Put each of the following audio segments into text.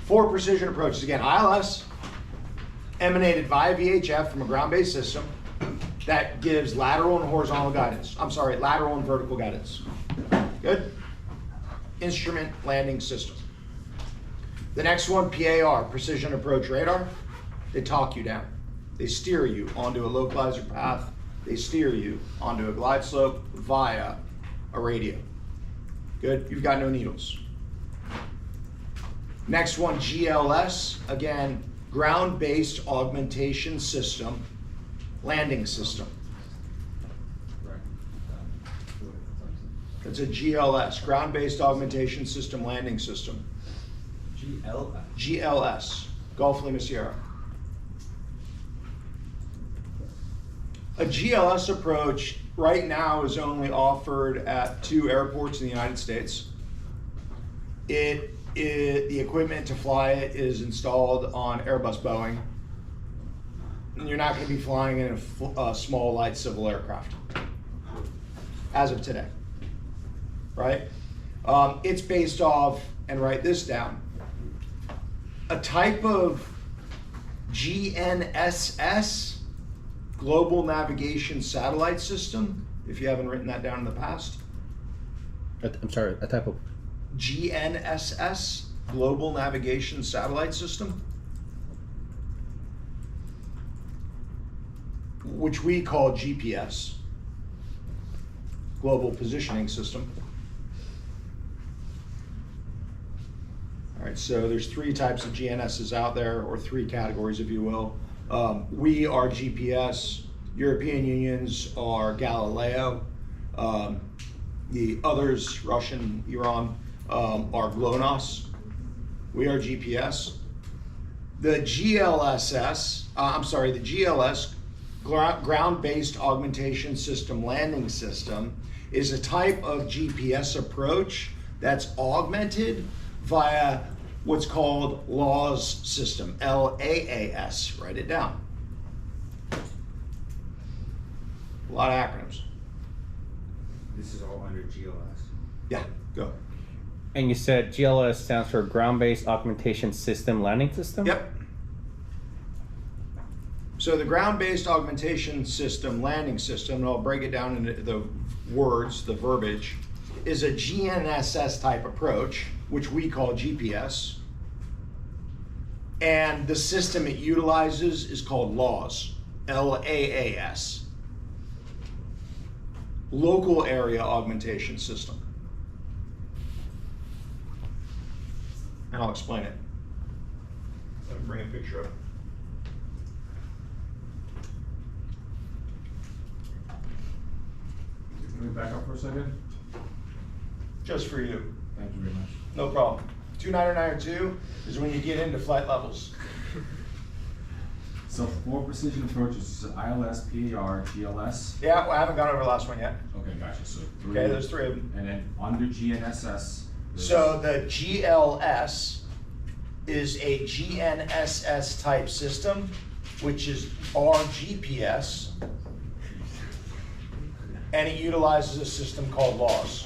4 precision approaches. Again, ILS emanated via VHF from a ground-based system that gives lateral and horizontal guidance. I'm sorry, lateral and vertical guidance. Good? Instrument landing system. The next one, PAR, precision approach radar. They talk you down. They steer you onto a localizer path. They steer you onto a glide slope via a radio. Good? You've got no needles. Next one, GLS, again, ground-based augmentation system, landing system. That's a GLS, ground-based augmentation system, landing system. GLS? GLS, Gulf Lima Sierra. A GLS approach right now is only offered at 2 airports in the United States. The equipment to fly it is installed on Airbus Boeing. And you're not going to be flying in a small light civil aircraft as of today, right? It's based off, and write this down, a type of GNSS, Global Navigation Satellite System, if you haven't written that down in the past. I'm sorry, a type of? GNSS, Global Navigation Satellite System, which we call GPS, Global Positioning System. All right, so there's 3 types of GNSS out there, or 3 categories, if you will. We are GPS, European Unions are Galileo, the others, Russian, Iran, are GLONASS. We are GPS. The GLS, ground-based augmentation system landing system, is a type of GPS approach that's augmented via what's called LAAS system, LAAS, write it down. A lot of acronyms. This is all under GLS? Yeah, go. And you said GLS stands for Ground-Based Augmentation System Landing System? Yep. So the ground-based augmentation system landing system, and I'll break it down into the words, the verbiage, is a GNSS type approach, which we call GPS. And the system it utilizes is called LAAS, LAAS. Local Area Augmentation System. And I'll explain it. Let me bring a picture up. Can we back up for a second? Just for you. Thank you very much. No problem. 29902 is when you get into flight levels. So 4 precision approaches, ILS, PAR, GLS. Yeah, well, I haven't gone over the last one yet. Okay, gotcha. So 3. Okay, there's 3 of them. And then under GNSS. So the GLS is a GNSS type system, which is our GPS, and it utilizes a system called LAAS,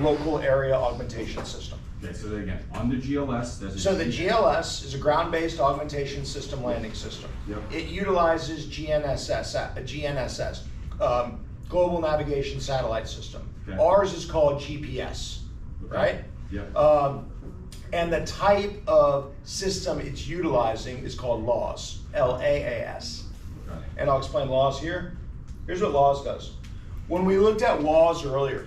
Local Area Augmentation System. Okay, so then again, under GLS, there's a So the GLS is a ground-based augmentation system landing system. Yep. It utilizes GNSS, Global Navigation Satellite System. Okay. Ours is called GPS, Okay. right? Yep. And the type of system it's utilizing is called LAAS, LAAS. Okay. And I'll explain LAAS here. Here's what LAAS does. When we looked at WAAS earlier,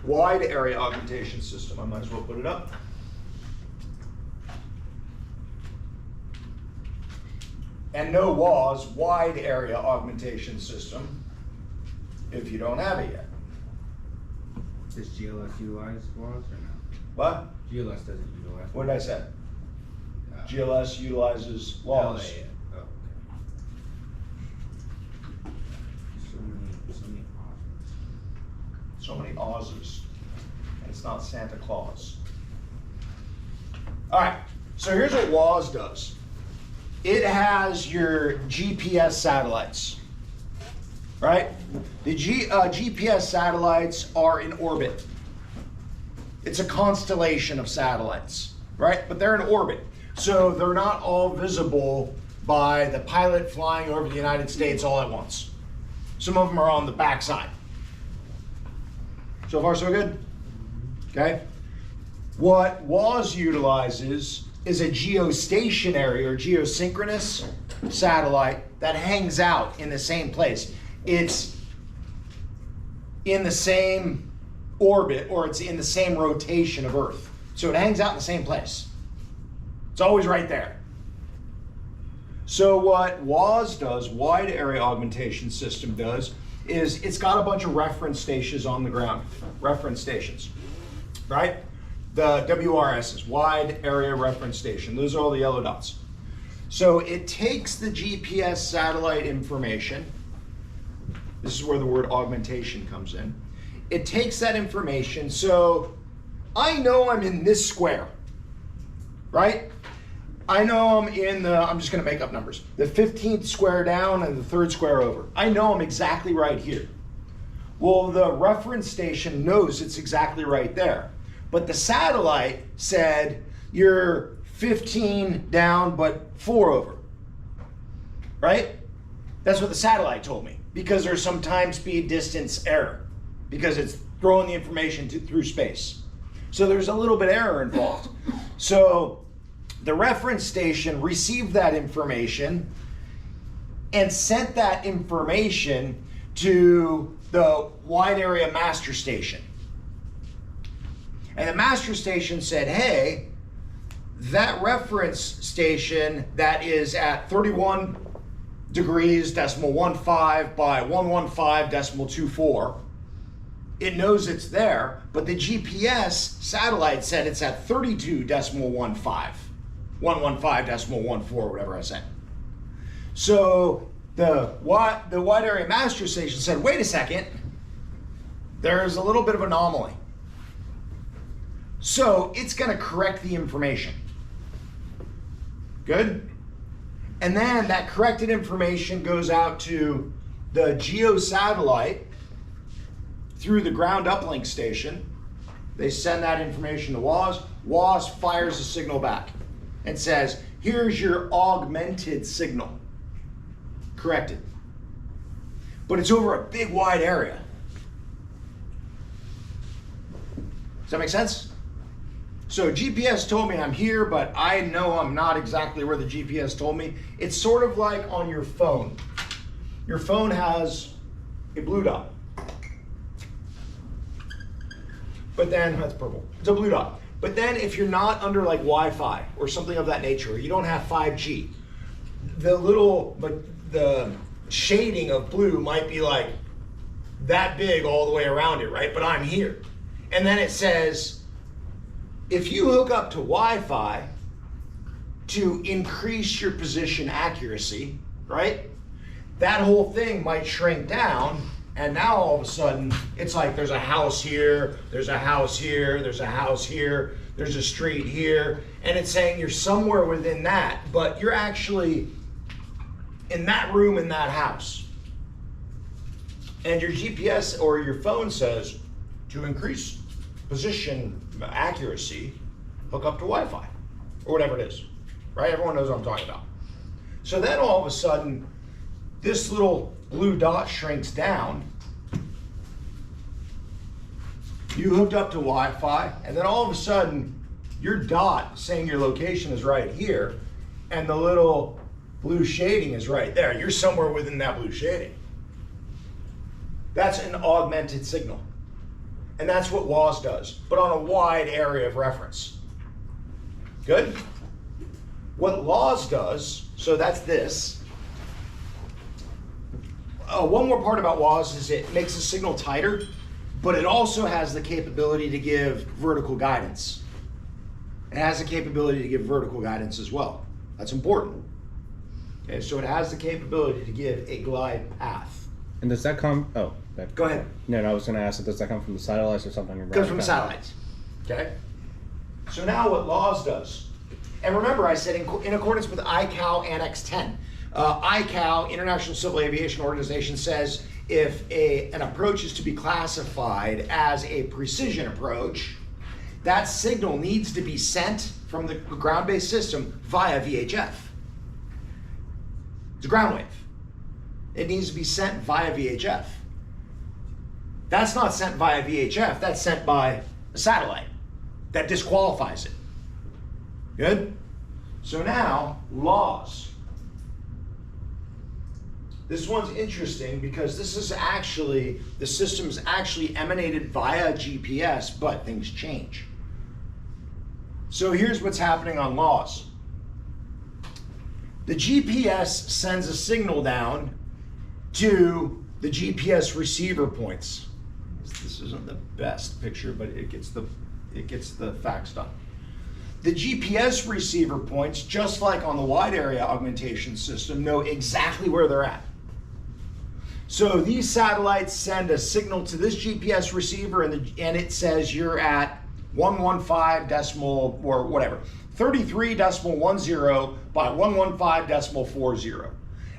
Wide Area Augmentation System, I might as well put it up. And no WAAS, Wide Area Augmentation System, if you don't have it yet. Does GLS utilize WAAS or no? What? GLS doesn't utilize. What did I say? GLS utilizes LAAS. LA. Oh, okay. So many options. So many Aussies. And it's not Santa Claus. All right, so here's what WAAS does. It has your GPS satellites. right? The GPS satellites are in orbit. It's a constellation of satellites, right? But they're in orbit. So they're not all visible by the pilot flying over the United States all at once. Some of them are on the backside. So far, so good? Okay. What WAS utilizes is a geostationary or geosynchronous satellite that hangs out in the same place. It's in the same orbit, or it's in the same rotation of Earth. So it hangs out in the same place. It's always right there. So what WAS does, Wide Area Augmentation System does, is it's got a bunch of reference stations on the ground. Reference stations, right? The WRSs, Wide Area Reference Station. Those are all the yellow dots. So it takes the GPS satellite information. This is where the word augmentation comes in. It takes that information, so I know I'm in this square, right? I know I'm in the, I'm just gonna make up numbers, the 15th square down and the 3rd square over. I know I'm exactly right here. Well, the reference station knows it's exactly right there. But the satellite said, you're 15 down, but 4 over, right? That's what the satellite told me, because there's some time, speed, distance error, because it's throwing the information through space. So there's a little bit of error involved. So the reference station received that information and sent that information to the Wide Area Master Station. And the Master Station said, hey, that reference station that is at 31 degrees decimal 15 by 115 decimal 24, it knows it's there, but the GPS satellite said it's at 32 decimal 15, 115 decimal 14, whatever I said. So the Wide Area Master Station said, wait a second, there's a little bit of anomaly. So it's going to correct the information. Good? And then that corrected information goes out to the geo satellite through the ground uplink station. They send that information to WAS. WAS fires a signal back and says, here's your augmented signal. Corrected. But it's over a big wide area. Does that make sense? So GPS told me I'm here, but I know I'm not exactly where the GPS told me. It's sort of like on your phone. Your phone has a blue dot. But then, that's purple. It's a blue dot. But then if you're not under like Wi-Fi or something of that nature, or you don't have 5G, the shading of blue might be like that big all the way around it, right? But I'm here. And then it says, if you hook up to Wi-Fi to increase your position accuracy, right? That whole thing might shrink down, and now all of a sudden, it's like there's a house here, there's a house here, there's a house here, there's a street here, and it's saying you're somewhere within that, but you're actually in that room in that house. And your GPS or your phone says, to increase position accuracy, hook up to Wi-Fi, or whatever it is, right? Everyone knows what I'm talking about. So then all of a sudden, this little blue dot shrinks down. You hooked up to Wi-Fi, and then all of a sudden, your dot saying your location is right here, and the little blue shading is right there. You're somewhere within that blue shading. That's an augmented signal. And that's what WAS does, but on a wide area of reference. Good? What LAWS does, so that's this. One more part about WAS is it makes the signal tighter, but it also has the capability to give vertical guidance. It has the capability to give vertical guidance as well. That's important. Okay, so it has the capability to give a glide path. And does that come, Go ahead. No, I was going to ask, does that come from the satellites or something? It comes from satellites. Okay. So now what LAWS does, and remember I said in accordance with ICAO Annex 10, ICAO, International Civil Aviation Organization, says if an approach is to be classified as a precision approach, that signal needs to be sent from the ground-based system via VHF. It's a ground wave. It needs to be sent via VHF. That's not sent via VHF, that's sent by a satellite. That disqualifies it. Good? So now, laws. This one's interesting because this is actually, the system's actually emanated via GPS, but things change. So here's what's happening on laws. The GPS sends a signal down to the GPS receiver points. This isn't the best picture, but it gets the facts done. The GPS receiver points, just like on the wide area augmentation system, know exactly where they're at. So these satellites send a signal to this GPS receiver and it says you're at 115 decimal or whatever, 33.10 by 115.40.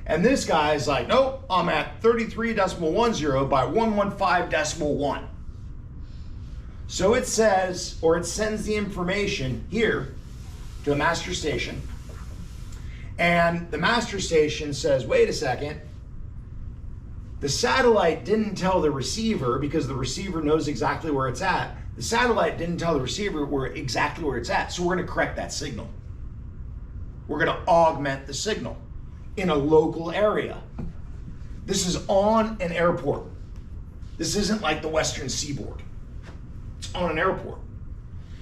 And this guy's like, nope, I'm at 33.10 by 115.1. So it says, or it sends the information here to a master station. And the master station says, wait a second, the satellite didn't tell the receiver, because the receiver knows exactly where it's at. The satellite didn't tell the receiver exactly where it's at, so we're gonna correct that signal. We're gonna augment the signal in a local area. This is on an airport. This isn't like the Western Seaboard. It's on an airport.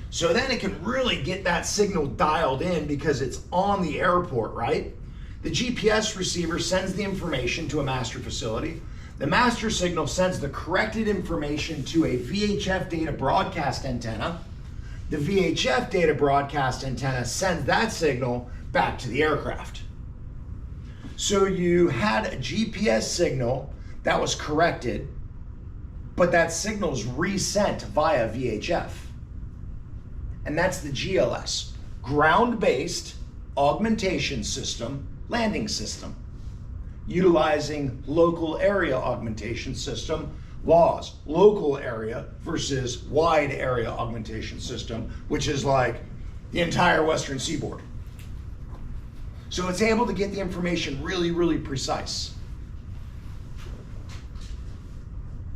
So then it can really get that signal dialed in because it's on the airport, right? The GPS receiver sends the information to a master facility. The master signal sends the corrected information to a VHF data broadcast antenna. The VHF data broadcast antenna sends that signal back to the aircraft. So you had a GPS signal that was corrected, but that signal's resent via VHF. And that's the GLS, ground-based augmentation system, landing system, utilizing local area augmentation system laws, local area versus wide area augmentation system, which is like the entire Western Seaboard. So it's able to get the information really, really precise.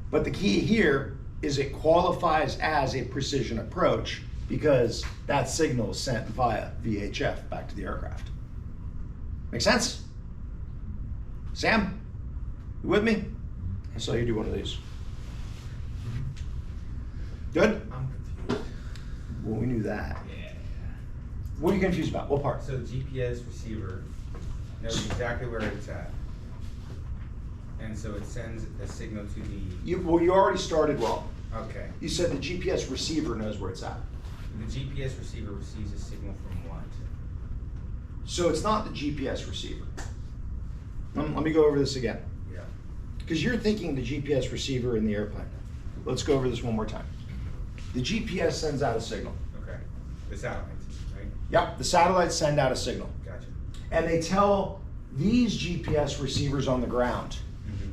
But the key here is it qualifies as a precision approach because that signal is sent via VHF back to the aircraft. Make sense? Sam, you with me? I saw you do one of these. Good? I'm confused. Well, we knew that. Yeah. What are you confused about? What part? So the GPS receiver knows exactly where it's at. And so it sends a signal to the... Well, you already started wrong. Okay. You said the GPS receiver knows where it's at. The GPS receiver receives a signal from what? So it's not the GPS receiver. Let me go over this again. Yeah. Because you're thinking the GPS receiver in the airplane. Let's go over this one more time. The GPS sends out a signal. Okay. The satellites, right? Yep, the satellites send out a signal. Gotcha. And they tell these GPS receivers on the ground,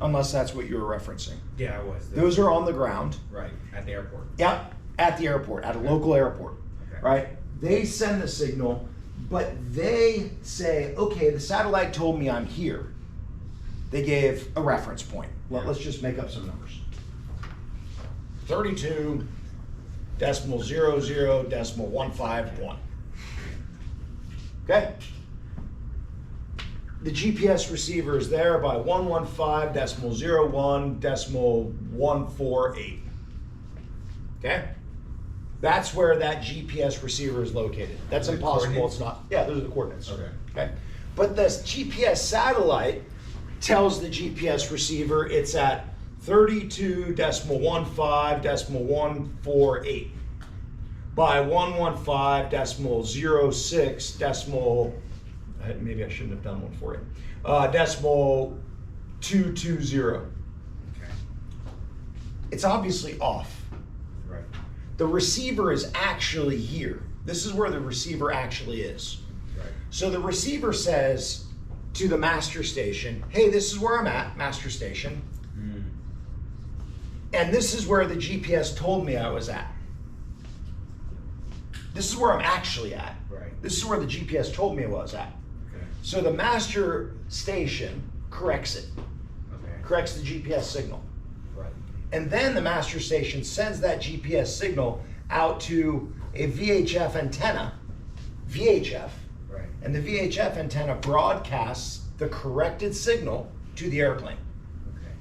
unless that's what you were referencing. Yeah, I was. Those are on the ground. Right, at the airport. Yep, at the airport, at a local airport, Okay. right? They send the signal, but they say, okay, the satellite told me I'm here. They gave a reference point. Well, let's just make up some numbers. 32.00.151. Okay? The GPS receiver is there by 115.01.148. Okay? That's where that GPS receiver is located. That's The impossible, coordinates? it's not. Yeah, those are the coordinates. Okay. Okay? But this GPS satellite tells the GPS receiver it's at 32.15.148 by 115.06. Maybe I shouldn't have done one for you. Decimal 220. Okay. It's obviously off. Right. The receiver is actually here. This is where the receiver actually is. Right. So the receiver says to the master station, hey, this is where I'm at, master station. And this is where the GPS told me I was at. This is where I'm actually at. Right. This is where the GPS told me I was at. Okay. So the master station corrects it, Okay. corrects the GPS signal. Right. And then the master station sends that GPS signal out to a VHF antenna, VHF, Right. and the VHF antenna broadcasts the corrected signal to the airplane. Okay.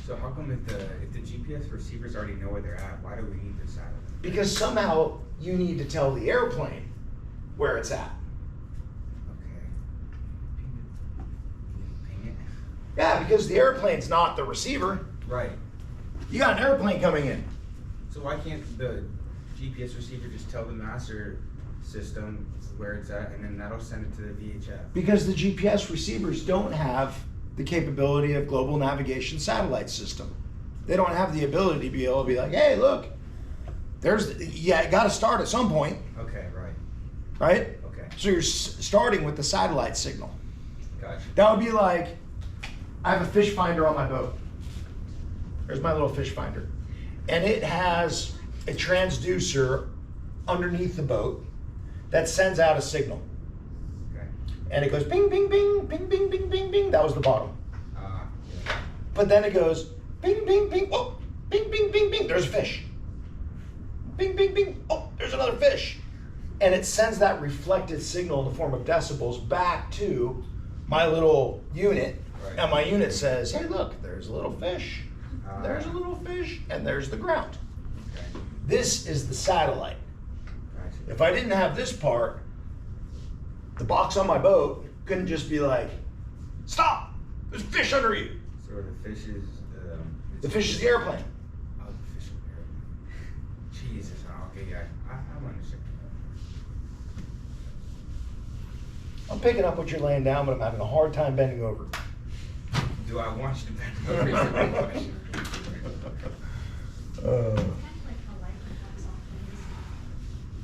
So how come if the GPS receivers already know where they're at, why do we need the satellite? Because somehow you need to tell the airplane where it's at. Okay. Ping it. Yeah, because the airplane's not the receiver. Right. You got an airplane coming in. So why can't the GPS receiver just tell the master system where it's at, and then that'll send it to the VHF? Because the GPS receivers don't have the capability of global navigation satellite system. They don't have the ability to be able to be like, hey, look, it got to start at some point, Okay, right. right? Okay, So you're starting with the satellite signal. gotcha. That would be like, I have a fish finder on my boat. There's my little fish finder. And it has a transducer underneath the boat that sends out a signal. Okay. And it goes bing, bing, bing, bing, bing, bing, bing, bing. That was the bottom. Yeah. But then it goes bing, bing, bing, oh, bing, bing, bing, bing, there's a fish. Bing, bing, bing, oh, there's another fish. And it sends that reflected signal in the form of decibels back to my little unit. Right. And my unit says, hey, look, there's a little fish. There's a little fish, and there's the ground. Okay. This is the satellite. Gotcha. If I didn't have this part, the box on my boat couldn't just be like, stop, there's a fish under you. So the fish is The fish is the airplane. Oh, the fish is the airplane. Jesus. Okay, yeah. I'm understanding. I'm picking up what you're laying down, but I'm having a hard time bending over. Do I want you to bend over? Is the real question.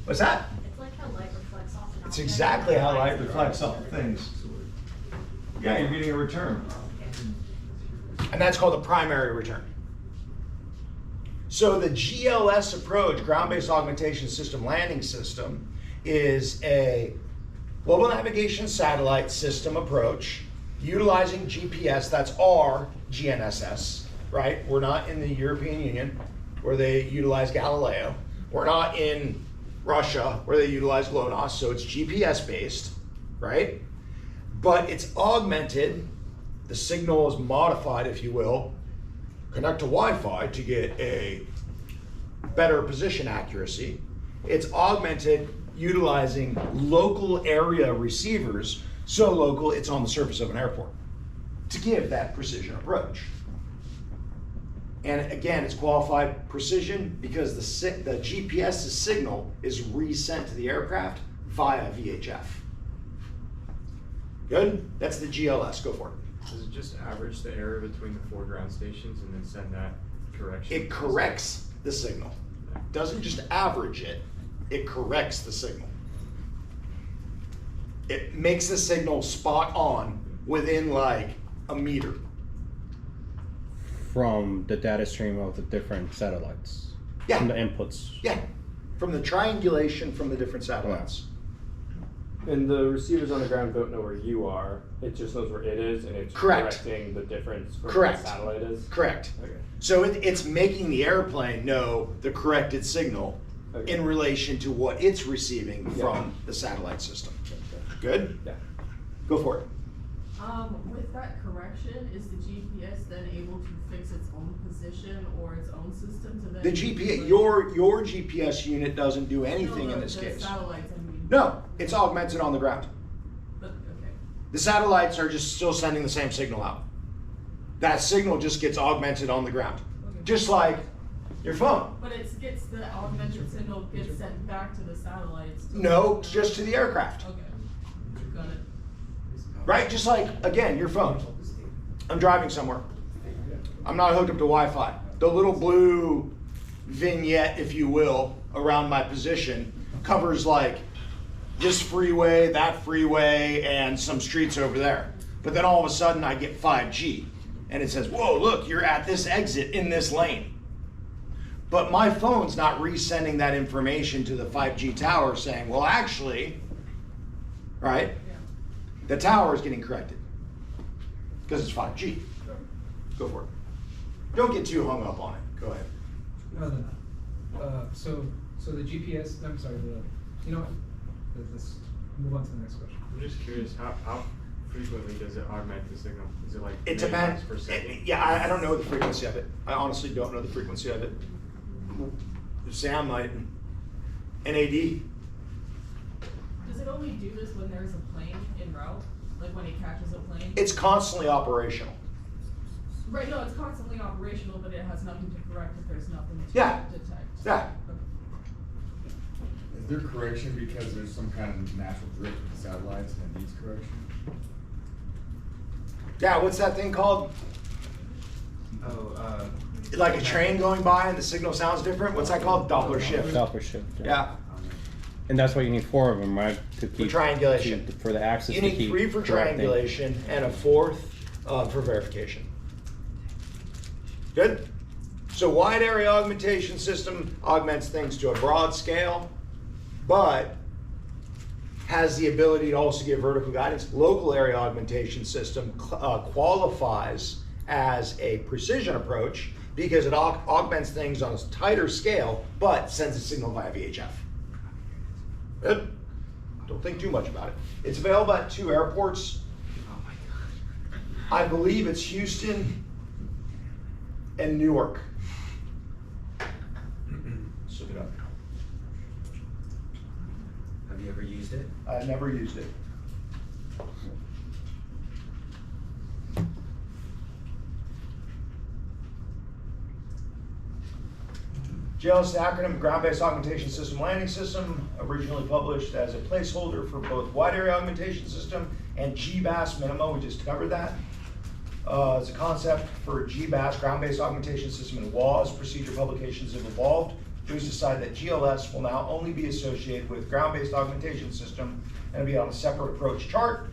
What's that? It's like how light reflects off an It's object. exactly how light reflects off things. Yeah, you're getting a return. And that's called a primary return. So the GLS approach, ground-based augmentation system landing system, is a global navigation satellite system approach utilizing GPS. That's our GNSS, right? We're not in the European Union where they utilize Galileo. We're not in Russia where they utilize GLONASS, so it's GPS based, right? But it's augmented, the signal is modified, if you will, connect to Wi-Fi to get a better position accuracy. It's augmented utilizing local area receivers, so local it's on the surface of an airport, to give that precision approach. And again, it's qualified precision because the GPS's signal is resent to the aircraft via VHF. Good? That's the GLS, go for it. Does it just average the error between the 4 ground stations and then send that correction? It corrects the signal. Doesn't just average it, it corrects the signal. It makes the signal spot on within like a meter. From the data stream of the different satellites. Yeah. From the inputs. Yeah, from the triangulation from the different satellites. And the receivers on the ground don't know where you are. It just knows where it is, and it's Correct. correcting the difference from Correct. what the satellite is. Correct. Okay. So it's making the airplane know the corrected signal Okay. in relation to what it's receiving Yeah. from the satellite system. Good? Yeah. Go for it. With that correction, is the GPS then able to fix its own position or its own system to then? The GPS, your GPS unit doesn't do anything in this the case. satellites, I mean. No, it's augmented on the ground. But, okay. The satellites are just still sending the same signal out. That signal just gets augmented on the ground. Okay. Just like your phone. But the augmented signal gets sent back to the satellites. No, just to the aircraft. Okay, got it. Right? Just like, again, your phone. I'm driving somewhere. I'm not hooked up to Wi-Fi. The little blue vignette, if you will, around my position covers like this freeway, that freeway, and some streets over there. But then all of a sudden I get 5G and it says, whoa, look, you're at this exit in this lane. But my phone's not resending that information to the 5G tower saying, well, actually, right? Yeah. The tower is getting corrected because it's 5G. Go for it. Don't get too hung up on it. Go ahead. No. So the GPS. I'm sorry. You know what? Let's move on to the next question. I'm just curious, how frequently does it augment the signal? Is it like It megabytes depends. per second? Yeah, I don't know the frequency of it. I honestly don't know the frequency of it. Sam might. NAD. Does it only do this when there's a plane en route? Like when it catches a plane? It's constantly operational. Right, no, it's constantly operational, but it has nothing to correct if there's nothing to Yeah. detect. Yeah. Is there correction because there's some kind of natural drift with the satellites and it needs correction? Yeah, what's that thing called? Oh, Like a train going by and the signal sounds different? What's that called? Doppler shift. Doppler shift. Yeah. And that's why you need 4 of them, right? To keep triangulation. for the axis. You to need keep 3 for correcting. triangulation and a 4th for verification. Good? So wide area augmentation system augments things to a broad scale, but has the ability to also give vertical guidance. Local area augmentation system qualifies as a precision approach because it augments things on a tighter scale, but sends a signal via VHF. Good? Don't think too much about it. It's available at 2 airports. I believe it's Houston and Newark. Let's look it up. have you ever used it? I've never used it. GLS is the acronym Ground-Based Augmentation System Landing System, originally published as a placeholder for both Wide Area Augmentation System and GBAS Minima. We just covered that. It's a concept for GBAS, Ground-Based Augmentation System, and WAS. Procedure publications have evolved. Who's decided that GLS will now only be associated with Ground-Based Augmentation System and be on a separate approach chart.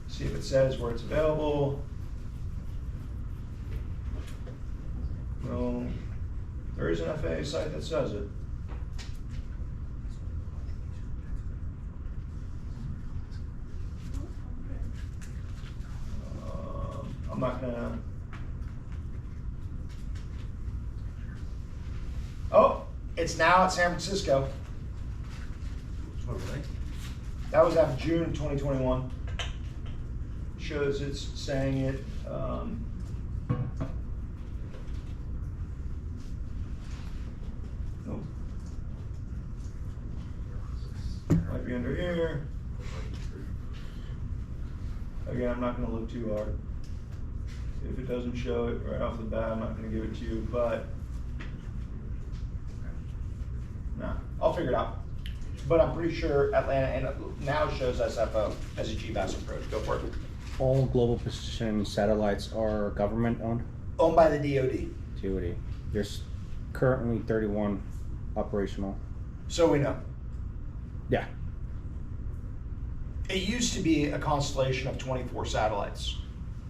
See if it says where it's available. No. There is an FAA site that says it. I'm not gonna. Oh, it's now at San Francisco. Oh, really? That was after June 2021. Shows it's saying it. Nope. Might be under here. Again, I'm not going to look too hard. If it doesn't show it right off the bat, I'm not going to give it to you, but nah, I'll figure it out. But I'm pretty sure Atlanta and now shows SFO as a GBAS approach. Go for it. All global positioning satellites are government owned. Owned by the DoD. DoD. There's currently 31 operational. So we know. Yeah. It used to be a constellation of 24 satellites.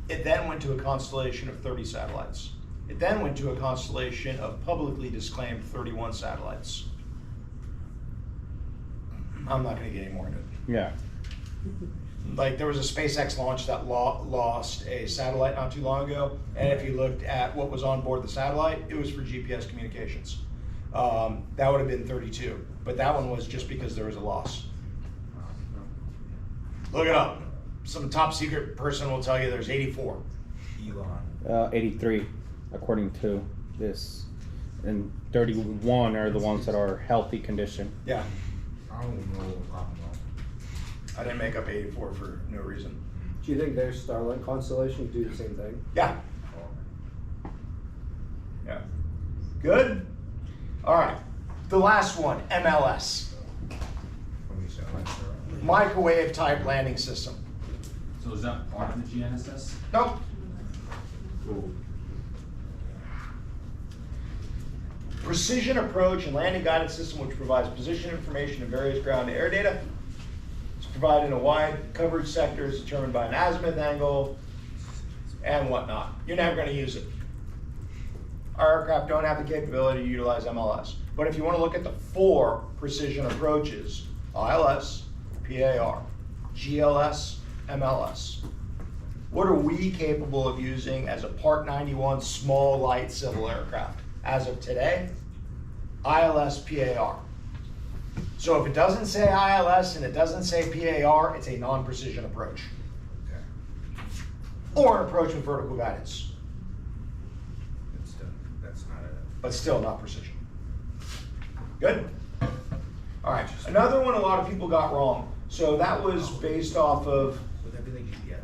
It then went to a constellation of 30 satellites. It then went to a constellation of publicly disclaimed 31 satellites. I'm not going to get any more into it. Yeah. Like there was a SpaceX launch that lost a satellite not too long ago, and if you looked at what was on board the satellite, it was for GPS communications. That would have been 32, but that one was just because there was a loss. Look it up. Some top secret person will tell you there's 84. Elon. 83, according to this, and 31 are the ones that are healthy condition. Yeah, I don't know what we're talking about. I didn't make up 84 for no reason. Do you think their Starlink constellation do the same thing? Yeah. Yeah. Good? All right. The last one, MLS. Microwave type landing system. So is that part of the GNSS? Nope. Cool. Precision approach and landing guidance system which provides position information and various ground to air data. It's provided in a wide coverage sector, is determined by an azimuth angle and whatnot. You're never going to use it. our aircraft don't have the capability to utilize MLS. But if you want to look at the 4 precision approaches, ILS, PAR, GLS, MLS, what are we capable of using as a Part 91 small light civil aircraft? As of today, ILS, PAR. So if it doesn't say ILS and it doesn't say PAR, it's a non-precision approach. Okay. Or an approach with vertical guidance, That's not a. but still not precision. Good? All right, another one a lot of people got wrong. So that was based off of, Would that be like GPS?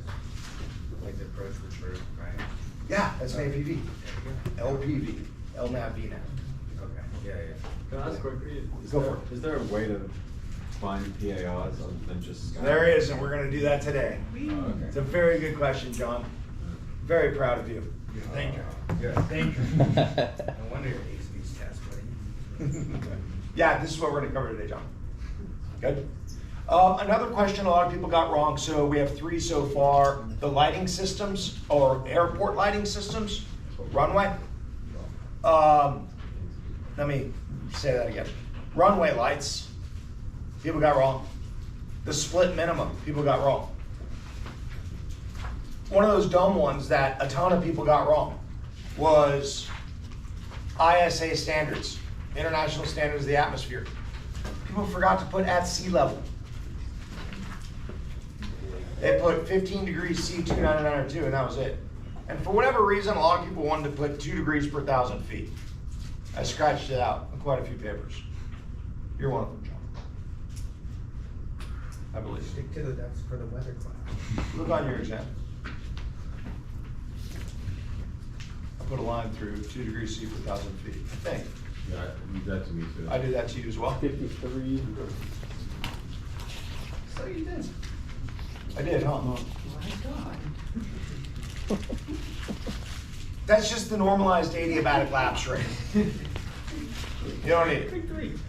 Like the approach with vertical guidance? yeah, that's an APV, There you go. LPV, LNAV, VNAV. Okay, yeah. Can I ask quickly? Go for it. Is there a way to find PARs other than just? There is, and we're gonna do that today. Oh, okay. It's a very good question, John. Very proud of you. Thank you. Good. Thank you. No wonder you're acing these tests, buddy. Yeah, this is what we're gonna cover today, John. Good. Another question a lot of people got wrong, so we have 3 so far. The lighting systems, or airport lighting systems, runway. Let me say that again. Runway lights, people got wrong. The split minimum, people got wrong. One of those dumb ones that a ton of people got wrong was ISA standards, International Standards of the Atmosphere. People forgot to put at sea level. They put 15 degrees C, 29902, and that was it. And for whatever reason, a lot of people wanted to put 2 degrees per 1,000 feet. I scratched it out in quite a few papers. You're one of them, John. I believe. Stick to that's for the weather class. Look on your exam. I put a line through 2 degrees C per 1,000 feet, I think. Yeah, you did that to me too. I did that to you as well. 53. So you did. I did, huh? That's just the normalized adiabatic lapse rate. You don't need it.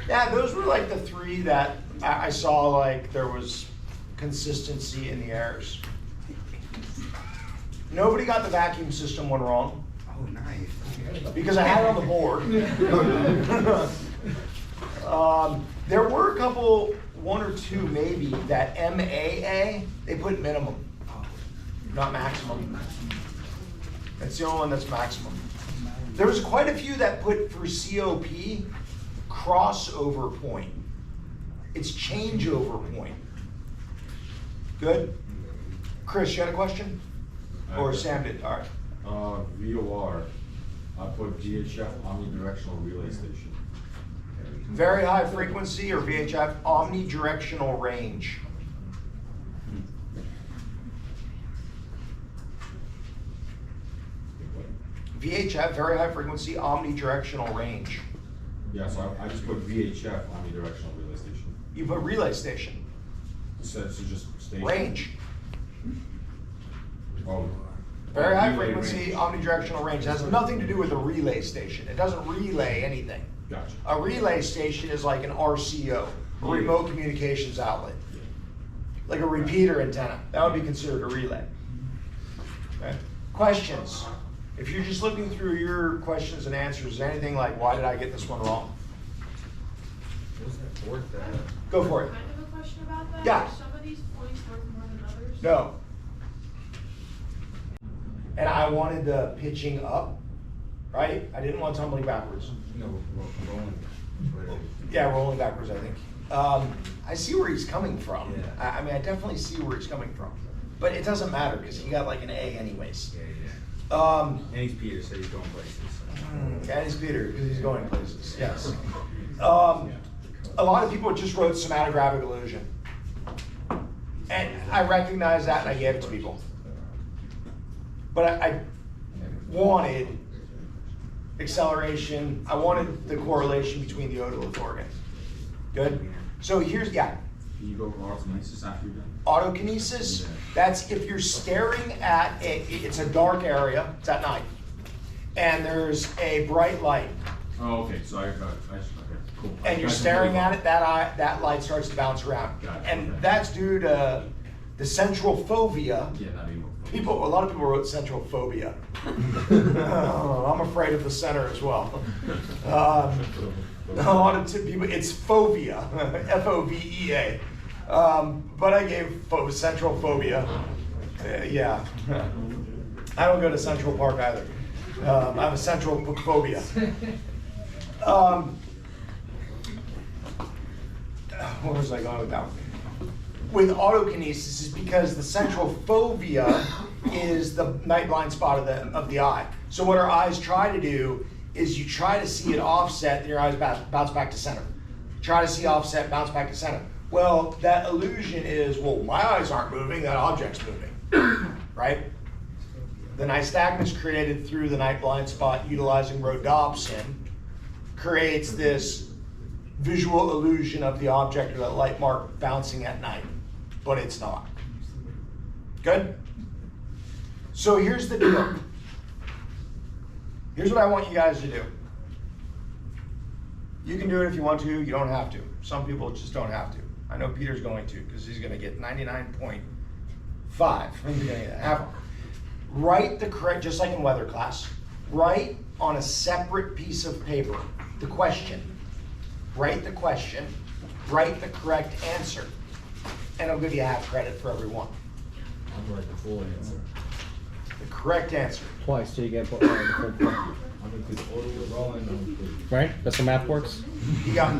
Yeah, those were like the 3 that I saw like there was consistency in the errors. Nobody got the vacuum system one wrong Oh, nice. because I had it on the board. There were a couple, 1 or 2 maybe, that MAA, they put minimum, not maximum. That's the only one that's maximum. There was quite a few that put for COP, crossover point. It's changeover point. Good? Chris, you had a question? Or Sam did, all right. VOR, I put VHF omnidirectional relay station. Very high frequency or VHF omnidirectional range. VHF, very high frequency omnidirectional range. Yeah, so I just put VHF omnidirectional relay station. You put relay station, So just station. range. Oh. Very high Relay frequency range. omnidirectional range. It has nothing to do with a relay station. It doesn't relay anything. Gotcha. A relay station is like an RCO, a remote communications outlet. Like a repeater antenna. That would be considered a relay. Okay. Questions? If you're just looking through your questions and answers, is anything like, why did I get this one wrong? What was that fourth? Go for it. Kind of a question about that. Yeah. Are some of these points worth more than others? No. And I wanted the pitching up, right? I didn't want tumbling backwards. No, rolling. Yeah, rolling backwards, I think. I see where he's coming from. Yeah. I mean, I definitely see where he's coming from. But it doesn't matter because he got like an A anyways. Yeah. And And he's Peter, so he's going places. he's Peter because he's going places, yes. A lot of people just wrote somatographic illusion. And I recognize that and I gave it to people. But I wanted acceleration, I wanted the correlation between the otolith organ. Good? So here's, yeah, Can you go for autokinesis after you're done? autokinesis, that's if you're staring at, it's a dark area, it's at night, and there's a bright light, Oh, okay, so okay, cool. and you're staring at it, that light starts to bounce around. Gotcha, And okay. that's due to the central fovea Yeah, not even. A lot of people wrote central phobia. I'm afraid of the center as well. A lot of people, it's phobia, F-O-V-E-A. But I gave central phobia. Yeah. I don't go to Central Park either. I have a central phobia. Where was I going with that? With autokinesis is because the central fovea is the night blind spot of the eye. So what our eyes try to do is you try to see it offset, and your eyes bounce back to center. Try to see offset, bounce back to center. Well, that illusion is, well, my eyes aren't moving, that object's moving, right? The nystagmus created through the night blind spot utilizing rhodopsin creates this visual illusion of the object or that light mark bouncing at night, but it's not. Good? So here's the deal. Here's what I want you guys to do. You can do it if you want to, you don't have to. Some people just don't have to. I know Peter's going to, because he's going to get 99.5. He's going to get half. Write the correct, just like in weather class, write on a separate piece of paper the question. Write the question, write the correct answer, and I'll give you half credit for every one. I'm like the full answer. The correct answer. Twice till you get the full point. I'm gonna do total rolling. Right? That's how math works? He got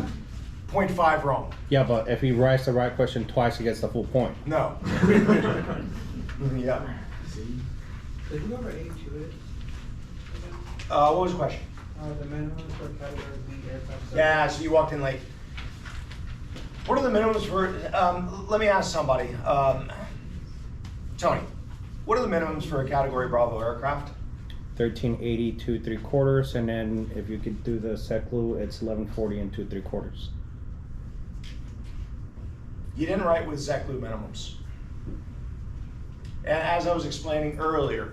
0.5 wrong. Yeah, but if he writes the right question twice, he gets the full point. No. Yeah. Did we go over A2? What was the question? The minimum for category B aircraft. Yeah, so you walked in late. What are the minimums for, let me ask somebody. Tony, what are the minimums for a category Bravo aircraft? 1380 2 3/4, and then if you could do the Seclu, it's 1140 and 2 3/4. You didn't write with Zeklu minimums. And as I was explaining earlier,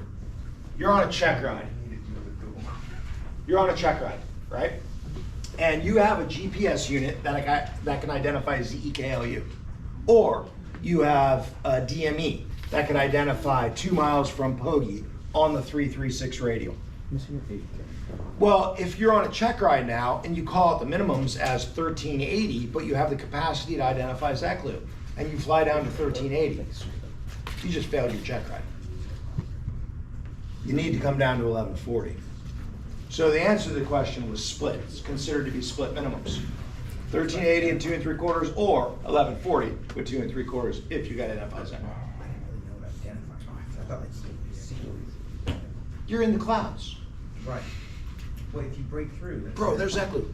you're on a check ride. You're on a check ride, right? And you have a GPS unit that can identify ZEKLU. Or you have a DME that can identify 2 miles from Pogie on the 336 radial. Well, if you're on a check ride now and you call it the minimums as 1380, but you have the capacity to identify ZEKLU, and you fly down to 1380, you just failed your check ride. You need to come down to 1140. So the answer to the question was split. It's considered to be split minimums. 1380 and 2 3/4, or 1140 with 2 3/4 if you got identified ZEKLU. You're in the clouds. Right. Well, if you break through, that's Bro, there's ZEKLU.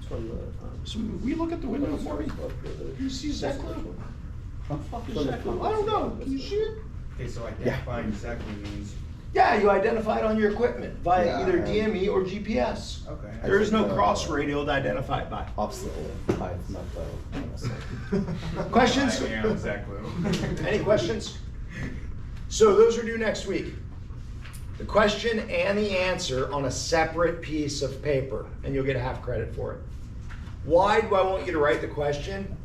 From the, So will you look at the window for me? Do you see ZEKLU? How the fuck is ZEKLU? I don't know. Can you see it? Okay, so identifying exactly means, Yeah, you identify it on your equipment via Yeah, either okay. DME or GPS. okay. There is no cross radial to identify it by. Obstacle height, not the. Questions? I am exactly. Any questions? So those are due next week. The question and the answer on a separate piece of paper, and you'll get half credit for it. Why do I want you to write the question?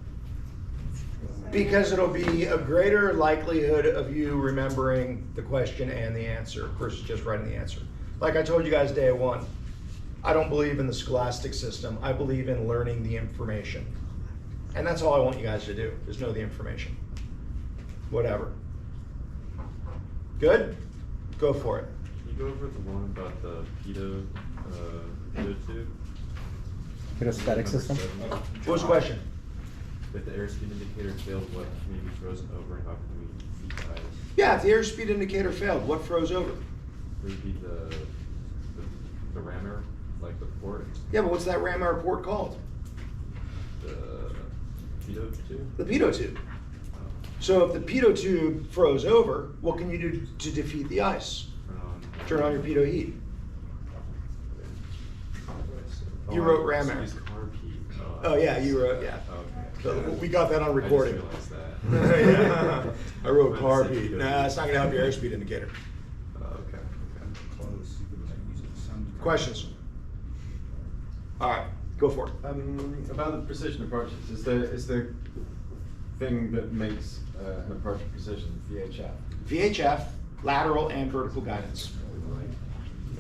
Because it'll be a greater likelihood of you remembering the question and the answer versus just writing the answer. Like I told you guys day one, I don't believe in the scholastic system. I believe in learning the information. And that's all I want you guys to do, is know the information. Whatever. Good? Go for it. Can you go over the one about the pitot tube? Kinesthetic system? What was the question? If the airspeed indicator failed, what can be frozen over and how can we feed the ice? Yeah, if the airspeed indicator failed, what froze over? Would be the rammer, like the port, Yeah, but what's that ram air port called? the pitot tube? The pitot tube. So if the pitot tube froze over, what can you do to defeat the ice? Turn on your pitot heat. You wrote ram air. Use carb heat. Oh yeah, you wrote, yeah. So Okay. we got that on recording. I just realized that. Yeah. I wrote I carb said heat. pitot Nah, heat. it's not gonna help your airspeed indicator. Okay. Close, you could use it for some. Questions? All right, go for it. About the precision approaches, is the thing that makes an approach precision, VHF. VHF, lateral and vertical guidance.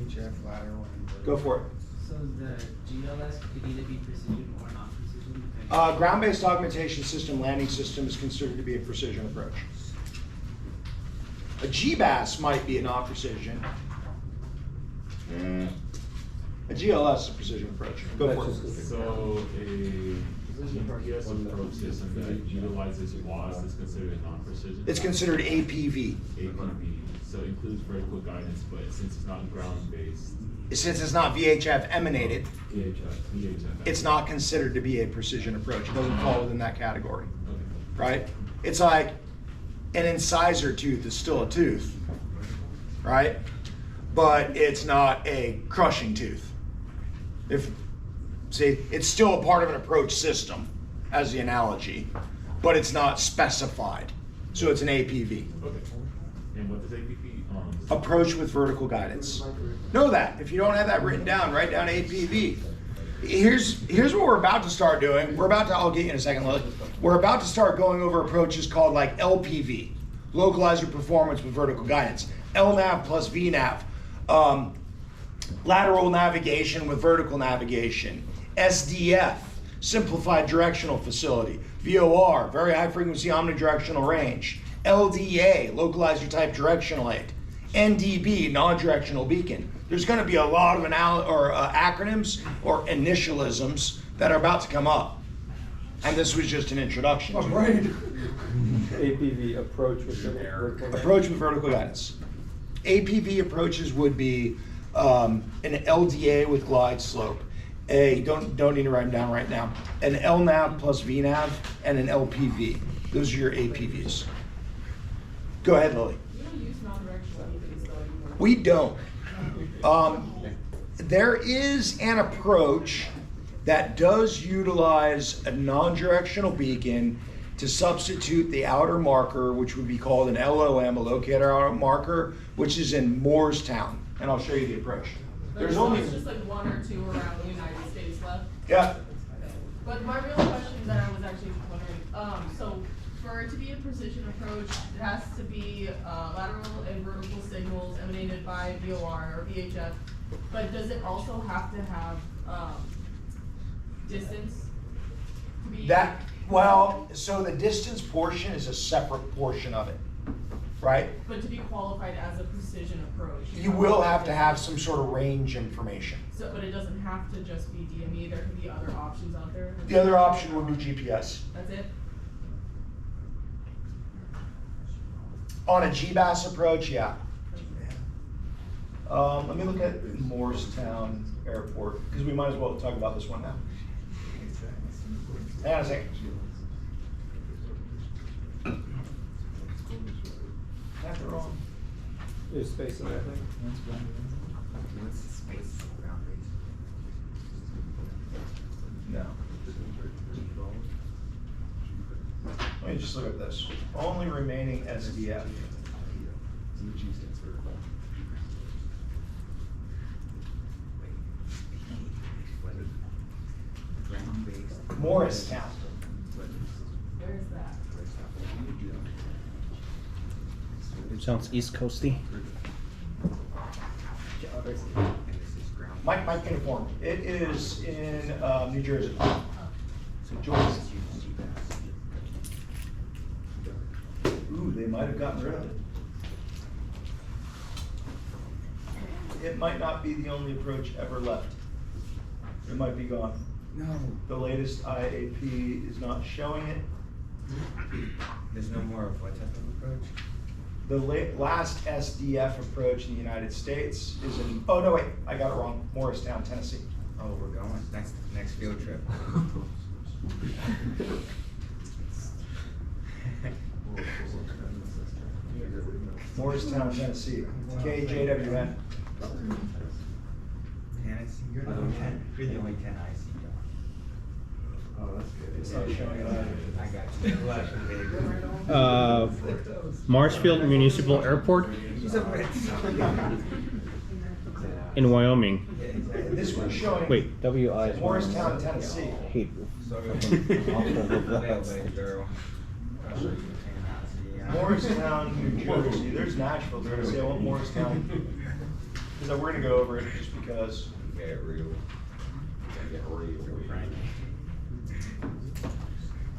HF, lateral, and Go for it. So the GLS could either be precision or non-precision? Ground-based augmentation system, landing system is considered to be a precision approach. A GBAS might be a non-precision. A GLS is a precision approach. Go for it. So a GPS approach system that utilizes WAS is considered non-precision? It's considered APV. APV, so it includes vertical guidance, but since it's not ground-based. Since it's not VHF emanated, VHF. it's not considered to be a precision approach. It doesn't fall within that category, right? It's like an incisor tooth is still a tooth, right? But it's not a crushing tooth. See, it's still a part of an approach system, as the analogy, but it's not specified. So it's an APV. Okay. And what does APV? Approach with vertical guidance. Know that. If you don't have that written down, write down APV. Here's what we're about to start doing. I'll get you in a second, Lily. We're about to start going over approaches called like LPV, localizer performance with vertical guidance. LNAV plus VNAV, lateral navigation with vertical navigation. SDF, simplified directional facility. VOR, very high frequency omnidirectional range. LDA, localizer type directional aid. NDB, non-directional beacon. There's going to be a lot of acronyms or initialisms that are about to come up. And this was just an introduction. APV, approach with vertical guidance. Approach with vertical guidance. APV approaches would be an LDA with glide slope. Don't need to write them down right now. An LNAV plus VNAV and an LPV. Those are your APVs. Go ahead, Lily. You don't use non-directional beacons though anymore. We don't. There is an approach that does utilize a non-directional beacon to substitute the outer marker, which would be called an LOM, a locator outer marker, which is in Moorestown. And I'll show you the approach. There's only just like one or two around the United States left. Yeah. But my real question that I was actually wondering, so for it to be a precision approach, it has to be lateral and vertical signals emanated by VOR or VHF. But does it also have to have distance to be? So the distance portion is a separate portion of it, right? But to be qualified as a precision approach, You will have to have some sort of range information. So, but it doesn't have to just be DME. There could be other options out there. The other option would be GPS. That's it. On a GBAS approach, yeah. Let me look at Moorestown Airport, because we might as well talk about this one now. Hang on a second. After wrong. There's space in that thing. what's the space ground base? No. Let me just look at this. Only remaining SDF. Morristown. Where is that? Sounds East Coasty. Mike can inform. It is in New Jersey. So Joyce. Ooh, they might have gotten rid of it. It might not be the only approach ever left. It might be gone. No. The latest IAP is not showing it. There's no more of what type of approach? The last SDF approach in the United States is in, oh no wait, I got it wrong, Morristown, Tennessee. Oh, we're going. Next field trip. Morristown, Tennessee, KJWN. Tennessee, you're the only 10. You're the only 10 I see. Oh, that's good. It's not showing it either. I got you. Marshfield Municipal Airport in Wyoming. This one's showing Wait, WI is Morristown, Tennessee. hate. Morristown, New Jersey. There's Nashville. They're gonna say I want Morristown. Because we're gonna go over it just because. Get real. Get real, Frank.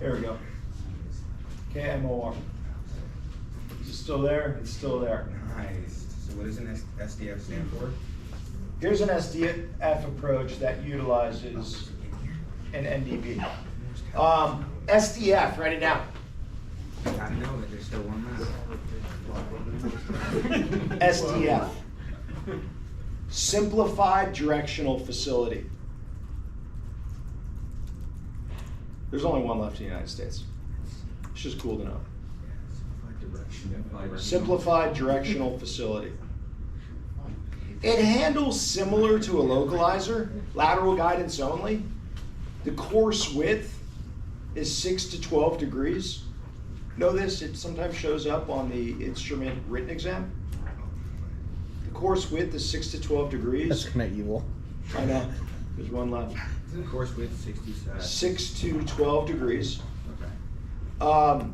There we go. KMOR. Is it still there? It's still there. Nice. So what does an SDF stand for? Here's an SDF approach that utilizes an NDB. SDF, write it down. Gotta know that there's still one left. SDF. Simplified Directional Facility. There's only one left in the United States. It's just cool to know. Simplified Directional Facility. It handles similar to a localizer, lateral guidance only. The course width is 6 to 12 degrees. Know this, it sometimes shows up on the instrument written exam. The course width is 6 to 12 degrees. That's kind of evil. I know, there's one left. Course width 67. 6 to 12 degrees. Okay.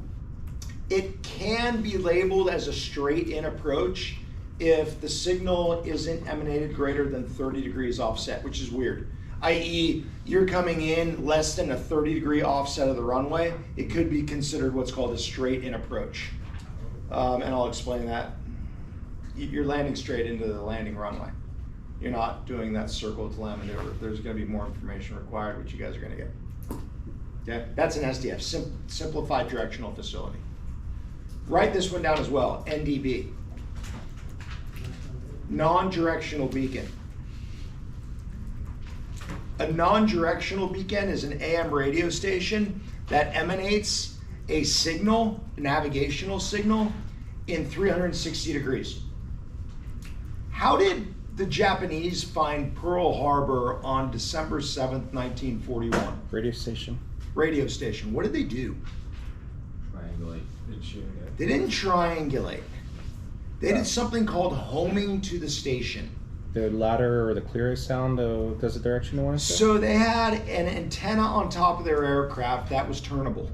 It can be labeled as a straight-in approach if the signal isn't emanated greater than 30 degrees offset, which is weird. I.e., you're coming in less than a 30-degree offset of the runway, it could be considered what's called a straight-in approach. And I'll explain that. You're landing straight into the landing runway. You're not doing that circle to land maneuver. There's going to be more information required, which you guys are going to get. Okay, that's an SDF, Simplified Directional Facility. Write this one down as well, NDB. Non-directional beacon. A non-directional beacon is an AM radio station that emanates a signal, a navigational signal, in 360 degrees. How did the Japanese find Pearl Harbor on December 7th, 1941? Radio station. Radio station. What did they do? Triangulate. They didn't triangulate. They did something called homing to the station. The ladder or the clear sound does the direction you want to say? So they had an antenna on top of their aircraft that was turnable.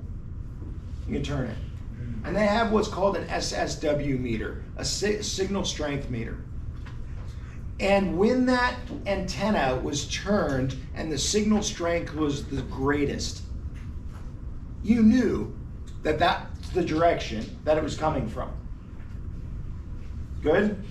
You can turn it. And they have what's called an SSW meter, a signal strength meter. And when that antenna was turned and the signal strength was the greatest, you knew that that's the direction that it was coming from. Good?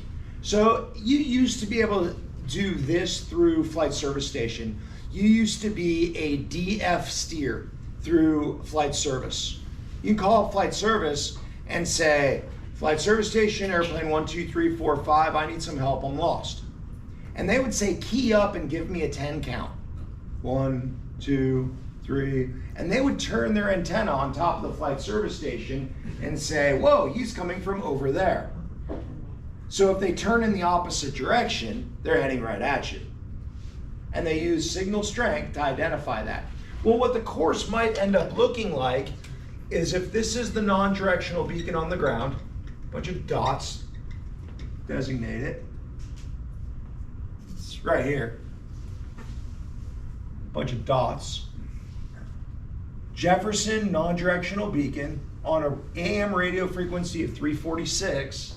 So you used to be able to do this through flight service station. You used to be a DF steer through flight service. You can call flight service and say, flight service station, airplane 12345, I need some help, I'm lost. And they would say, key up and give me a 10 count. 1, 2, 3. And they would turn their antenna on top of the flight service station and say, whoa, he's coming from over there. So if they turn in the opposite direction, they're heading right at you. And they use signal strength to identify that. Well, what the course might end up looking like is if this is the non-directional beacon on the ground, a bunch of dots, designate it. It's right here. A bunch of dots. Jefferson non-directional beacon on an AM radio frequency of 346.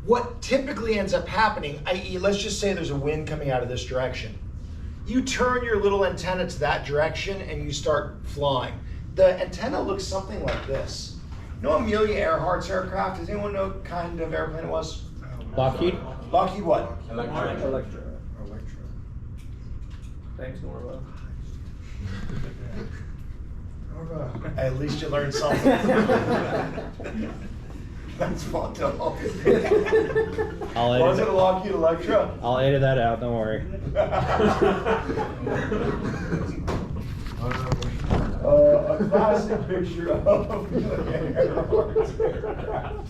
What typically ends up happening, i.e., let's just say there's a wind coming out of this direction. You turn your little antenna to that direction and you start flying. The antenna looks something like this. You know Amelia Earhart's aircraft? Does anyone know what kind of airplane it was? Lockheed? Lockheed what? Electra. Thanks, Norva. At least you learned something. That's fucked up. Was it a Lockheed Electra? I'll edit that out, don't worry. A classic picture of Amelia Earhart's aircraft.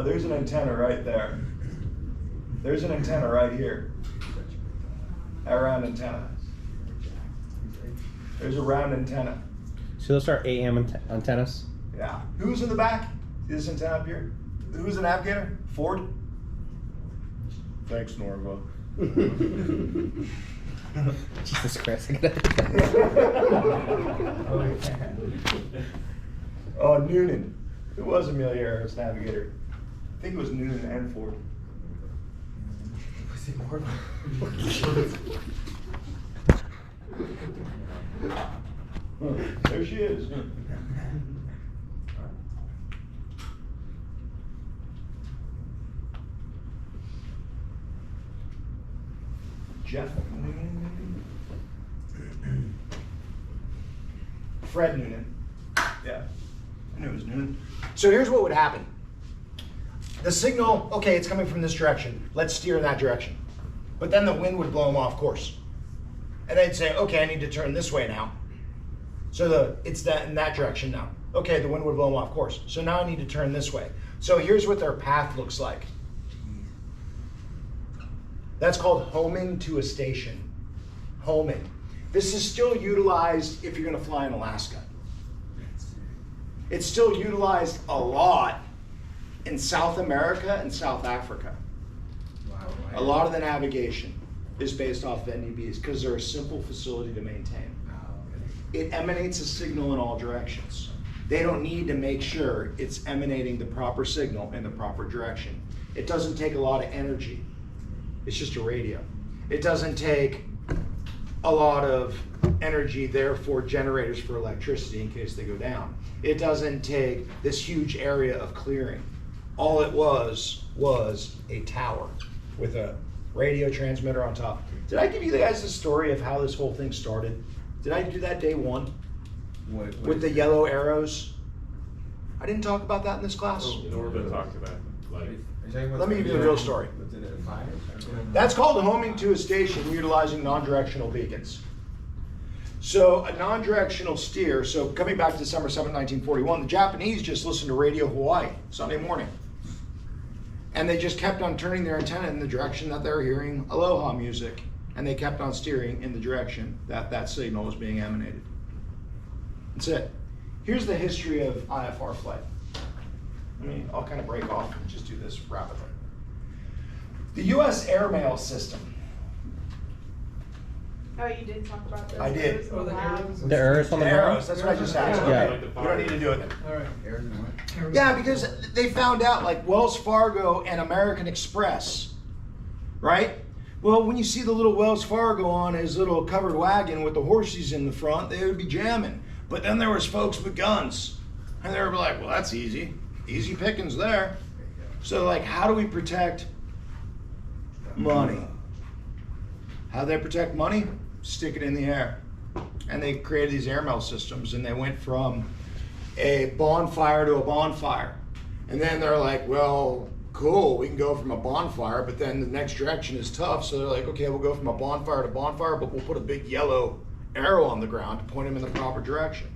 There's an antenna right there. There's an antenna right here. A round antenna. There's a round antenna. So those are AM antennas? Yeah. Who's in the back? See this antenna up here? Who's the navigator? Ford? Thanks, Norva. Jesus Christ. Oh, Noonan. It was Amelia Earhart's navigator. I think it was Noonan and Ford. Was it more? There she is. Jeff Noonan. Fred Noonan. Yeah. I knew it was Noonan. So here's what would happen. The signal, okay, it's coming from this direction. Let's steer in that direction. But then the wind would blow them off course. And they'd say, okay, I need to turn this way now. So it's that in that direction now. Okay, the wind would blow them off course. So now I need to turn this way. So here's what their path looks like. That's called homing to a station. Homing. This is still utilized if you're going to fly in Alaska. It's still utilized a lot in South America and South Africa. A lot of the navigation is based off of NDBs because they're a simple facility to maintain. It emanates a signal in all directions. They don't need to make sure it's emanating the proper signal in the proper direction. It doesn't take a lot of energy. It's just a radio. It doesn't take a lot of energy, therefore generators for electricity in case they go down. It doesn't take this huge area of clearing. All it was a tower with a radio transmitter on top. Did I give you guys the story of how this whole thing started? Did I do that day one? What With the yellow arrows? I didn't talk about that in this class. Norva talked about, like, Let me give you the real story. That's called homing to a station utilizing non-directional beacons. So a non-directional steer, so coming back to December 7, 1941, the Japanese just listened to Radio Hawaii Sunday morning. And they just kept on turning their antenna in the direction that they were hearing aloha music. And they kept on steering in the direction that that signal was being emanated. That's it. Here's the history of IFR flight. I'll kind of break off and just do this rapidly. The U.S. airmail system. Oh, you did talk about this. I did. It was allowed. The arrows on the ground? Arrows, that's what I just asked. Yeah. Okay, we don't need to do it then. Alright. Yeah, because they found out like Wells Fargo and American Express, right? Well, when you see the little Wells Fargo on his little covered wagon with the horses in the front, they would be jamming. But then there was folks with guns. And they were like, well, that's easy. Easy pickings there. So like, how do we protect money? How do they protect money? Stick it in the air. And they created these airmail systems, and they went from a bonfire to a bonfire. And then they're like, well, cool, we can go from a bonfire, but then the next direction is tough. So they're like, okay, we'll go from a bonfire to bonfire, but we'll put a big yellow arrow on the ground to point them in the proper direction.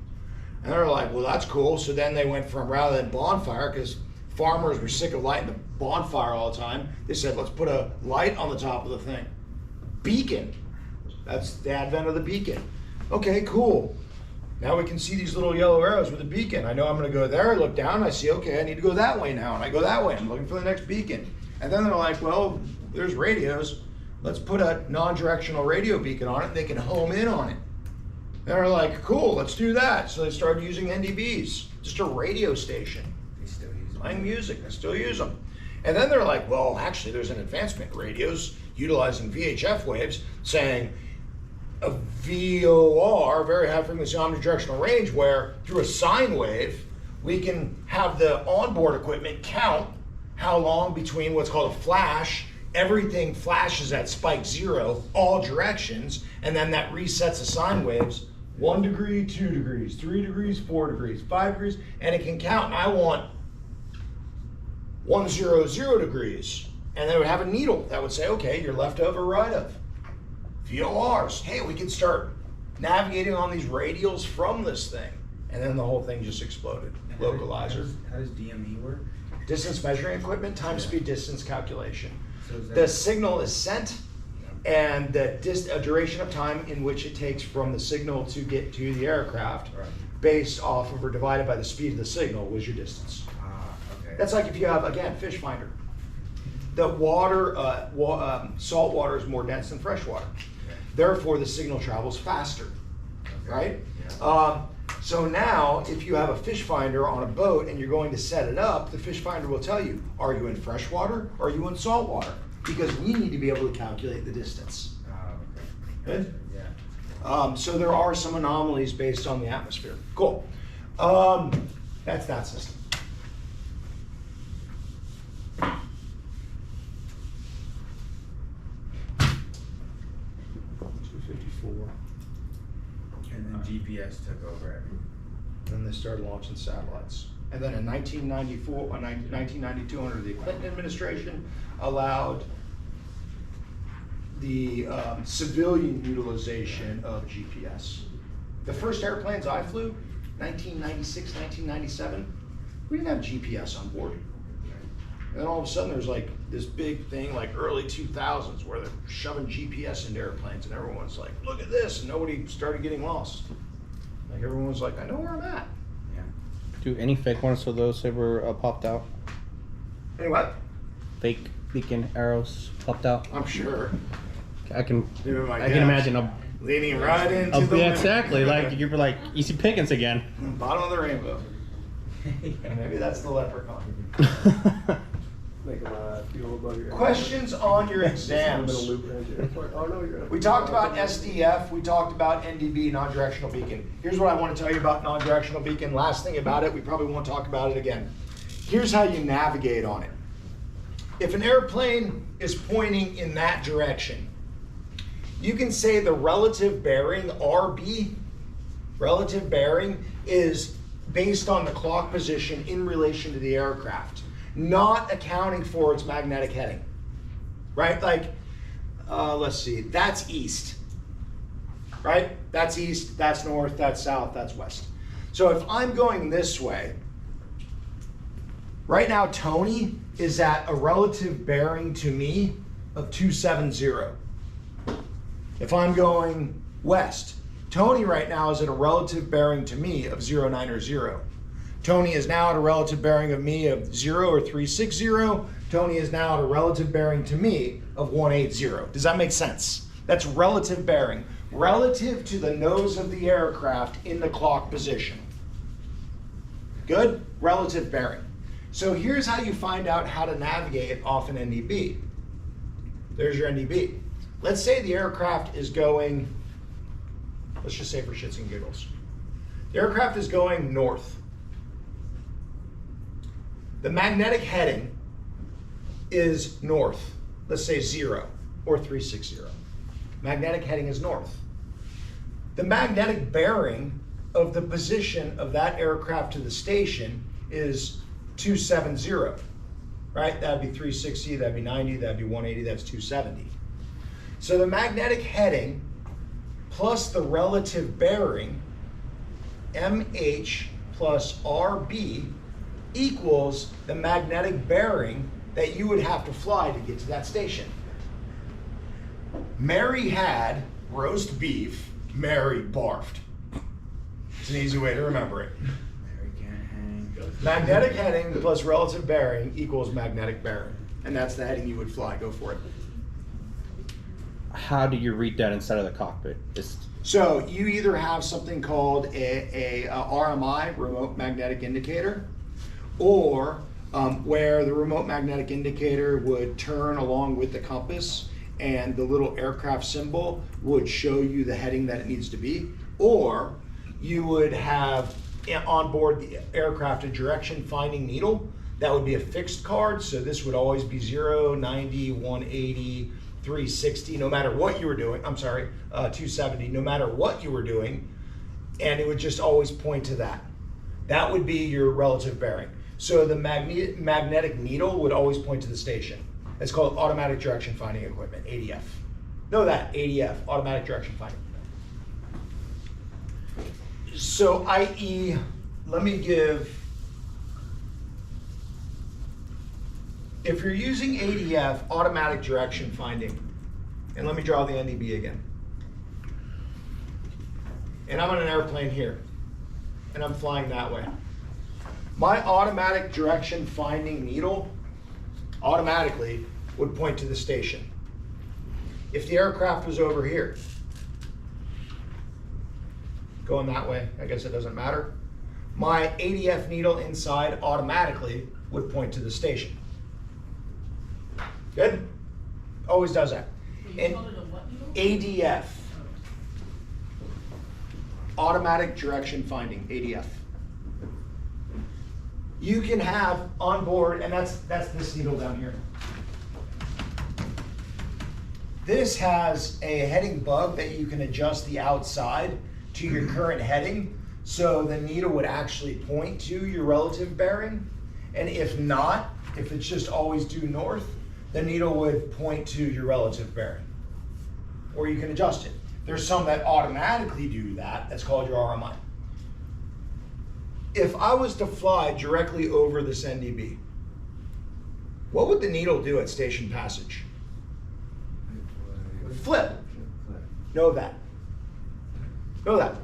And they're like, well, that's cool. So then they went from, rather than bonfire, because farmers were sick of lighting the bonfire all the time, they said, let's put a light on the top of the thing. Beacon. That's the advent of the beacon. Okay, cool. Now we can see these little yellow arrows with a beacon. I know I'm gonna go there, I look down, I see, okay, I need to go that way now. And I go that way, I'm looking for the next beacon. And then they're like, well, there's radios. Let's put a non-directional radio beacon on it, they can home in on it. And they're like, cool, let's do that. So they started using NDBs, just a radio station. They still use them. Playing music, they still use them. And then they're like, well, actually there's an advancement. Radios utilizing VHF waves saying a VOR, very high frequency omnidirectional range, where through a sine wave, we can have the onboard equipment count how long between what's called a flash. Everything flashes at spike 0, all directions, and then that resets the sine waves. 1 degree, 2 degrees, 3 degrees, 4 degrees, 5 degrees, and it can count. And I want 100 degrees. And they would have a needle that would say, okay, you're left of or right of. VORs, hey, we can start navigating on these radials from this thing. And then the whole thing just exploded. Localizer. How does DME work? Distance measuring equipment, time, speed, distance calculation. So is that- The signal is sent, and the duration of time in which it takes from the signal to get to the aircraft, Right. based off of or divided by the speed of the signal, was your distance. Okay. That's like if you have, again, fish finder. that salt water is more dense than fresh water. Therefore, the signal travels faster, right? So now, if you have a fish finder on a boat and you're going to set it up, the fish finder will tell you, are you in fresh water or are you in salt water? Because we need to be able to calculate the distance. Good? Yeah. So there are some anomalies based on the atmosphere. Cool. That's that system. And then GPS took over everything. Then they started launching satellites. And then in 1992, under the Clinton administration, allowed the civilian utilization of GPS. The first airplanes I flew, 1996, 1997, we didn't have GPS on board. And then all of a sudden there's like this big thing like early 2000s where they're shoving GPS into airplanes and everyone's like, look at this, and nobody started getting lost. Like everyone was like, I know where I'm at. Do any fake ones of those ever popped out? Any what? Fake beacon arrows popped out? I'm sure. I can I can imagine a leaning right into the yeah, exactly. Like you were like easy pickings again. bottom of the rainbow. Maybe that's the leprechaun. Make them feel above your Questions on your exams. Oh no, you're We talked about SDF, we talked about NDB, non-directional beacon. Here's what I want to tell you about non-directional beacon. Last thing about it, we probably won't talk about it again. Here's how you navigate on it. If an airplane is pointing in that direction, you can say the relative bearing, RB, relative bearing, is based on the clock position in relation to the aircraft, not accounting for its magnetic heading, right? Like, let's see, that's east, right? That's east, that's north, that's south, that's west. So if I'm going this way, right now Tony is at a relative bearing to me of 270. If I'm going west, Tony right now is at a relative bearing to me of 090. Tony is now at a relative bearing of me of 0 or 360. Tony is now at a relative bearing to me of 180. Does that make sense? That's relative bearing, relative to the nose of the aircraft in the clock position. Good? Relative bearing. So here's how you find out how to navigate off an NDB. There's your NDB. Let's say the aircraft is going, let's just say for shits and giggles. The aircraft is going north. The magnetic heading is north. Let's say 0 or 360. Magnetic heading is north. The magnetic bearing of the position of that aircraft to the station is 270, right? That'd be 360, that'd be 90, that'd be 180, that's 270. So the magnetic heading plus the relative bearing, MH plus RB, equals the magnetic bearing that you would have to fly to get to that station. Mary had roast beef, Mary barfed. It's an easy way to remember it. Mary can't hang. Magnetic heading plus relative bearing equals magnetic bearing. And that's the heading you would fly. Go for it. How do you read that inside of the cockpit? So you either have something called a RMI, remote magnetic indicator, or where the remote magnetic indicator would turn along with the compass and the little aircraft symbol would show you the heading that it needs to be, or you would have on board the aircraft a direction finding needle. That would be a fixed card, so this would always be 0, 90, 180, 360, no matter what you were doing. I'm sorry, 270, no matter what you were doing, and it would just always point to that. That would be your relative bearing. So the magnetic needle would always point to the station. It's called automatic direction finding equipment, ADF. Know that, ADF, automatic direction finding. So i.e., let me give, if you're using ADF, automatic direction finding, and let me draw the NDB again. And I'm on an airplane here, and I'm flying that way. My automatic direction finding needle automatically would point to the station. If the aircraft was over here, going that way, I guess it doesn't matter, my ADF needle inside automatically would point to the station. Good? Always does that. You And called it a what needle? ADF. Automatic direction finding, ADF. You can have on board, and that's this needle down here. This has a heading bug that you can adjust the outside to your current heading, so the needle would actually point to your relative bearing. And if not, if it's just always due north, the needle would point to your relative bearing. Or you can adjust it. There's some that automatically do that. That's called your RMI. If I was to fly directly over this NDB, what would the needle do at station passage? Flip. Know that. Know that.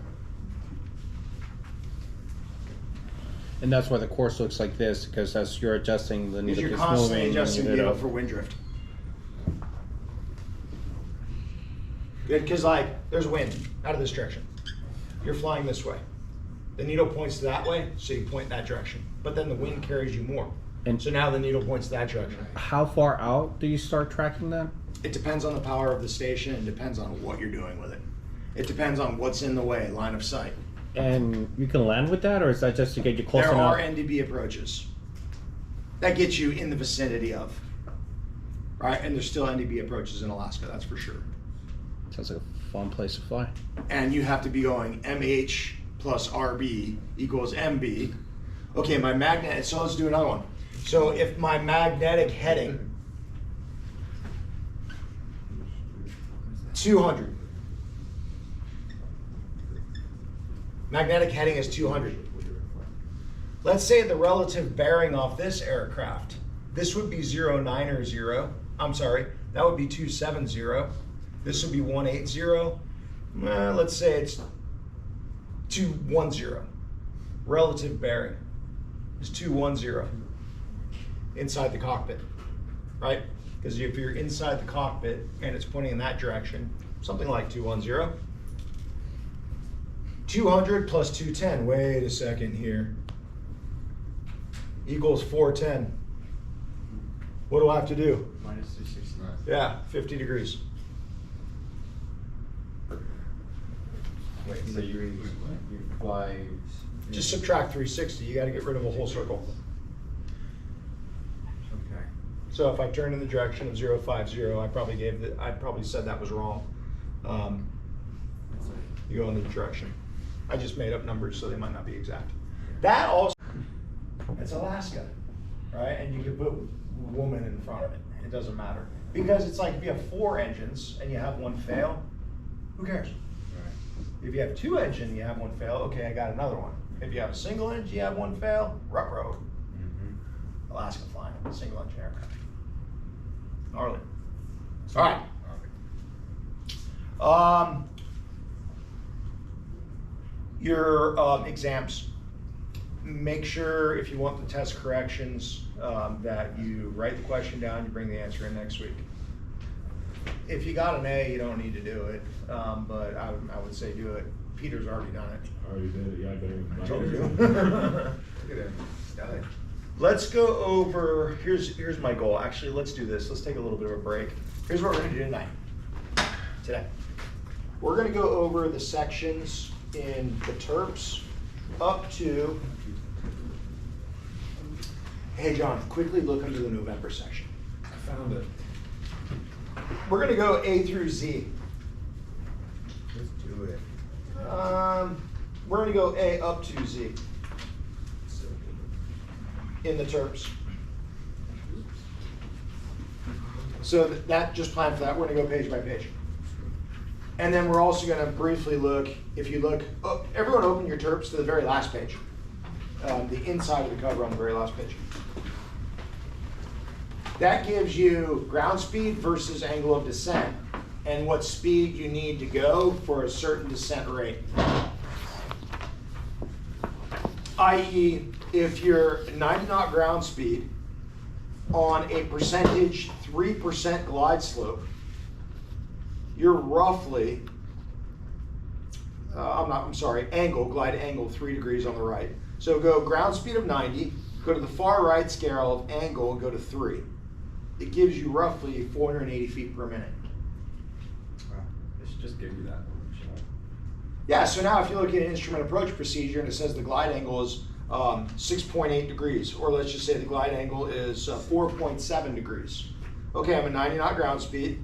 And that's why the course looks like this, because as you're adjusting, the Because needle you're gets constantly moving. adjusting the you know. needle for wind drift. Good, because like, there's wind out of this direction. You're flying this way. The needle points that way, so you point that direction. But then the wind carries you more. And So now the needle points that direction. how far out do you start tracking that? It depends on the power of the station and depends on what you're doing with it. It depends on what's in the way, line of sight. And you can land with that, or is that just to get you close There enough? are NDB approaches that get you in the vicinity of, right? And there's still NDB approaches in Alaska, that's for sure. Sounds like a fun place to fly. And you have to be going MH plus RB equals MB. Okay, my magnet, so let's do another one. So if my magnetic heading, 200. Magnetic heading is 200. Let's say the relative bearing off this aircraft, this would be 090. I'm sorry, that would be 270. This would be 180. Let's say it's 210. Relative bearing is 210 inside the cockpit, right? Because if you're inside the cockpit and it's pointing in that direction, something like 210. 200 plus 210, wait a second here, equals 410. What do I have to do? Minus 369. Yeah, 50 degrees. Wait, so you fly. Just subtract 360, you gotta get rid of a whole circle. Okay. So if I turn in the direction of 050, I probably said that was wrong. You go in the direction. I just made up numbers, so they might not be exact. That also, it's Alaska, right? And you can put woman in front of it. It doesn't matter. Because it's like if you have 4 engines and you have one fail, who cares? If you have 2 engines and you have one fail, okay, I got another one. If you have a single engine, you have one fail, ruh-roh. Alaska flying, single engine aircraft. Gnarly. All right. Your exams. Make sure if you want the test corrections that you write the question down, you bring the answer in next week. If you got an A, you don't need to do it, but I would say do it. Peter's already done it. I already did it, yeah, I better. I told you. Look at him. Stellar. Let's go over, here's my goal. Actually, let's do this. Let's take a little bit of a break. Here's what we're gonna do today. We're gonna go over the sections in the Terps up to, hey John, quickly look under the November section. I found it. We're gonna go A through Z. Let's do it. We're gonna go A up to Z in the Terps. So that, just plan for that. We're gonna go page by page. And then we're also gonna briefly look, if you look, everyone open your Terps to the very last page. The inside of the cover on the very last page. That gives you ground speed versus angle of descent and what speed you need to go for a certain descent rate. i.e., if you're 90 knot ground speed on a percentage 3% glide slope, you're roughly, glide angle 3 degrees on the right. So go ground speed of 90, go to the far right scale of angle and go to 3. It gives you roughly 480 feet per minute. It should just give you that. Yeah, so now if you look at an instrument approach procedure and it says the glide angle is 6.8 degrees, or let's just say the glide angle is 4.7 degrees. Okay, I'm at 90 knot ground speed.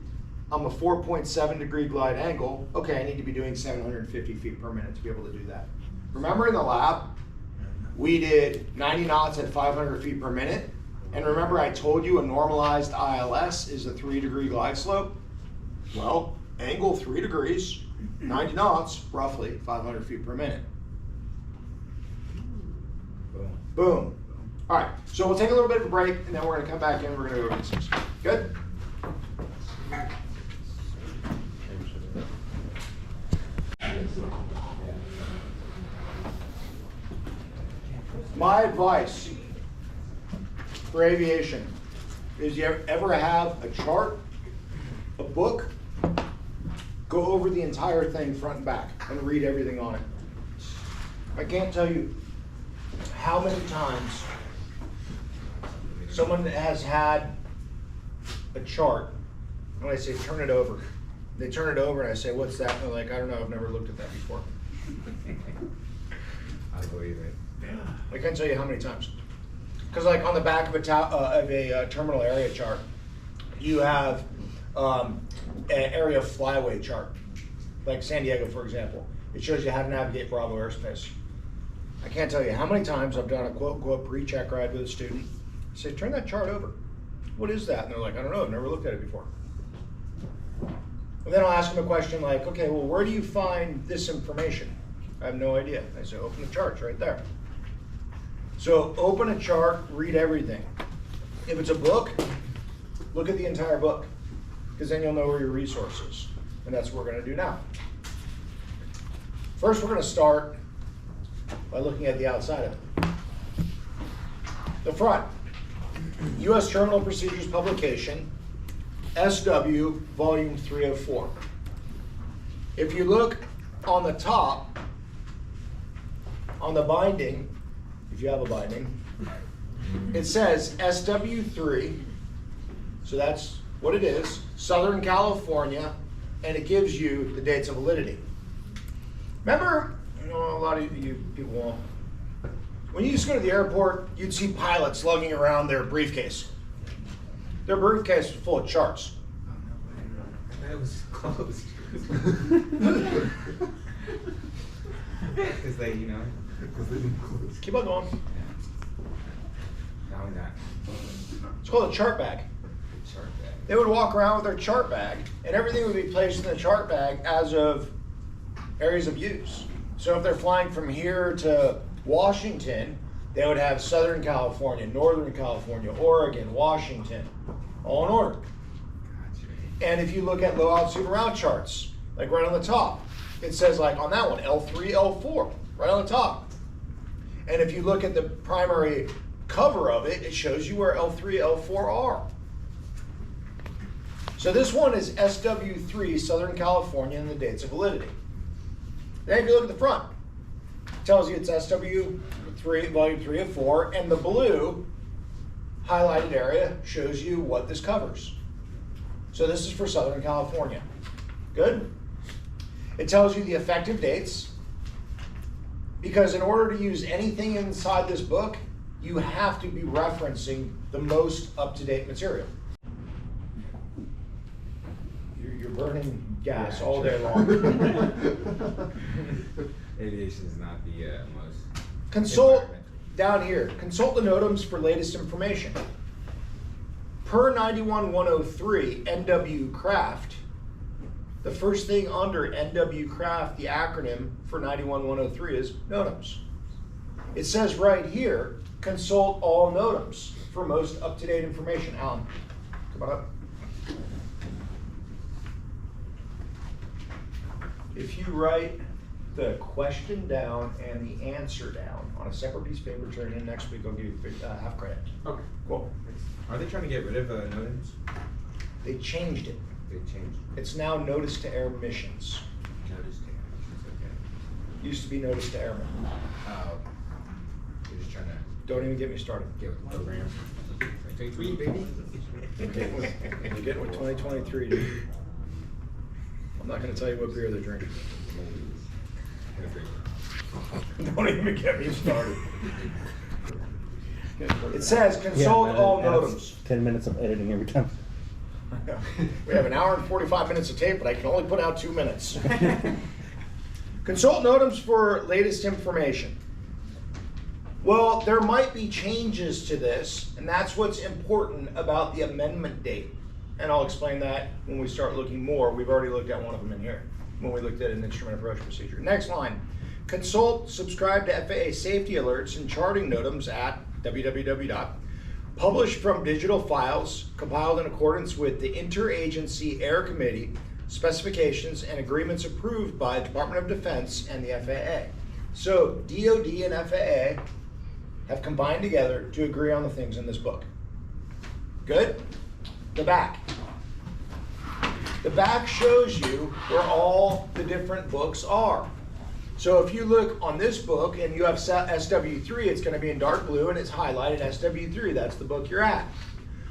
I'm a 4.7 degree glide angle. Okay, I need to be doing 750 feet per minute to be able to do that. Remember in the lab, we did 90 knots at 500 feet per minute. And remember I told you a normalized ILS is a 3 degree glide slope? Well, angle 3 degrees, 90 knots, roughly 500 feet per minute. Boom. Boom. All right, so we'll take a little bit of a break and then we're gonna come back in, we're gonna go over these things. Good? My advice for aviation is you ever have a chart, a book, go over the entire thing front and back and read everything on it. I can't tell you how many times someone has had a chart, when I say turn it over, they turn it over and I say, what's that? And they're like, I don't know, I've never looked at that before. I believe it. I can't tell you how many times. Because like on the back of a terminal area chart, you have an area flyway chart, like San Diego, for example. It shows you how to navigate Bravo airspace. I can't tell you how many times I've done a quote-unquote pre-check ride with a student. I say, turn that chart over. What is that? And they're like, I don't know, I've never looked at it before. And then I'll ask them a question like, okay, well, where do you find this information? I have no idea. I say, open the charts right there. So open a chart, read everything. If it's a book, look at the entire book, because then you'll know where your resource is. And that's what we're gonna do now. First, we're gonna start by looking at the outside of it. The front, U.S. Terminal Procedures Publication, SW, Volume 304. If you look on the top, on the binding, if you have a binding, it says SW3, so that's what it is, Southern California, and it gives you the dates of validity. Remember, a lot of you people won't, when you used to go to the airport, you'd see pilots lugging around their briefcase. Their briefcase was full of charts. Oh, no, that was closed. Because they, Keep on going. Now we're not. It's called a chart bag. Chart bag. They would walk around with their chart bag, and everything would be placed in the chart bag as of areas of use. So if they're flying from here to Washington, they would have Southern California, Northern California, Oregon, Washington, all in order. Gotcha. And if you look at low altitude route charts, like right on the top, it says like on that one, L3, L4, right on the top. And if you look at the primary cover of it, it shows you where L3, L4 are. So this one is SW3, Southern California, and the dates of validity. Then if you look at the front, it tells you it's SW3, volume 3 of 4, and the blue highlighted area shows you what this covers. So this is for Southern California. Good? It tells you the effective dates, because in order to use anything inside this book, you have to be referencing the most up-to-date material. You're burning gas Yeah, all sure. day long. Aviation is not the most. Consult environmental. down here, consult the NOTAMs for latest information. Per 91-103 NW Craft, the first thing under NW Craft, the acronym for 91-103 is NOTAMs. It says right here, consult all NOTAMs for most up-to-date information. Alan, come on up. If you write the question down and the answer down on a separate piece of paper, turn it in next week, I'll give you half credit. Okay. Cool. Are they trying to get rid of NOTAMs? They changed it. They changed. It's now notice to air missions. Notice to actions, okay. Used to be notice to airmen. They're just trying to Don't even get me started. get with the program. 2023, baby. You're getting with 2023, dude. I'm not gonna tell you what beer they're drinking. Don't even get me started. It says consult man, all that's NOTAMs. 10 minutes of editing every time. We have an hour and 45 minutes of tape, but I can only put out 2 minutes. Consult NOTAMs for latest information. Well, there might be changes to this, and that's what's important about the amendment date. And I'll explain that when we start looking more. We've already looked at one of them in here, when we looked at an instrument approach procedure. Next line, consult, subscribe to FAA safety alerts and charting NOTAMs at www. Published from digital files, compiled in accordance with the Interagency Air Committee specifications and agreements approved by the Department of Defense and the FAA. So DoD and FAA have combined together to agree on the things in this book. Good? The back. The back shows you where all the different books are. So if you look on this book and you have SW3, it's going to be in dark blue and it's highlighted SW3. That's the book you're at.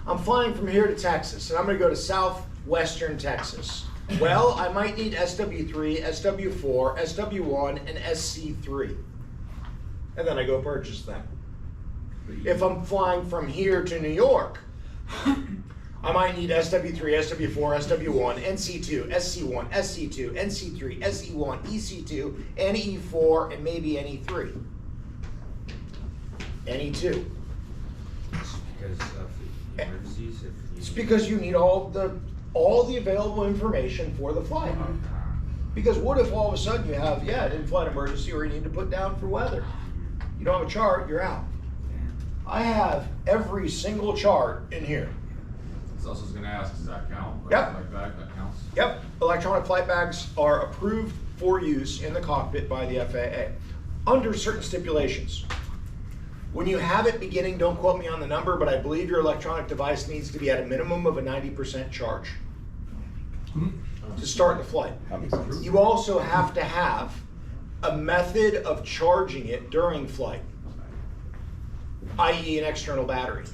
I'm flying from here to Texas and I'm going to go to southwestern Texas. Well, I might need SW3, SW4, SW1, and SC3. And then I go purchase them. If I'm flying from here to New York, I might need SW3, SW4, SW1, NC2, SC1, SC2, NC3, SE1, EC2, NE4, and maybe NE3. NE2. Because of the emergencies? It's because you need all the available information for the flight. Because what if all of a sudden you have, an in-flight emergency or you need to put down for weather? You don't have a chart, you're out. I have every single chart in here. So I was gonna ask, does that count? Yep. Like that counts? Yep, electronic flight bags are approved for use in the cockpit by the FAA under certain stipulations. When you have it beginning, don't quote me on the number, but I believe your electronic device needs to be at a minimum of a 90% charge to start the flight. That makes sense. You also have to have a method of charging it during flight, i.e. an external battery.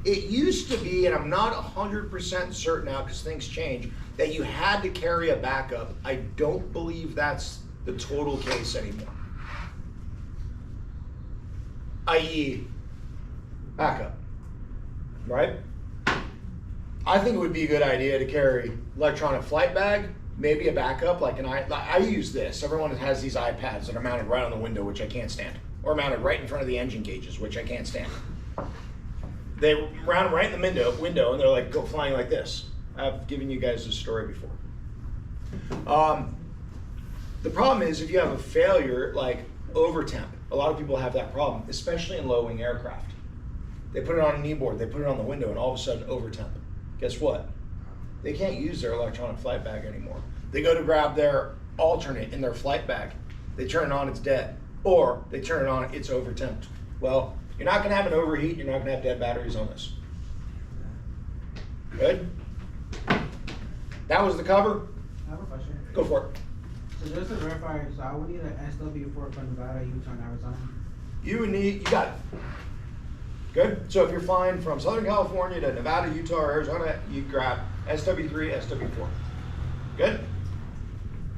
It used to be, and I'm not 100% certain now because things change, that you had to carry a backup. I don't believe that's the total case anymore. I.e. backup, right? I think it would be a good idea to carry electronic flight bag, maybe a backup, like I use this. Everyone has these iPads that are mounted right on the window, which I can't stand, or mounted right in front of the engine gauges, which I can't stand. They round them right in the window, and they're like go flying like this. I've given you guys this story before. The problem is if you have a failure like over temp, a lot of people have that problem, especially in low wing aircraft. They put it on a kneeboard, they put it on the window, and all of a sudden over temp. Guess what? They can't use their electronic flight bag anymore. They go to grab their alternate in their flight bag. They turn it on, it's dead. Or they turn it on, it's over temped. Well, you're not gonna have an overheat, you're not gonna have dead batteries on this. Good? That was the cover. I have a question. Go for it. So just to verify, so I would need an SW4 from Nevada, Utah, and Arizona. You got it. Good? So if you're flying from Southern California to Nevada, Utah, or Arizona, you grab SW3, SW4. Good?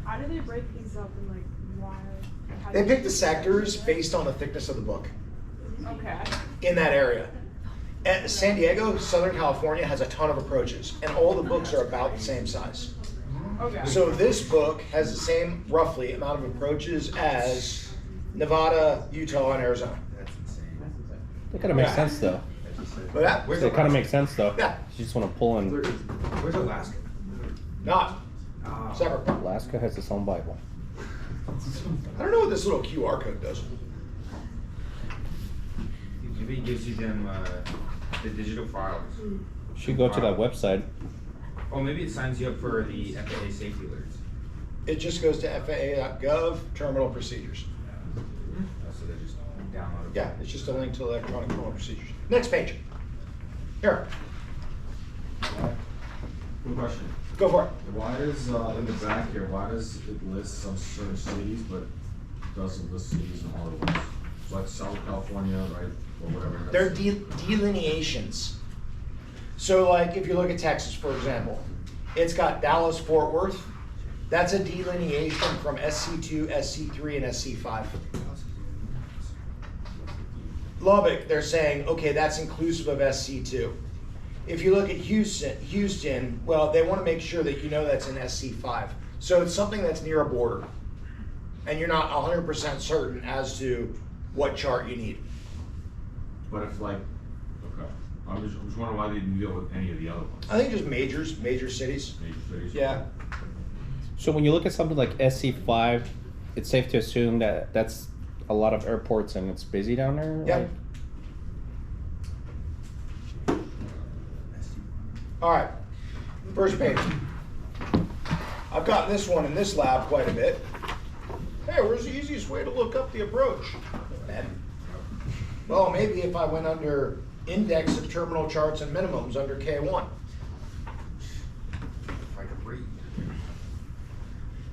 How do they break these up and like why? They pick the sectors based on the thickness of the book Okay. in that area. And San Diego, Southern California has a ton of approaches, and all the books are about the same size. Okay. So this book has the same, roughly, amount of approaches as Nevada, Utah, and Arizona. That's insane. That kind of makes sense though. But that, Where's It kind of makes sense though. Yeah. You just want to pull in. Where's Alaska? not separate. Alaska has its own Bible. I don't know what this little QR code does. Maybe it gives you them the digital files. Should go to that website. Oh, maybe it signs you up for the FAA safety alerts. It just goes to FAA.gov, terminal procedures. So they just download it. Yeah, it's just a link to electronic terminal procedures. Next page. Here, Good question. go for it. Why does, in the back here, why does it list some certain cities, but doesn't list cities in other ones? So like Southern California, right, or whatever. They're delineations. So like if you look at Texas, for example, it's got Dallas, Fort Worth. That's a delineation from SC2, SC3, and SC5. Lubbock, they're saying, okay, that's inclusive of SC2. If you look at Houston, well, they want to make sure that you know that's in SC5. So it's something that's near a border. And you're not 100% certain as to what chart you need. But if like, okay, I'm just wondering why they didn't deal with any of the other ones. I think just major cities. Major cities. Yeah. So when you look at something like SC5, it's safe to assume that that's a lot of airports and it's busy down there? Yep. All right, first page. I've got this one in this lab quite a bit. Hey, where's the easiest way to look up the approach? Well, maybe if I went under index of terminal charts and minimums under K1. If I could read.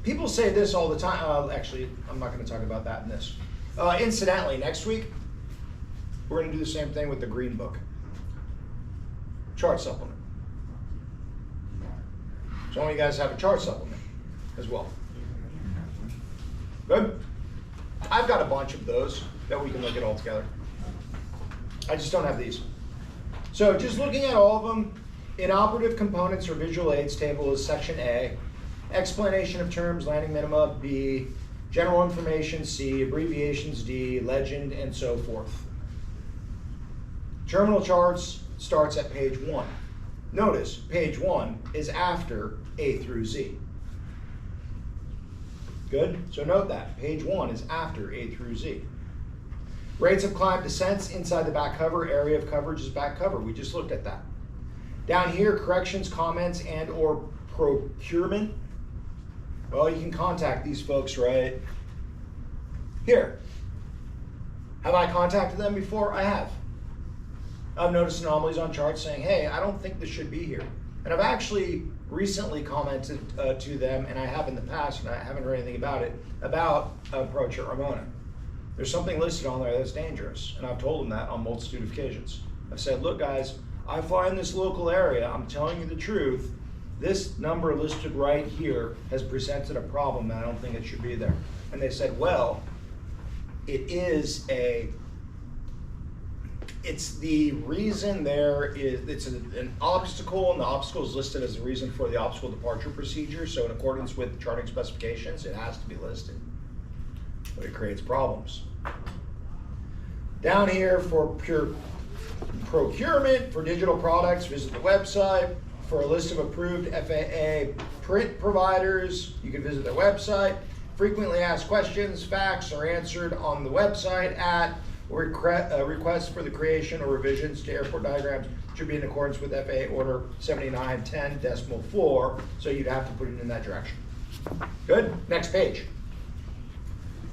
People say this all the time. Actually, I'm not going to talk about that in this. Incidentally, next week, we're going to do the same thing with the Green Book. Chart supplement. Some of you guys have a chart supplement as well. Good? I've got a bunch of those that we can look at all together. I just don't have these. So just looking at all of them, inoperative components or visual aids table is section A, explanation of terms, landing minima, B, general information, C, abbreviations, D, legend, and so forth. Terminal charts starts at page 1. Notice, page 1 is after A through Z. Good? So note that. Page 1 is after A through Z. Rates of climb descents inside the back cover. Area of coverage is back cover. We just looked at that. Down here, corrections, comments, and or procurement. Well, you can contact these folks right here. Have I contacted them before? I have. I've noticed anomalies on charts saying, hey, I don't think this should be here. And I've actually recently commented to them, and I have in the past, and I haven't heard anything about it, about approach at Ramona. There's something listed on there that's dangerous, and I've told them that on a multitude of occasions. I've said, look guys, I fly in this local area, I'm telling you the truth, this number listed right here has presented a problem and I don't think it should be there. And they said, well, it's the reason it's an obstacle, and the obstacle is listed as a reason for the obstacle departure procedure. So in accordance with charting specifications, it has to be listed. But it creates problems. Down here for pure procurement for digital products, visit the website. For a list of approved FAA print providers, you can visit their website. Frequently asked questions, facts are answered on the website at requests for the creation or revisions to airport diagrams should be in accordance with FAA Order 7910.4, so you'd have to put it in that direction. Good? Next page.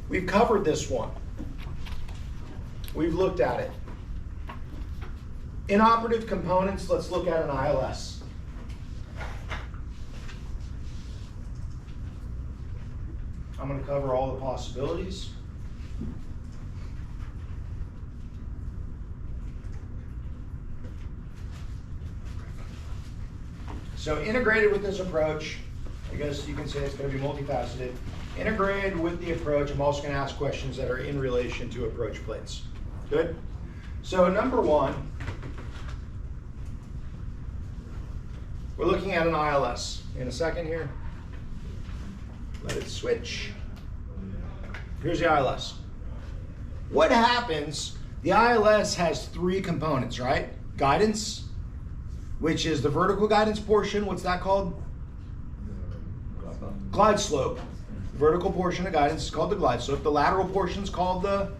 We've covered this one. We've looked at it. Inoperative components, let's look at an ILS. I'm going to cover all the possibilities. So integrated with this approach, I guess you can say it's going to be multifaceted. Integrated with the approach, I'm also going to ask questions that are in relation to approach plates. Good? So number one, we're looking at an ILS. In a second here, let it switch. Here's the ILS. What happens, the ILS has three components, right? Guidance, which is the vertical guidance portion. What's that called? Glide slope. The vertical portion of guidance is called the glide slope. The lateral portion is called the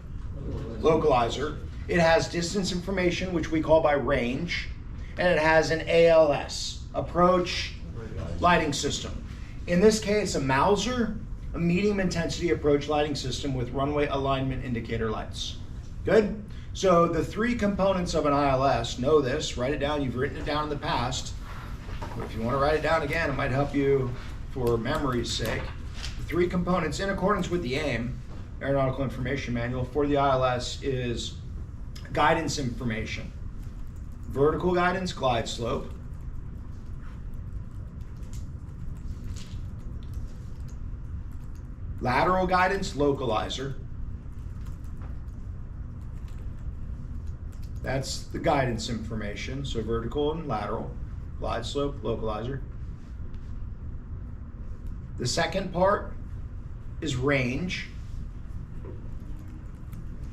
localizer. It has distance information, which we call by range. And it has an ALS, approach lighting system. In this case, a Mauser, a medium intensity approach lighting system with runway alignment indicator lights. Good? So the three components of an ILS, know this, write it down, you've written it down in the past. But if you want to write it down again, it might help you for memory's sake. The three components in accordance with the AIM, Aeronautical Information Manual, for the ILS is guidance information. Vertical guidance, glide slope. Lateral guidance, localizer. That's the guidance information, so vertical and lateral, glide slope, localizer. The second part is range.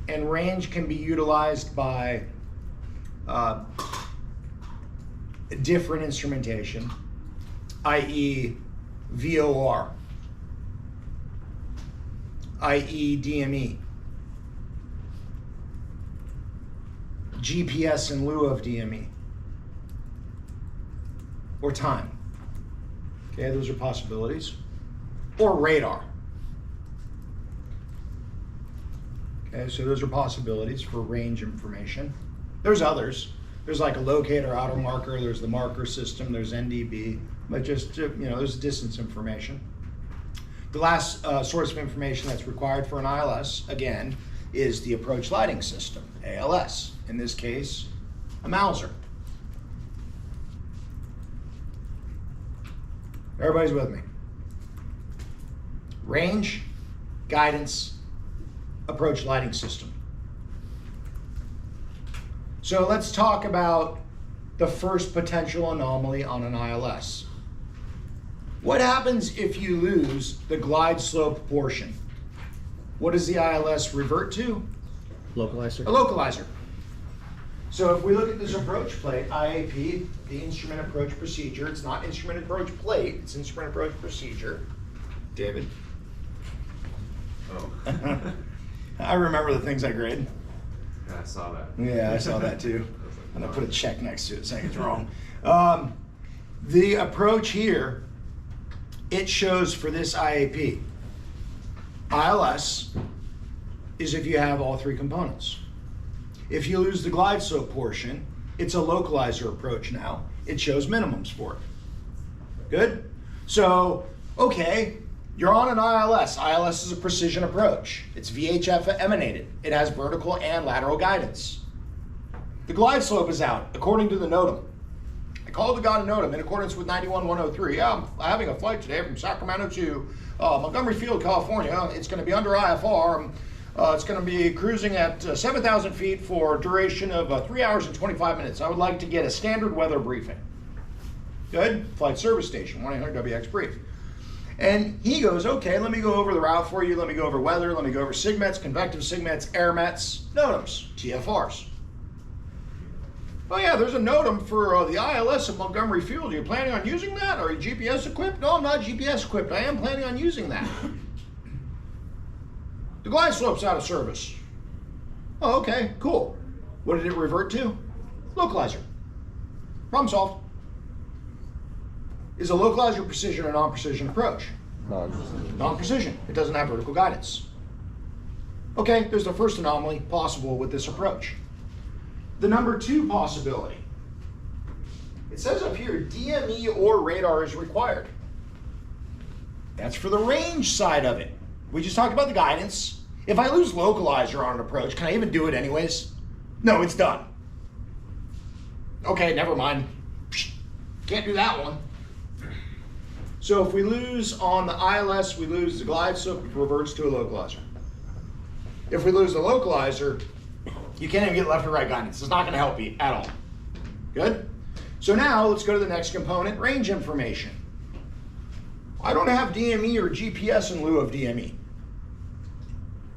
And range can be utilized by different instrumentation, i.e. VOR, i.e. DME, GPS in lieu of DME, or time. Okay, those are possibilities. Or radar. Okay, so those are possibilities for range information. There's others. There's like a locator, auto marker, there's the marker system, there's NDB, but just, there's distance information. The last source of information that's required for an ILS, again, is the approach lighting system, ALS. In this case, a Mauser. Everybody's with me. Range, guidance, approach lighting system. So let's talk about the first potential anomaly on an ILS. What happens if you lose the glide slope portion? What does the ILS revert to? Localizer. A localizer. So if we look at this approach plate, IAP, the instrument approach procedure, it's not instrument approach plate, it's instrument approach procedure. David? Oh. I remember the things I grade. Yeah, I saw that. Yeah, I saw that too. And I put a check next to it saying it's wrong. The approach here, it shows for this IAP. ILS is if you have all three components. If you lose the glide slope portion, it's a localizer approach now. It shows minimums for it. Good? So, okay, you're on an ILS. ILS is a precision approach. It's VHF emanated. It has vertical and lateral guidance. The glide slope is out, according to the NOTAM. I called the guy to NOTAM in accordance with 91-103. Yeah, I'm having a flight today from Sacramento to Montgomery Field, California. It's going to be under IFR. It's going to be cruising at 7,000 feet for a duration of 3 hours and 25 minutes. I would like to get a standard weather briefing. Good? Flight service station, 1-800-WX-BRIEF. And he goes, okay, let me go over the route for you. Let me go over weather. Let me go over SIGMETs, convective SIGMETs, airmets, NOTAMs, TFRs. Oh yeah, there's a NOTAM for the ILS at Montgomery Field. Are you planning on using that? Are you GPS equipped? No, I'm not GPS equipped. I am planning on using that. The glide slope's out of service. Oh, okay, cool. What did it revert to? Localizer. Problem solved. Is a localizer precision or non-precision approach? Non-precision. It doesn't have vertical guidance. Okay, there's the first anomaly possible with this approach. The number two possibility. It says up here, DME or radar is required. That's for the range side of it. We just talked about the guidance. If I lose localizer on an approach, can I even do it anyways? No, it's done. Okay, never mind. Can't do that one. So if we lose on the ILS, we lose the glide slope, it reverts to a localizer. If we lose the localizer, you can't even get left or right guidance. It's not going to help you at all. Good? So now let's go to the next component, range information. I don't have DME or GPS in lieu of DME.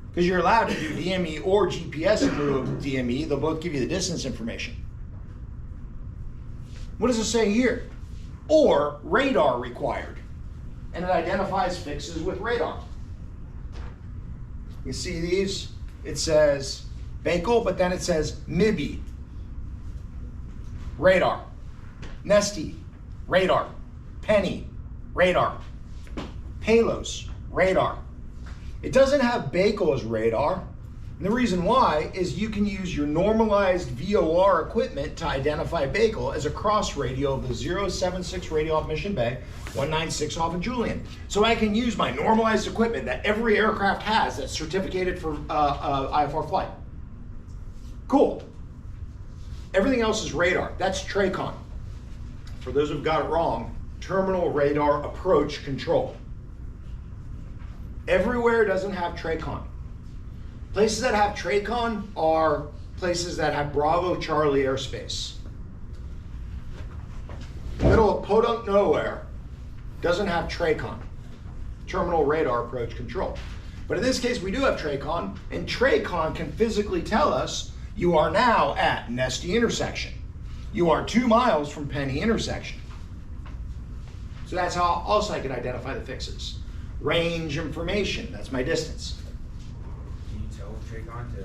Because you're allowed to do DME or GPS in lieu of DME. They'll both give you the distance information. What does it say here? Or radar required. And it identifies fixes with radar. You see these? It says Bakel, but then it says MIBI. Radar. Nesty. Radar. Penny. Radar. Palos. Radar. It doesn't have Bakel as radar. And the reason why is you can use your normalized VOR equipment to identify Bagel as a cross radio of the 076 radio off Mission Bay, 196 off of Julian. So I can use my normalized equipment that every aircraft has that's certificated for IFR flight. Cool. Everything else is radar. That's TRACON. For those who've got it wrong, terminal radar approach control. Everywhere doesn't have TRACON. Places that have TRACON are places that have Bravo Charlie airspace. The middle of podunk nowhere doesn't have TRACON, terminal radar approach control. But in this case, we do have TRACON, and TRACON can physically tell us you are now at Nesty intersection. You are 2 miles from Penny intersection. So that's how also I can identify the fixes. Range information, that's my distance. Can you tell TRACON to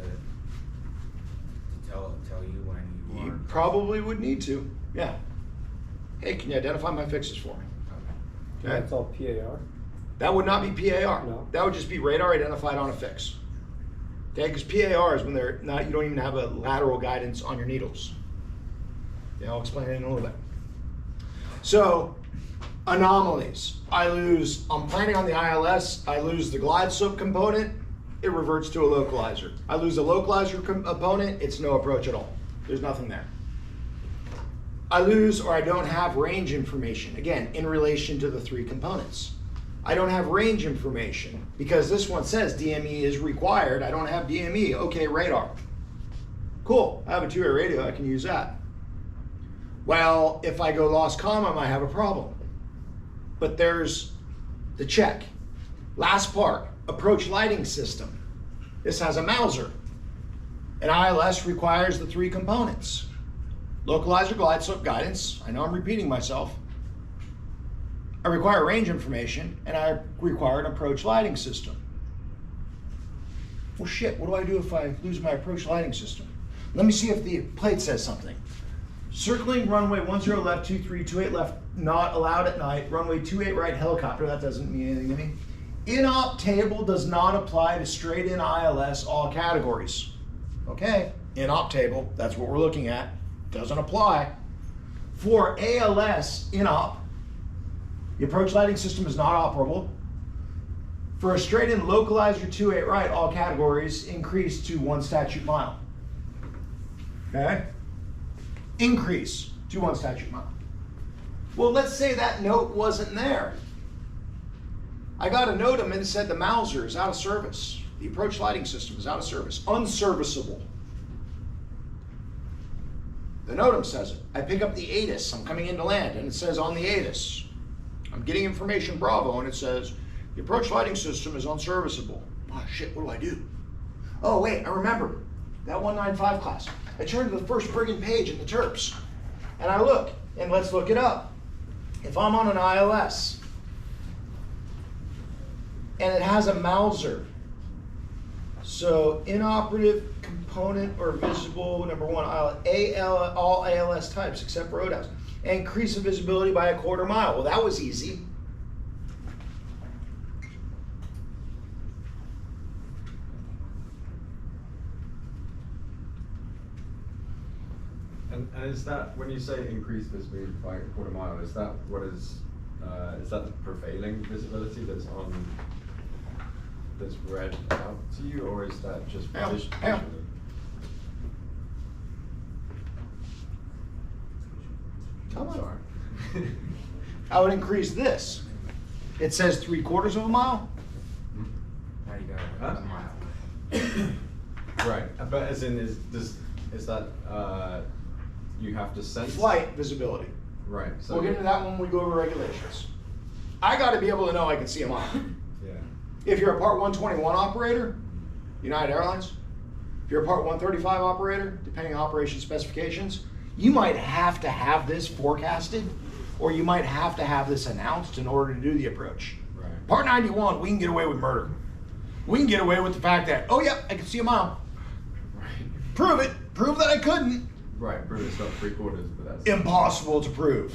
tell you when you You are? probably would need to, yeah. Hey, can you identify my fixes for me? Okay. That's all PAR? That would not be PAR. No. That would just be radar identified on a fix. Okay, because PAR is when they're not, you don't even have a lateral guidance on your needles. Yeah, I'll explain it in a little bit. So, anomalies. I'm planning on the ILS, I lose the glide slope component, it reverts to a localizer. I lose the localizer component, it's no approach at all. There's nothing there. I lose or I don't have range information, again, in relation to the 3 components. I don't have range information because this one says DME is required. I don't have DME. Okay, radar. Cool, I have a 2-way radio, I can use that. Well, if I go lost comm, I might have a problem. But there's the check. Last part, approach lighting system. This has a Mauser. An ILS requires the 3 components. Localizer, glide slope, guidance. I know I'm repeating myself. I require range information, and I require an approach lighting system. Well, shit, what do I do if I lose my approach lighting system? Let me see if the plate says something. Circling runway 10 left, 23, 28 left, not allowed at night. Runway 28 right, helicopter, that doesn't mean anything to me. In-op table does not apply to straight-in ILS, all categories. Okay, in-op table, that's what we're looking at. Doesn't apply. For ALS, in-op, the approach lighting system is not operable. For a straight-in localizer 28 right, all categories increase to 1 statute mile. Okay? Increase to 1 statute mile. Well, let's say that note wasn't there. I got a NOTAM and it said the Mauser is out of service. The approach lighting system is out of service. Unserviceable. The NOTAM says it. I pick up the ATIS. I'm coming into land and it says on the ATIS. I'm getting information Bravo and it says the approach lighting system is unserviceable. Oh shit, what do I do? Oh wait, I remember. That 195 class. I turn to the first friggin' page in the Terps and I look, and let's look it up. If I'm on an ILS and it has a Mauser, so inoperative component or visible, number 1, all ALS types except Roadhouse, and increase the visibility by 1/4 mile. Well, that was easy. And is that, when you say increased visibility by 1/4 mile, is that what is that the prevailing visibility that's read out to you, or is that just visually? Come on. I would increase this. It says 3/4 of a mile. Now you got Huh? a mile. Right, but as in, is that you have to sense Flight visibility. Right. So We'll get into that when we go over regulations. I got to be able to know I can see a mile. Yeah. If you're a Part 121 operator, United Airlines, if you're a Part 135 operator, depending on operation specifications, you might have to have this forecasted, or you might have to have this announced in order to do the approach. Right. Part 91, we can get away with murder. We can get away with the fact that, oh yeah, I can see a mile. Right. Prove it. Prove that I couldn't. Right, prove it's not 3/4, but that's Impossible to prove.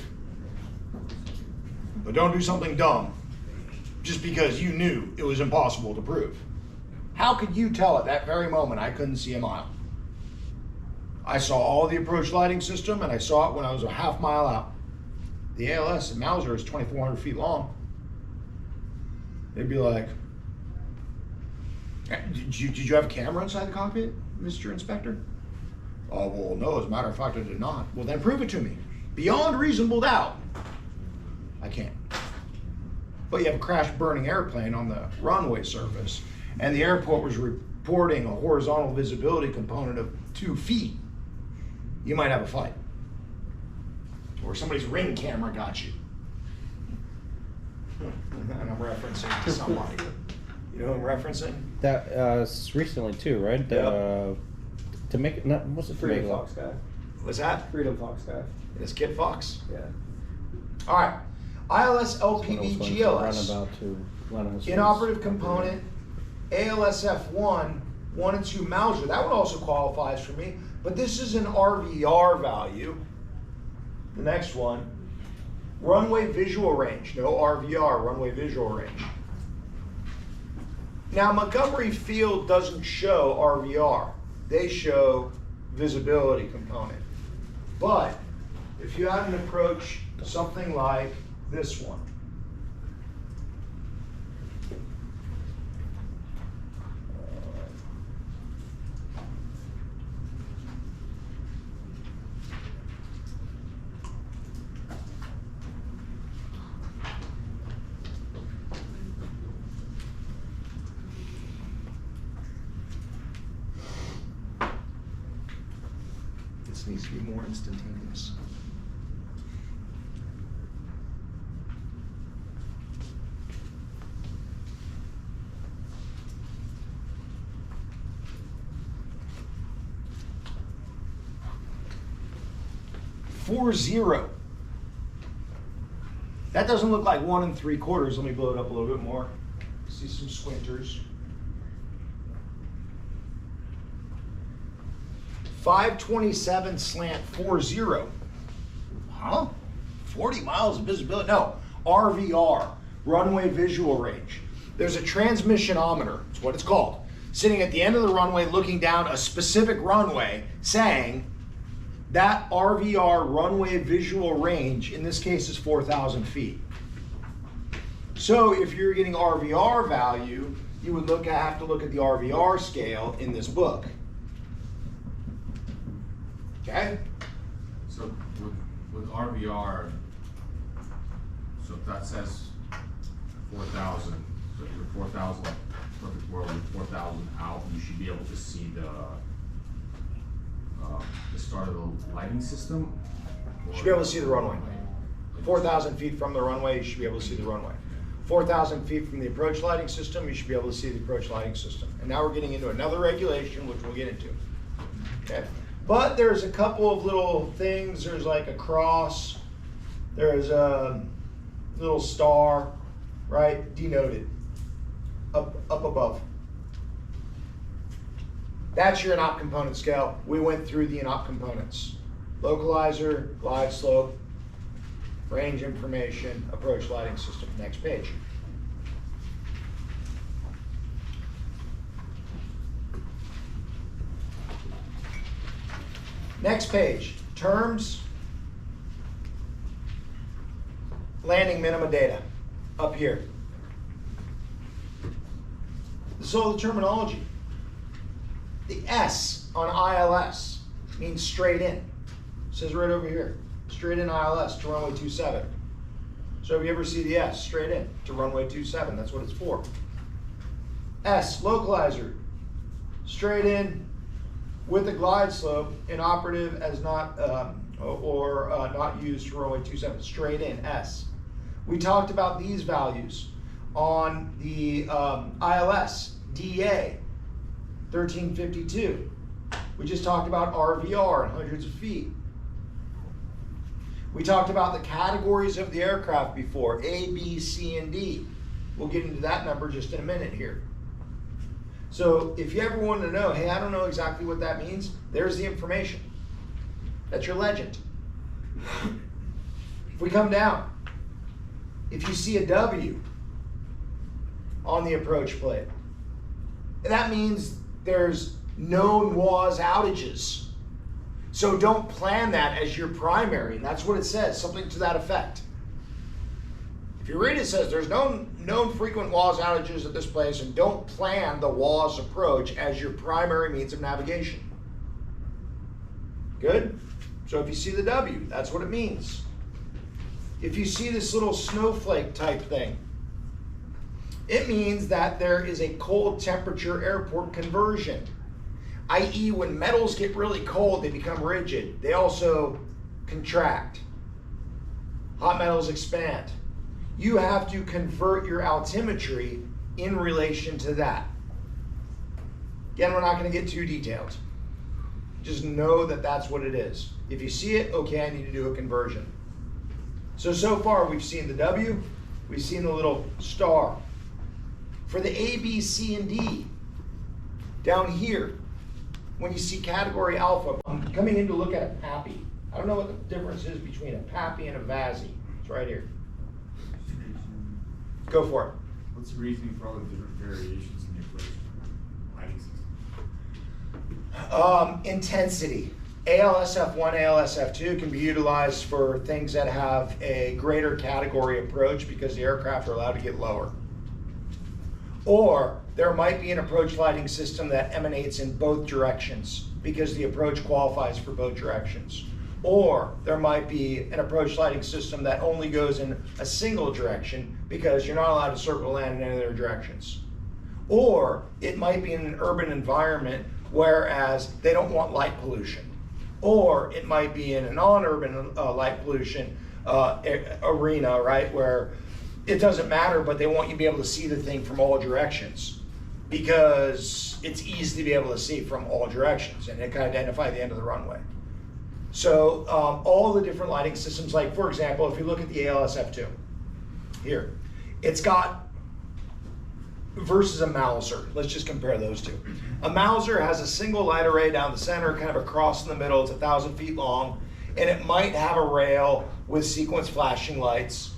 But don't do something dumb just because you knew it was impossible to prove. How could you tell at that very moment I couldn't see a mile? I saw all the approach lighting system, and I saw it when I was a half mile out. The ALS at Mauser is 2,400 feet long. They'd be like, did you have a camera inside the cockpit, Mr. Inspector? Oh, well, no, as a matter of fact, I did not. Well, then prove it to me. Beyond reasonable doubt. I can't. But you have a crash burning airplane on the runway surface, and the airport was reporting a horizontal visibility component of 2 feet. You might have a fight. Or somebody's ring camera got you. And I'm referencing to somebody. You know who I'm referencing? That recently too, right? To make it not what's it to make Freedom it? Fox guy. What's that? Freedom Fox guy. It's Kid Fox. Yeah. All right. ILS, LPV, Someone else GLS. runabout to run his race. Inoperative component, ALSF1, 1 and 2 Mauser. That one also qualifies for me, but this is an RVR value. The next one, runway visual range. No RVR, runway visual range. Now, Montgomery Field doesn't show RVR. They show visibility component. But if you had an approach something like this one, this needs to be more instantaneous. Four zero. That doesn't look like 1 3/4. Let me blow it up a little bit more. See some squinters. 527 slant 40. Huh? 40 miles of visibility? No, RVR, runway visual range. There's a transmissionometer, that's what it's called, sitting at the end of the runway looking down a specific runway saying that RVR runway visual range, in this case, is 4,000 feet. So if you're getting RVR value, you would have to look at the RVR scale in this book. Okay? So with RVR, so if that says 4,000, so if you're 4,000, perfect world, you're 4,000 out, you should be able to see the start of the lighting system? You should be able to see the runway. 4,000 feet from the runway, you should be able to see the runway. 4,000 feet from the approach lighting system, you should be able to see the approach lighting system. And now we're getting into another regulation, which we'll get into. Okay? But there's a couple of little things. There's like a cross. There's a little star, right? Denoted. Up above. That's your inop component scale. We went through the inop components. Localizer, glide slope, range information, approach lighting system. Next page. Next page, terms, landing minima data, up here. This is all the terminology. The S on ILS means straight in. It says right over here, straight in ILS to runway 27. So if you ever see the S, straight in to runway 27, that's what it's for. S, localizer, straight in with a glide slope, inoperative as not, not used for runway 27, straight in, S. We talked about these values on the ILS, DA, 1352. We just talked about RVR in hundreds of feet. We talked about the categories of the aircraft before, A, B, C, and D. We'll get into that number just in a minute here. So if you ever want to know, hey, I don't know exactly what that means, there's the information. That's your legend. If we come down, if you see a W on the approach plate, that means there's known WAS outages. So don't plan that as your primary, and that's what it says, something to that effect. If you read it, it says there's known frequent WAS outages at this place, and don't plan the WAS approach as your primary means of navigation. Good? So if you see the W, that's what it means. If you see this little snowflake type thing, it means that there is a cold temperature airport conversion, i.e. when metals get really cold, they become rigid. They also contract. Hot metals expand. You have to convert your altimetry in relation to that. Again, we're not going to get too detailed. Just know that that's what it is. If you see it, okay, I need to do a conversion. So far we've seen the W, we've seen the little star. For the A, B, C, and D, down here, when you see category alpha, I'm coming in to look at a PAPI. I don't know what the difference is between a PAPI and a VASI. It's right here. Go for it. What's the reasoning for all the different variations in the equation? Lighting system. Intensity. ALSF1, ALSF2 can be utilized for things that have a greater category approach because the aircraft are allowed to get lower. Or there might be an approach lighting system that emanates in both directions because the approach qualifies for both directions. Or there might be an approach lighting system that only goes in a single direction because you're not allowed to circle land in any other directions. Or it might be in an urban environment whereas they don't want light pollution. Or it might be in a non-urban light pollution arena, right, where it doesn't matter, but they want you to be able to see the thing from all directions because it's easy to be able to see from all directions and it can identify the end of the runway. So all the different lighting systems, like for example, if you look at the ALSF2 here, it's got versus a Mauser. Let's just compare those two. A Mauser has a single light array down the center, kind of across in the middle. It's 1,000 feet long, and it might have a rail with sequence flashing lights.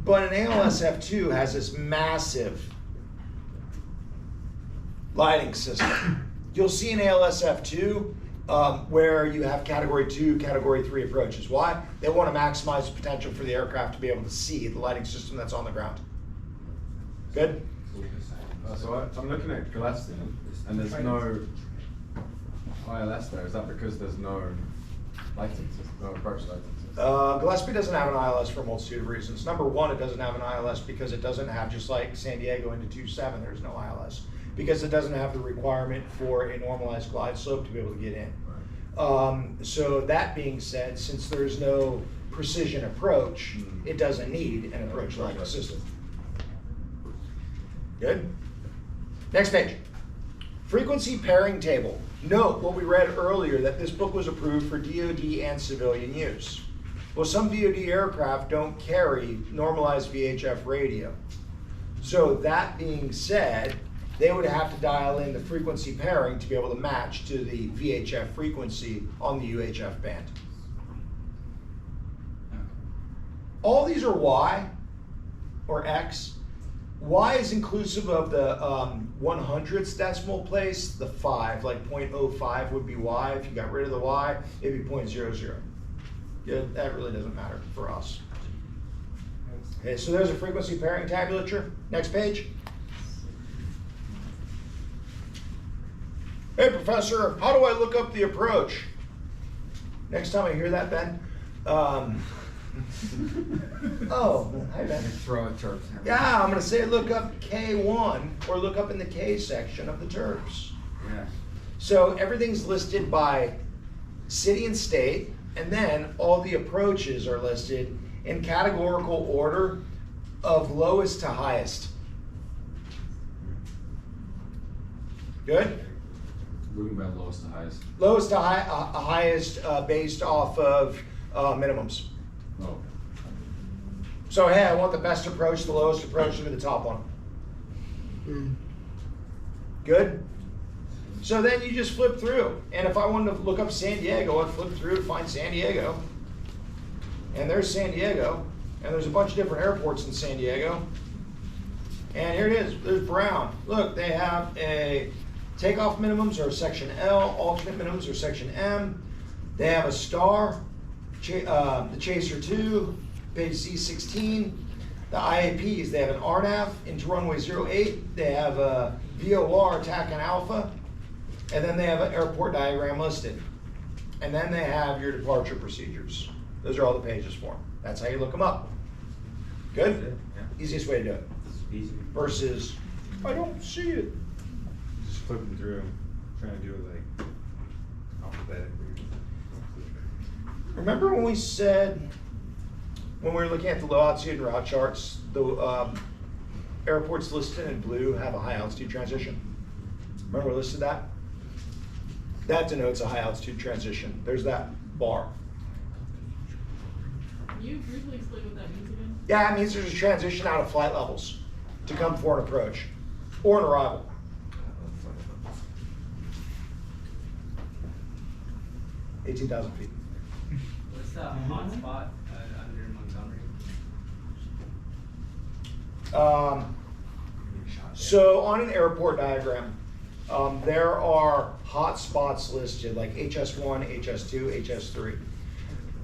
But an ALSF2 has this massive lighting system. You'll see an ALSF2 where you have category 2, category 3 approaches. Why? They want to maximize the potential for the aircraft to be able to see the lighting system that's on the ground. Good? So I'm looking at Gillespie, and there's no ILS there. Is that because there's no lighting system, no approach lighting system? Gillespie doesn't have an ILS for a multitude of reasons. Number one, it doesn't have an ILS because it doesn't have, just like San Diego into 2.7, there's no ILS. Because it doesn't have the requirement for a normalized glide slope to be able to get in. So that being said, since there's no precision approach, it doesn't need an approach lighting system. Good? Next page. Frequency pairing table. Note what we read earlier, that this book was approved for DoD and civilian use. Well, some DoD aircraft don't carry normalized VHF radio. So that being said, they would have to dial in the frequency pairing to be able to match to the VHF frequency on the UHF band. All these are Y or X. Y is inclusive of the 100th decimal place, the 5, like 0.05 would be Y. If you got rid of the Y, it'd be 0.00. Yeah, that really doesn't matter for us. Okay, so there's a frequency pairing tabulature. Next page. Hey, Professor, how do I look up the approach? Next time I hear that, Ben. Oh, hi, Ben. Throw a Terps. Yeah, I'm going to say look up K1 or look up in the K section of the Terps. Yeah. So everything's listed by city and state, and then all the approaches are listed in categorical order of lowest to highest. Good? Moving by lowest to highest. Lowest to highest based off of minimums. Oh. So hey, I want the best approach, the lowest approach, look at the top one. Good? So then you just flip through. And if I wanted to look up San Diego, I'd flip through to find San Diego. And there's San Diego. And there's a bunch of different airports in San Diego. And here it is, there's Brown. Look, they have a takeoff minimums are section L, alternate minimums are section M. They have a star, the Chaser 2, page C16. The IAPs, they have an RNAV into runway 08. They have a VOR attack on Alpha. And then they have an airport diagram listed. And then they have your departure procedures. Those are all the pages for them. That's how you look them up. Good? Yeah. Easiest way to do it. Easy. Versus, I don't see it. Just flipping through, trying to do it like alphabetically. Remember when we said, when we were looking at the low altitude route charts, the airports listed in blue have a high altitude transition? Remember we listed that? That denotes a high altitude transition. There's that bar. Can you briefly explain what that means again? Yeah, it means there's a transition out of flight levels to come for an approach or an arrival. 18,000 feet. What's the hotspot under Montgomery? So on an airport diagram, there are hot spots listed like HS1, HS2, HS3.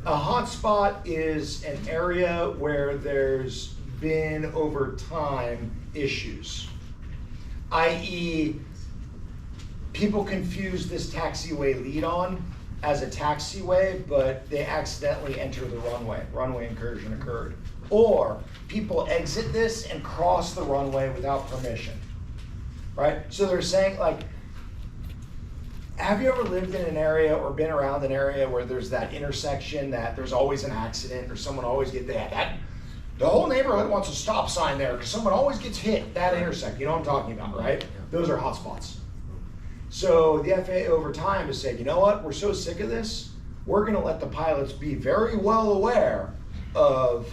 A hotspot is an area where there's been over time issues, i.e. people confuse this taxiway lead on as a taxiway, but they accidentally enter the runway. Runway incursion occurred. Or people exit this and cross the runway without permission, right? So they're saying like, have you ever lived in an area or been around an area where there's that intersection that there's always an accident or someone always gets that the whole neighborhood wants a stop sign there because someone always gets hit, that intersect, you know what I'm talking about, right? Those are hotspots. So the FAA over time has said, you know what, we're so sick of this, we're gonna let the pilots be very well aware of,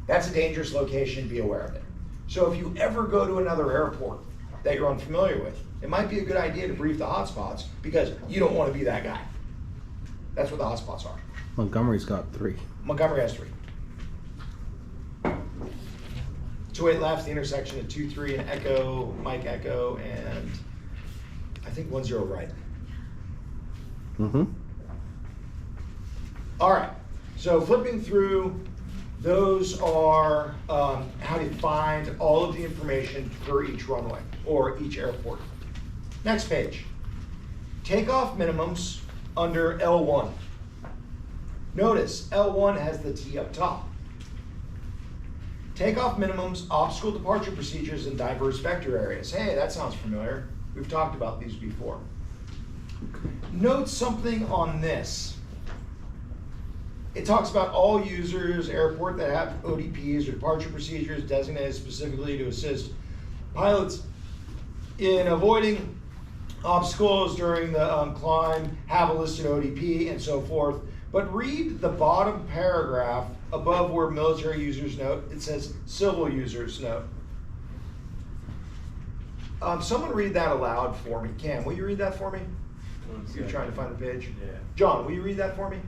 that's a dangerous location, be aware of it. So if you ever go to another airport that you're unfamiliar with, it might be a good idea to brief the hotspots because you don't want to be that guy. That's what the hotspots are. Montgomery's got 3. Montgomery has 3. 28 left, the intersection of 23 and Echo, Mike Echo, and I think 10 right. Mm-hmm. All right, so flipping through, those are how to find all of the information for each runway or each airport. Next page, takeoff minimums under L1. Notice L1 has the T up top. Takeoff minimums, obstacle departure procedures, and diverse vector areas. Hey, that sounds familiar. We've talked about these before. Note something on this. It talks about all users, airport that have ODPs or departure procedures designated specifically to assist pilots in avoiding obstacles during the climb, have a listed ODP, and so forth. But read the bottom paragraph above where military users note. It says civil users note. Someone read that aloud for me. Cam, will you read that for me? You're trying to find the page? Yeah. John, will you read that for me?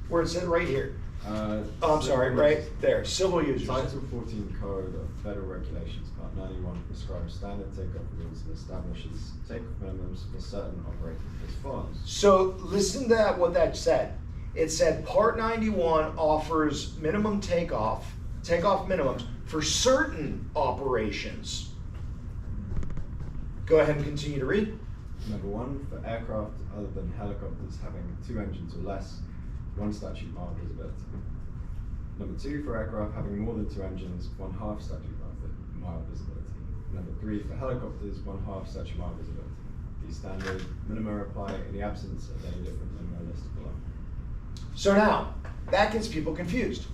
Where it said right here. I'm sorry, right there. Civil users. Title 14 Code of Federal Regulations, Part 91 prescribes standard takeoff rules and establishes takeoff minimums for certain operators as follows. So listen to what that said. It said Part 91 offers minimum takeoff minimums for certain operations. Go ahead and continue to read. Number 1, for aircraft other than helicopters having 2 engines or less, 1 statute mile visibility. Number 2, for aircraft having more than 2 engines, 1/2 statute mile visibility. Number 3, for helicopters, 1/2 statute mile visibility. These standard minima apply in the absence of any different minima listed below. So now, that gets people confused.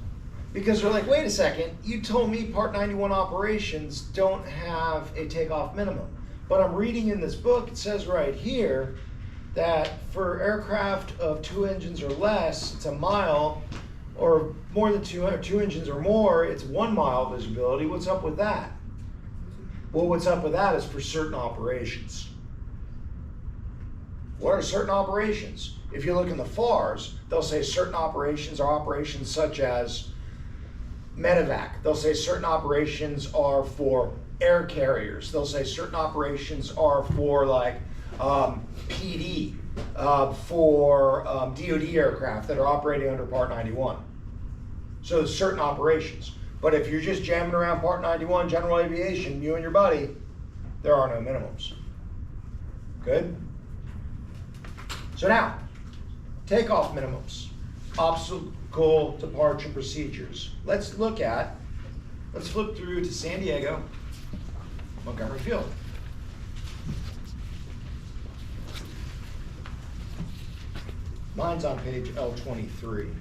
Because they're like, wait a second, you told me Part 91 operations don't have a takeoff minimum. But I'm reading in this book, it says right here that for aircraft of 2 engines or less, it's a mile, or more than 2 engines or more, it's 1 mile visibility. What's up with that? Well, what's up with that is for certain operations. What are certain operations? If you look in the FARs, they'll say certain operations are operations such as medevac. They'll say certain operations are for air carriers. They'll say certain operations are for like PD, for DoD aircraft that are operating under Part 91. So there's certain operations. But if you're just jamming around Part 91, general aviation, you and your buddy, there are no minimums. Good? So now, takeoff minimums, obstacle departure procedures. Let's flip through to San Diego, Montgomery Field. Mine's on page L23.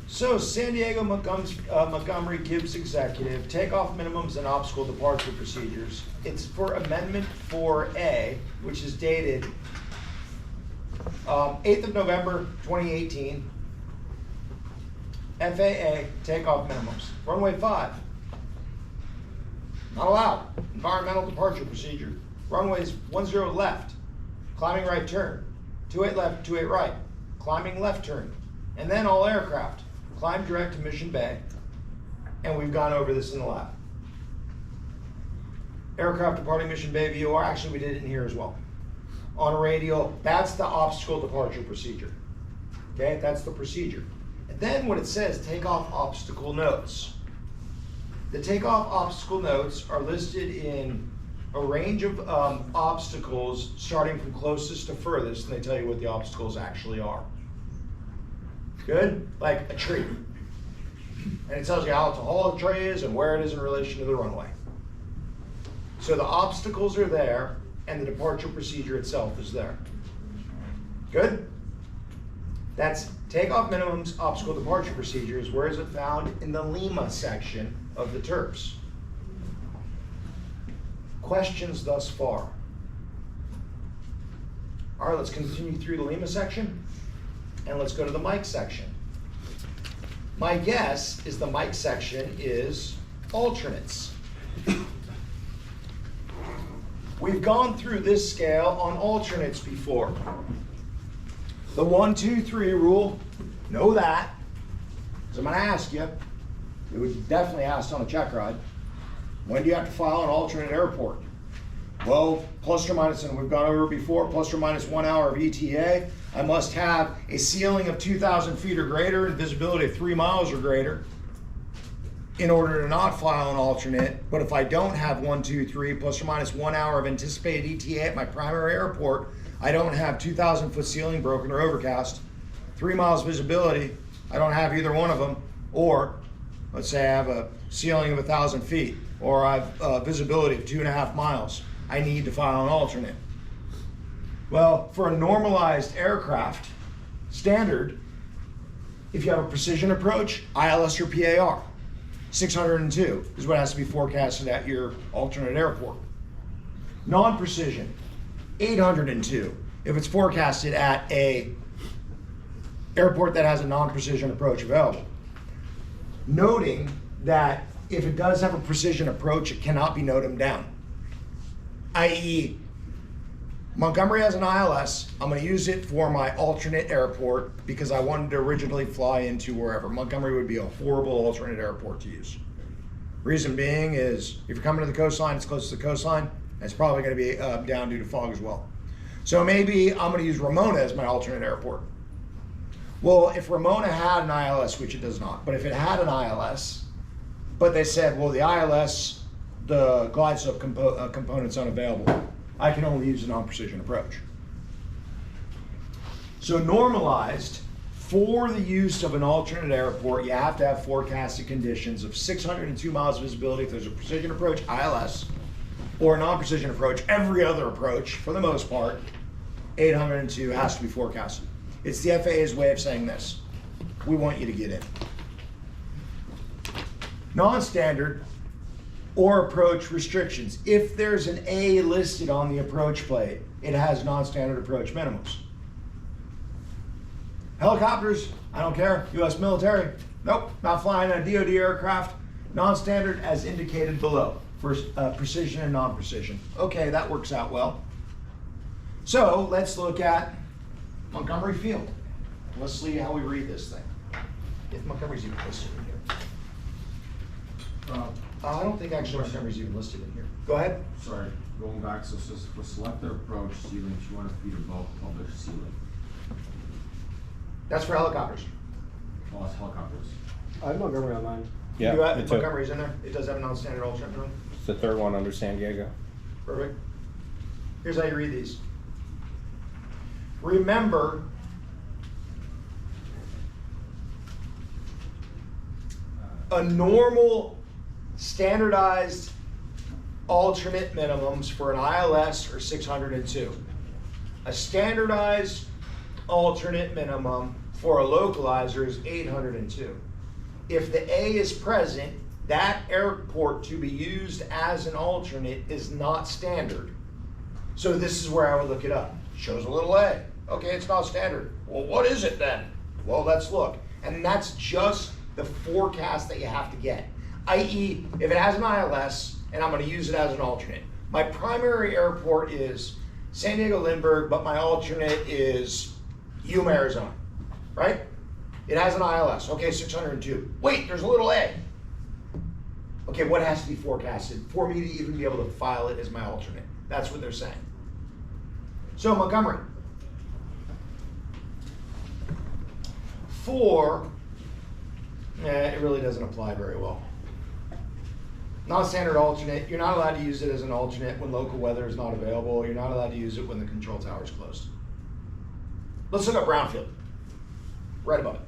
So San Diego Montgomery Gibbs Executive, takeoff minimums and obstacle departure procedures. It's for Amendment 4A, which is dated 8th of November 2018. FAA takeoff minimums. Runway 5. Not allowed. Environmental departure procedure. Runways 10 left. Climbing right turn. 28 left, 28 right. Climbing left turn. And then all aircraft. Climb direct to Mission Bay. And we've gone over this in the lab. Aircraft departing Mission Bay VOR. Actually, we did it in here as well. On a radial, that's the obstacle departure procedure. Okay, that's the procedure. And then when it says takeoff obstacle notes, the takeoff obstacle notes are listed in a range of obstacles starting from closest to furthest, and they tell you what the obstacles actually are. Good? Like a tree. And it tells you how tall the tree is and where it is in relation to the runway. So the obstacles are there, and the departure procedure itself is there. Good? That's takeoff minimums, obstacle departure procedures. Where is it found? In the Lima section of the Terps. Questions thus far? All right, let's continue through the Lima section, and let's go to the Mike section. My guess is the Mike section is alternates. We've gone through this scale on alternates before. The 1, 2, 3 rule, know that. Because I'm going to ask you, it was definitely asked on a check ride, when do you have to file an alternate airport? Well, plus or minus, and we've gone over it before, plus or minus 1 hour of ETA. I must have a ceiling of 2,000 feet or greater and visibility of 3 miles or greater in order to not file an alternate. But if I don't have 1, 2, 3, plus or minus 1 hour of anticipated ETA at my primary airport, I don't have 2,000 foot ceiling broken or overcast, 3 miles visibility, I don't have either one of them, or let's say I have a ceiling of 1,000 feet, or I have visibility of 2.5 miles, I need to file an alternate. Well, for a normalized aircraft standard, if you have a precision approach, ILS or PAR, 602 is what has to be forecasted at your alternate airport. Non-precision, 802 if it's forecasted at a airport that has a non-precision approach available. Noting that if it does have a precision approach, it cannot be NOTAM down. i.e., Montgomery has an ILS, I'm going to use it for my alternate airport because I wanted to originally fly into wherever. Montgomery would be a horrible alternate airport to use. Reason being is if you're coming to the coastline, it's close to the coastline, and it's probably going to be down due to fog as well. So maybe I'm going to use Ramona as my alternate airport. Well, if Ramona had an ILS, which it does not, but if it had an ILS, but they said, well, the ILS, the glide slope component's unavailable, I can only use a non-precision approach. So normalized, for the use of an alternate airport, you have to have forecasted conditions of 602 miles visibility if there's a precision approach, ILS, or a non-precision approach, every other approach, for the most part, 802 has to be forecasted. It's the FAA's way of saying this. We want you to get in. Non-standard or approach restrictions. If there's an A listed on the approach plate, it has non-standard approach minimums. Helicopters, I don't care. US military, nope, not flying a DoD aircraft. Non-standard as indicated below for precision and non-precision. Okay, that works out well. So let's look at Montgomery Field. Let's see how we read this thing. If Montgomery's even listed in here. I don't think actually Montgomery's even listed in here. Go ahead. Sorry, going back, so it says for selector approach, ceiling 200 feet above published ceiling. That's for helicopters. Oh, it's helicopters. I have Montgomery on mine. Yeah, You got me too. Montgomery's in there. It does have a non-standard alternate minimum. It's the third one under San Diego. Perfect. Here's how you read these. Remember, a normal standardized alternate minimums for an ILS are 602. A standardized alternate minimum for a localizer is 802. If the A is present, that airport to be used as an alternate is not standard. So this is where I would look it up. Shows a little A. Okay, it's not standard. Well, what is it then? Well, let's look. And that's just the forecast that you have to get. I.e., if it has an ILS and I'm going to use it as an alternate. My primary airport is San Diego Lindbergh, but my alternate is Yuma, Arizona, right? It has an ILS. Okay, 602. Wait, there's a little A. Okay, what has to be forecasted for me to even be able to file it as my alternate? That's what they're saying. So Montgomery. It really doesn't apply very well. Non-standard alternate, you're not allowed to use it as an alternate when local weather is not available. You're not allowed to use it when the control tower is closed. Let's look up Brownfield, right above it.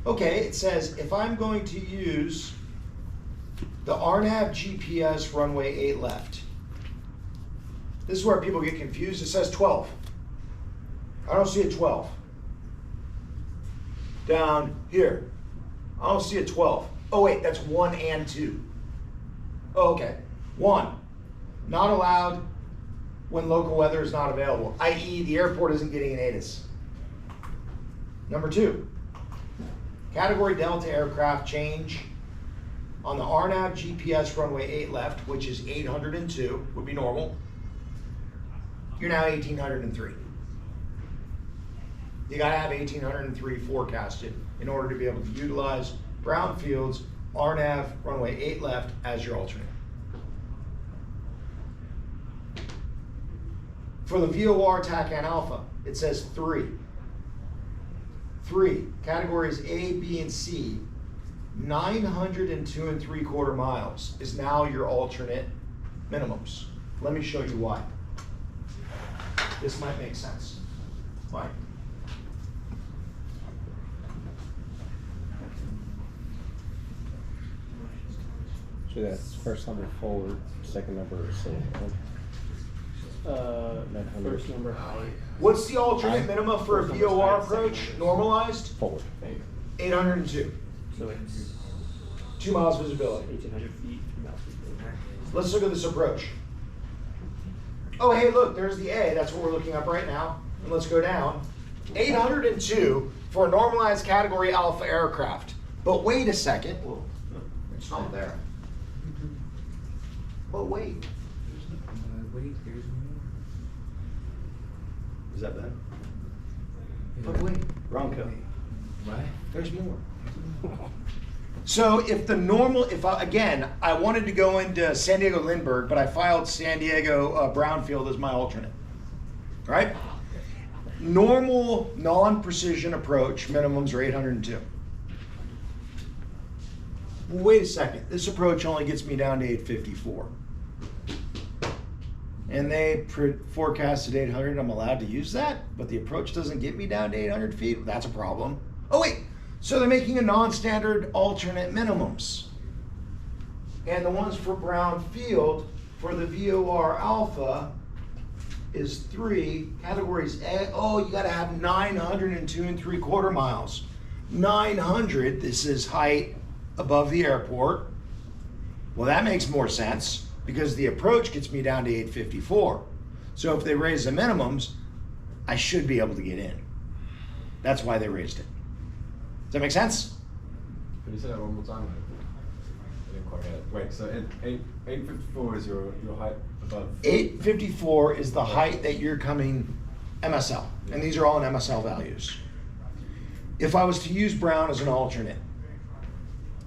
Okay, it says if I'm going to use the RNAV GPS runway 8 left, this is where people get confused. It says 12. I don't see a 12. Down here, I don't see a 12. Oh wait, that's 1 and 2. Oh, okay. 1, not allowed when local weather is not available, i.e. the airport isn't getting an ATIS. Number 2, Category Delta aircraft change on the RNAV GPS runway 8 left, which is 802, would be normal. You're now 1803. You gotta have 1803 forecasted in order to be able to utilize Brownfield's RNAV runway 8 left as your alternate. For the VOR TACAN Alpha, it says 3. 3, categories A, B, and C, 902 3/4 miles is now your alternate minimums. Let me show you why. This might make sense. Why? So that's first number forward, second number First number height. What's the alternate minimum for a VOR approach? Normalized? forward. 802. So it's 2 miles visibility. 1,800 feet, 2 miles visibility. Let's look at this approach. Oh, hey, look, there's the A. That's what we're looking up right now. And let's go down. 802 for a normalized category Alpha aircraft. But wait a second. Well, it's not there. But wait. Wait, there's more. Is that bad? But wait. Bronco. What? There's more. So if the normal, again, I wanted to go into San Diego Lindbergh, but I filed San Diego Brownfield as my alternate, right? Normal non-precision approach minimums are 802. Well, wait a second, this approach only gets me down to 854. And they forecasted 800, I'm allowed to use that, but the approach doesn't get me down to 800 feet, that's a problem. Oh wait, so they're making a non-standard alternate minimums. And the ones for Brownfield, for the VOR Alpha, is 3, categories A, oh, you gotta have 902 3/4 miles. 900, this is height above the airport. Well, that makes more sense because the approach gets me down to 854. So if they raise the minimums, I should be able to get in. That's why they raised it. Does that make sense? Can you say that one more time? I didn't quite get it. Wait, so 854 is your height above? 854 is the height that you're coming MSL, and these are all in MSL values. If I was to use Brown as an alternate,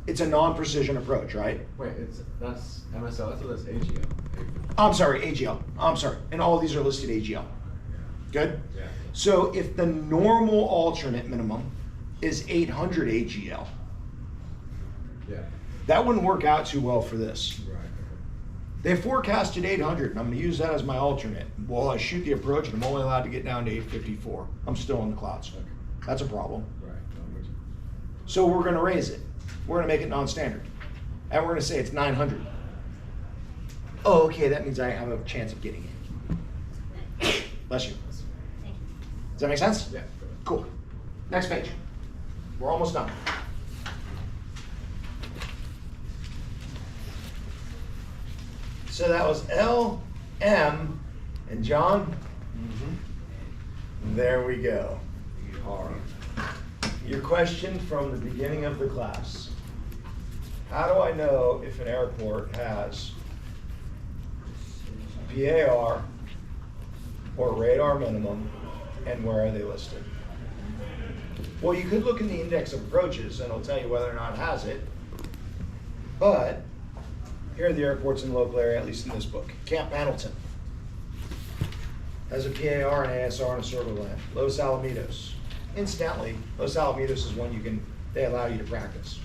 it's a non-precision approach, right? Wait, that's MSL, I thought that's AGL. I'm sorry, AGL. I'm sorry. And all these are listed AGL. Good? Yeah. So if the normal alternate minimum is 800 AGL, Yeah. that wouldn't work out too well for this. Right. They forecasted 800, and I'm going to use that as my alternate. Well, I shoot the approach, and I'm only allowed to get down to 854. I'm still in the clouds. Okay. That's a problem. Right. I'm with you. So we're going to raise it. We're going to make it non-standard. And we're going to say it's 900. Oh, okay, that means I have a chance of getting it. Bless you. Does that make sense? Yeah. Cool. Next page. We're almost done. So that was L, M, and John. There we go. Your question from the beginning of the class. How do I know if an airport has PAR or radar minimum, and where are they listed? Well, you could look in the index of approaches and it'll tell you whether or not it has it. But here are the airports in the local area, at least in this book. Camp Pendleton has a PAR and ASR and a circle land. Los Alamitos. Incidentally, Los Alamitos is one they allow you to practice.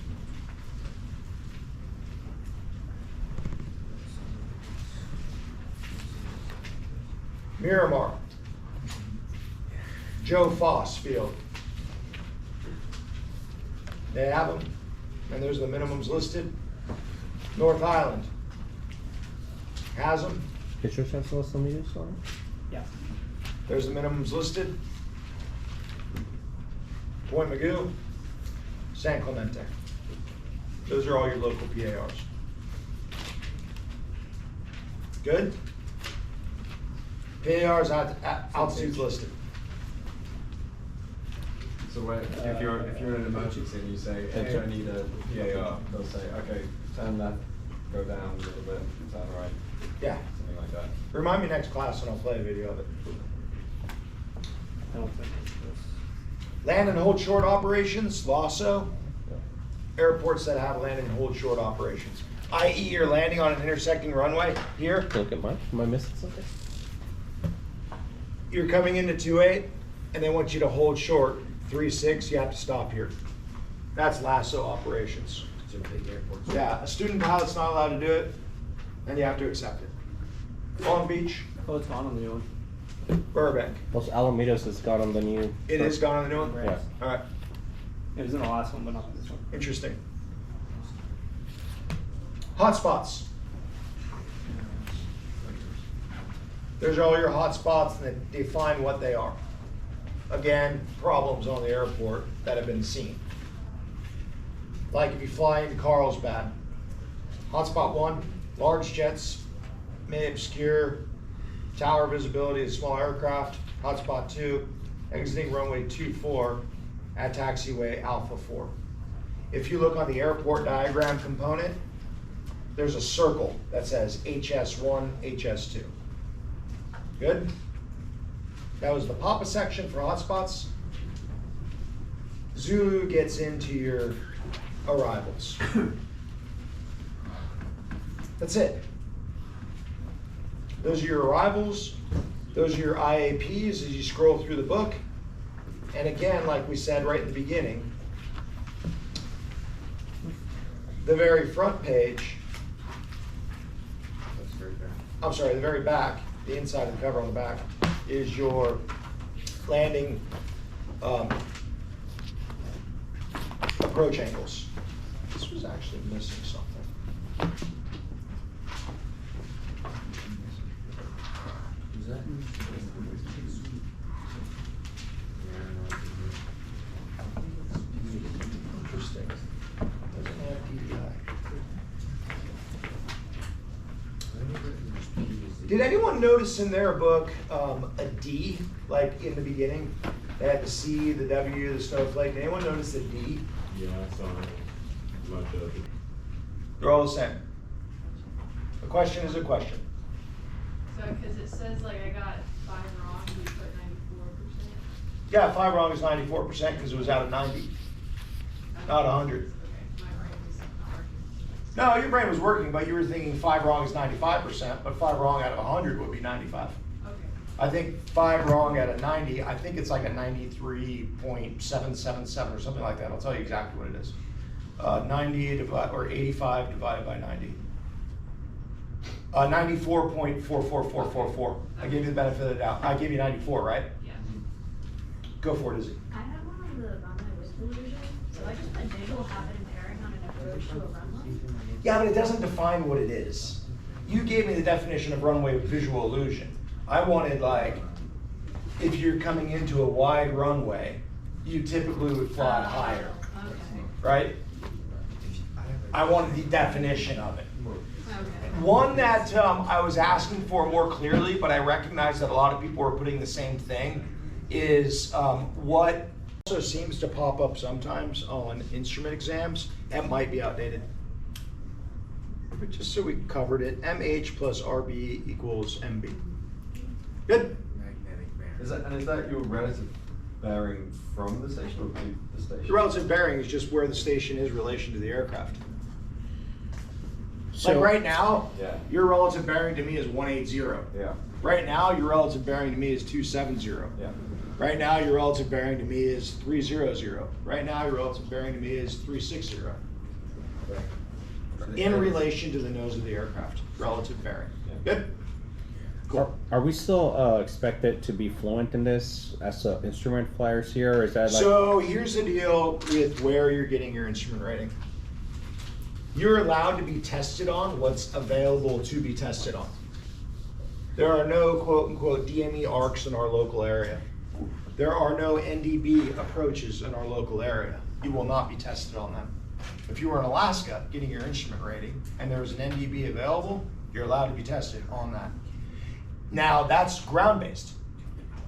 Miramar. Joe Foss Field. They have them, and there's the minimums listed. North Island has them. Pictures have social media, sorry? Yeah. There's the minimums listed. Point Magoo, San Clemente. Those are all your local PARs. Good? PARs altitudes listed. So if you're in an emergency and you say, hey, I need a PAR, they'll say, okay, turn left, go down a little bit, turn right. Yeah. Something like that. Remind me next class and I'll play a video of it. I don't think it's this. Land and hold short operations, LASO. Airports that have land and hold short operations. I.e. you're landing on an intersecting runway here. Look at mine. Am I missing something? You're coming into 2.8 and they want you to hold short 3.6, you have to stop here. That's LASO operations. So big airports. Yeah, a student pilot's not allowed to do it, and you have to accept it. Long Beach, Oh, it's gone on the new one. Burbank. Los Alamitos has got on the new. It is gone on the new one? Yeah. All right, It was in the last one, but not this one. interesting. Hotspots. There's all your hotspots, and they define what they are. Again, problems on the airport that have been seen. Like if you fly into Carlsbad, hotspot 1, large jets may obscure tower visibility of small aircraft. Hotspot 2, exiting runway 24 at taxiway Alpha 4. If you look on the airport diagram component, there's a circle that says HS1, HS2. Good? That was the PAPA section for hotspots. Zulu gets into your arrivals. That's it. Those are your arrivals. Those are your IAPs as you scroll through the book. And again, like we said right in the beginning, the very front page, I'm sorry, the very back, the inside of the cover on the back, is your landing approach angles. This was actually missing something. Is that? Interesting. Doesn't have DDI. Did anyone notice in their book a D, like in the beginning? They had the C, the W, the snowflake. Did anyone notice the D? Yeah, I saw a bunch of. They're all the same. A question is a question. So, cause it says like I got 5 wrong, you put 94 Yeah, 5 wrong is 94% because it was out of 90, not 100. No, your brain was working, but you were thinking 5 wrong is 95%, but 5 wrong out of 100 would be 95. I think 5 wrong out of 90, I think it's like a 93.777 or something like that. I'll tell you exactly what it is. 85 divided by 90. 94.44444. I gave you the benefit of the doubt. I gave you 94, right? Yeah. Go for it, Izzy. I have one on the runway with illusion, so I just enable habit impairing on an approach to a runway. Yeah, but it doesn't define what it is. You gave me the definition of runway with visual illusion. I wanted, like, if you're coming into a wide runway, you typically would fly higher, right? I wanted the definition of it. One that I was asking for more clearly, but I recognize that a lot of people are putting the same thing, is what also seems to pop up sometimes on instrument exams, that might be outdated. But just so we covered it, MH plus RB equals MB. Good. Magnetic bearing. Is that your relative bearing from the station or to the station? The relative bearing is just where the station is in relation to the aircraft. So, like right now, Yeah. your relative bearing to me is 180. Yeah. Right now, your relative bearing to me is 270. Yeah. Right now, your relative bearing to me is 300. Right now, your relative bearing to me is 360. In relation to the nose of the aircraft, relative bearing. Good. are we still expected to be fluent in this as instrument flyers here, or is that like? So here's the deal with where you're getting your instrument rating. You're allowed to be tested on what's available to be tested on. There are no quote unquote DME arcs in our local area. There are no NDB approaches in our local area. You will not be tested on them. If you were in Alaska getting your instrument rating and there was an NDB available, you're allowed to be tested on that. Now that's ground-based.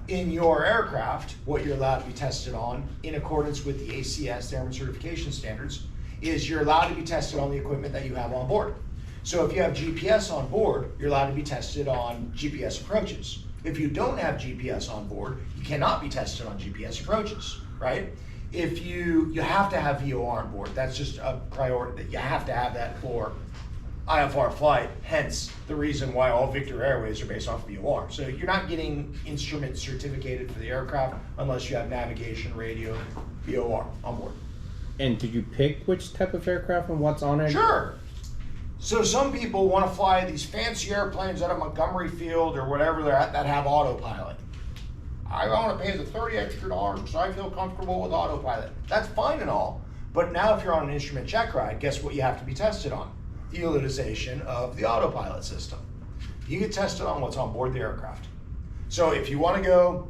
In your aircraft, what you're allowed to be tested on in accordance with the ACS, the Airman Certification Standards, is you're allowed to be tested on the equipment that you have on board. So if you have GPS on board, you're allowed to be tested on GPS approaches. If you don't have GPS on board, you cannot be tested on GPS approaches, right? If you have to have VOR on board, that's just a priority, that you have to have that for IFR flight, hence the reason why all Victor Airways are based off of VOR. So you're not getting instruments certificated for the aircraft unless you have navigation, radio, VOR on board. And did you pick which type of aircraft and what's on it? Sure. So some people want to fly these fancy airplanes out of Montgomery Field or whatever they're at that have autopilot. I want to pay the $30 extra because I feel comfortable with autopilot. That's fine and all, but now if you're on an instrument check ride, guess what you have to be tested on? The utilization of the autopilot system. You get tested on what's on board the aircraft. So if you want to go,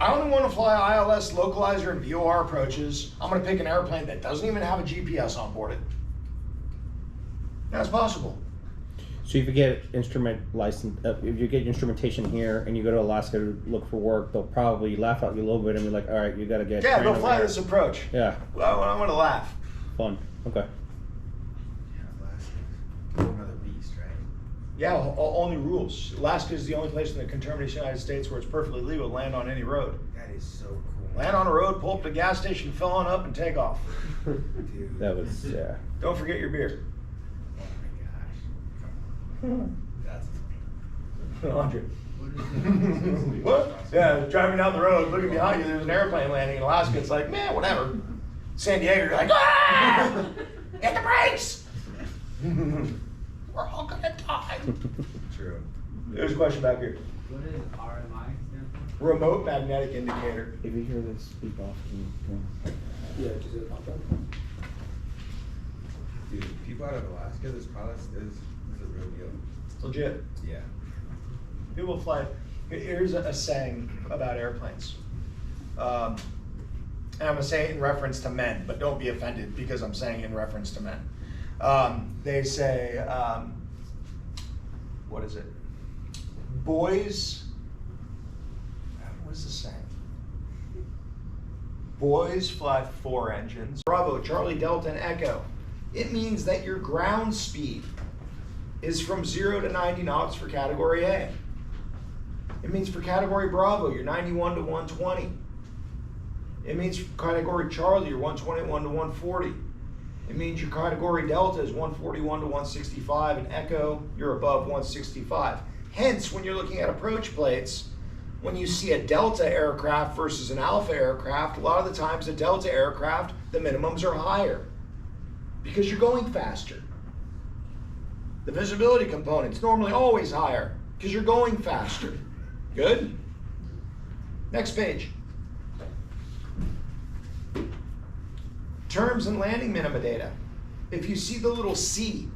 I only want to fly ILS localizer and VOR approaches, I'm going to pick an airplane that doesn't even have a GPS on board it. That's possible. So if you get instrument license, if you get instrumentation here and you go to Alaska to look for work, they'll probably laugh at you a little bit and be like, all right, you got to get. Yeah, trained go over fly there." this approach. Yeah. Well, I want to laugh. Fun. Okay. Another beast, right? Yeah, only rules. Alaska is the only place in the conterminous United States where it's perfectly legal to land on any road. That is so cool. Land on a road, pull up to a gas station, fill on up, and take off. Dude. That was yeah. Don't forget your beer. Oh my gosh. That's 100. What? Yeah, driving down the road, looking behind you, there's an airplane landing in Alaska. It's like, man, whatever. San Diego, you're like, ah! Hit the brakes! We're all gonna die. true. There's a question back here. What does RMI stand for? Remote magnetic indicator. If you hear this, speak off. Yeah, just it pop up. Dude, people out of Alaska, this pilot is a real deal. Legit. Yeah. People fly. Here's a saying about airplanes. And I'm gonna say it in reference to men, but don't be offended because I'm saying it in reference to men. They say, what is it? Boys, what is the saying? Boys fly 4 engines. Bravo, Charlie, Delta, and Echo. It means that your ground speed is from 0 to 90 knots for category A. It means for category Bravo, you're 91 to 120. It means category Charlie, you're 121 to 140. It means your category Delta is 141 to 165, and Echo, you're above 165. Hence, when you're looking at approach plates, when you see a Delta aircraft versus an Alpha aircraft, a lot of the times a Delta aircraft, the minimums are higher because you're going faster. The visibility component's normally always higher because you're going faster. Good? Next page. Terms and landing minima data. If you see the little C,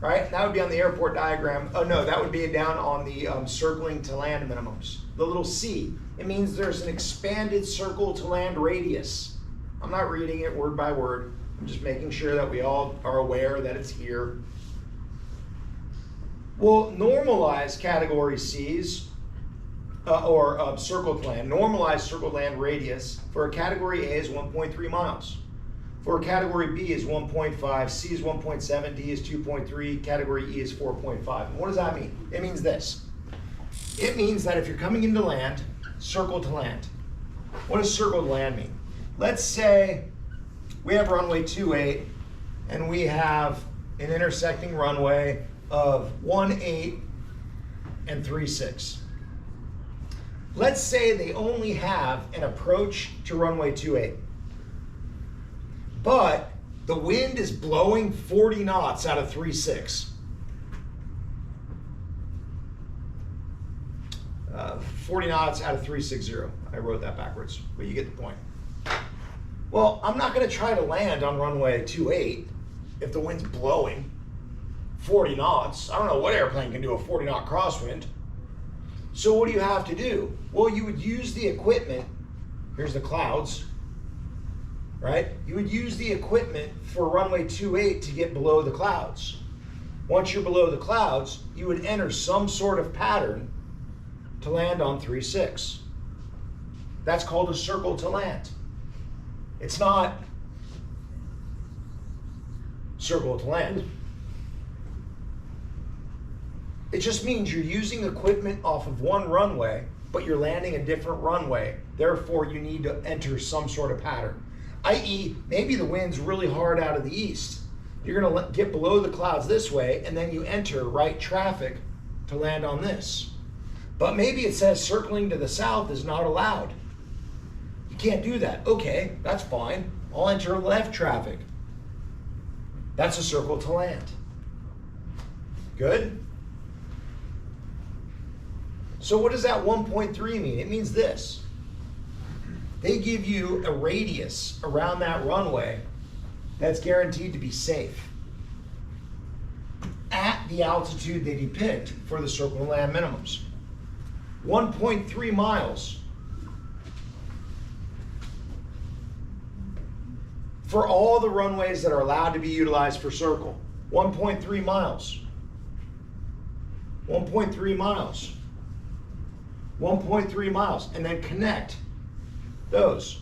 right? That would be on the airport diagram. Oh no, that would be down on the circling to land minimums. The little C, it means there's an expanded circle to land radius. I'm not reading it word by word. I'm just making sure that we all are aware that it's here. We'll normalize category C's or circle to land. Normalized circle to land radius for a category A is 1.3 miles. For a category B is 1.5, C is 1.7, D is 2.3, category E is 4.5. And what does that mean? It means this. It means that if you're coming into land, circle to land. What does circle to land mean? Let's say we have runway 28 and we have an intersecting runway of 18 and 36. Let's say they only have an approach to runway 28. But the wind is blowing 40 knots out of 36. 40 knots out of 360. I wrote that backwards, but you get the point. Well, I'm not going to try to land on runway 28 if the wind's blowing 40 knots. I don't know what airplane can do a 40 knot crosswind. So what do you have to do? Well, you would use the equipment. Here's the clouds. Right? You would use the equipment for runway 28 to get below the clouds. Once you're below the clouds, you would enter some sort of pattern to land on 36. That's called a circle to land. It's not circle to land. It just means you're using equipment off of one runway, but you're landing a different runway. Therefore, you need to enter some sort of pattern. I.e., maybe the wind's really hard out of the east. You're going to get below the clouds this way, and then you enter right traffic to land on this. But maybe it says circling to the south is not allowed. You can't do that. Okay, that's fine. I'll enter left traffic. That's a circle to land. Good? So what does that 1.3 mean? It means this. They give you a radius around that runway that's guaranteed to be safe at the altitude they depict for the circle to land minimums. 1.3 miles for all the runways that are allowed to be utilized for circle. 1.3 miles. 1.3 miles. 1.3 miles. And then connect those.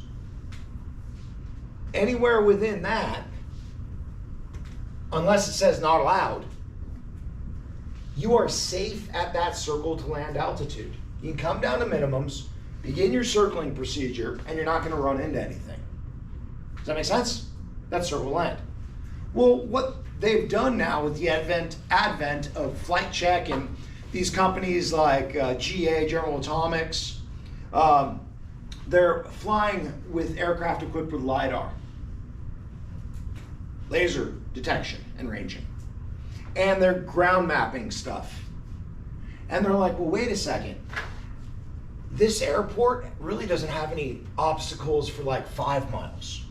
Anywhere within that, unless it says not allowed, you are safe at that circle to land altitude. You can come down to minimums, begin your circling procedure, and you're not going to run into anything. Does that make sense? That's circle to land. Well, what they've done now with the advent of Flight Check and these companies like GA, General Atomics, they're flying with aircraft equipped with LiDAR, laser detection and ranging. And they're ground mapping stuff. And they're like, well, wait a second. This airport really doesn't have any obstacles for like 5 miles.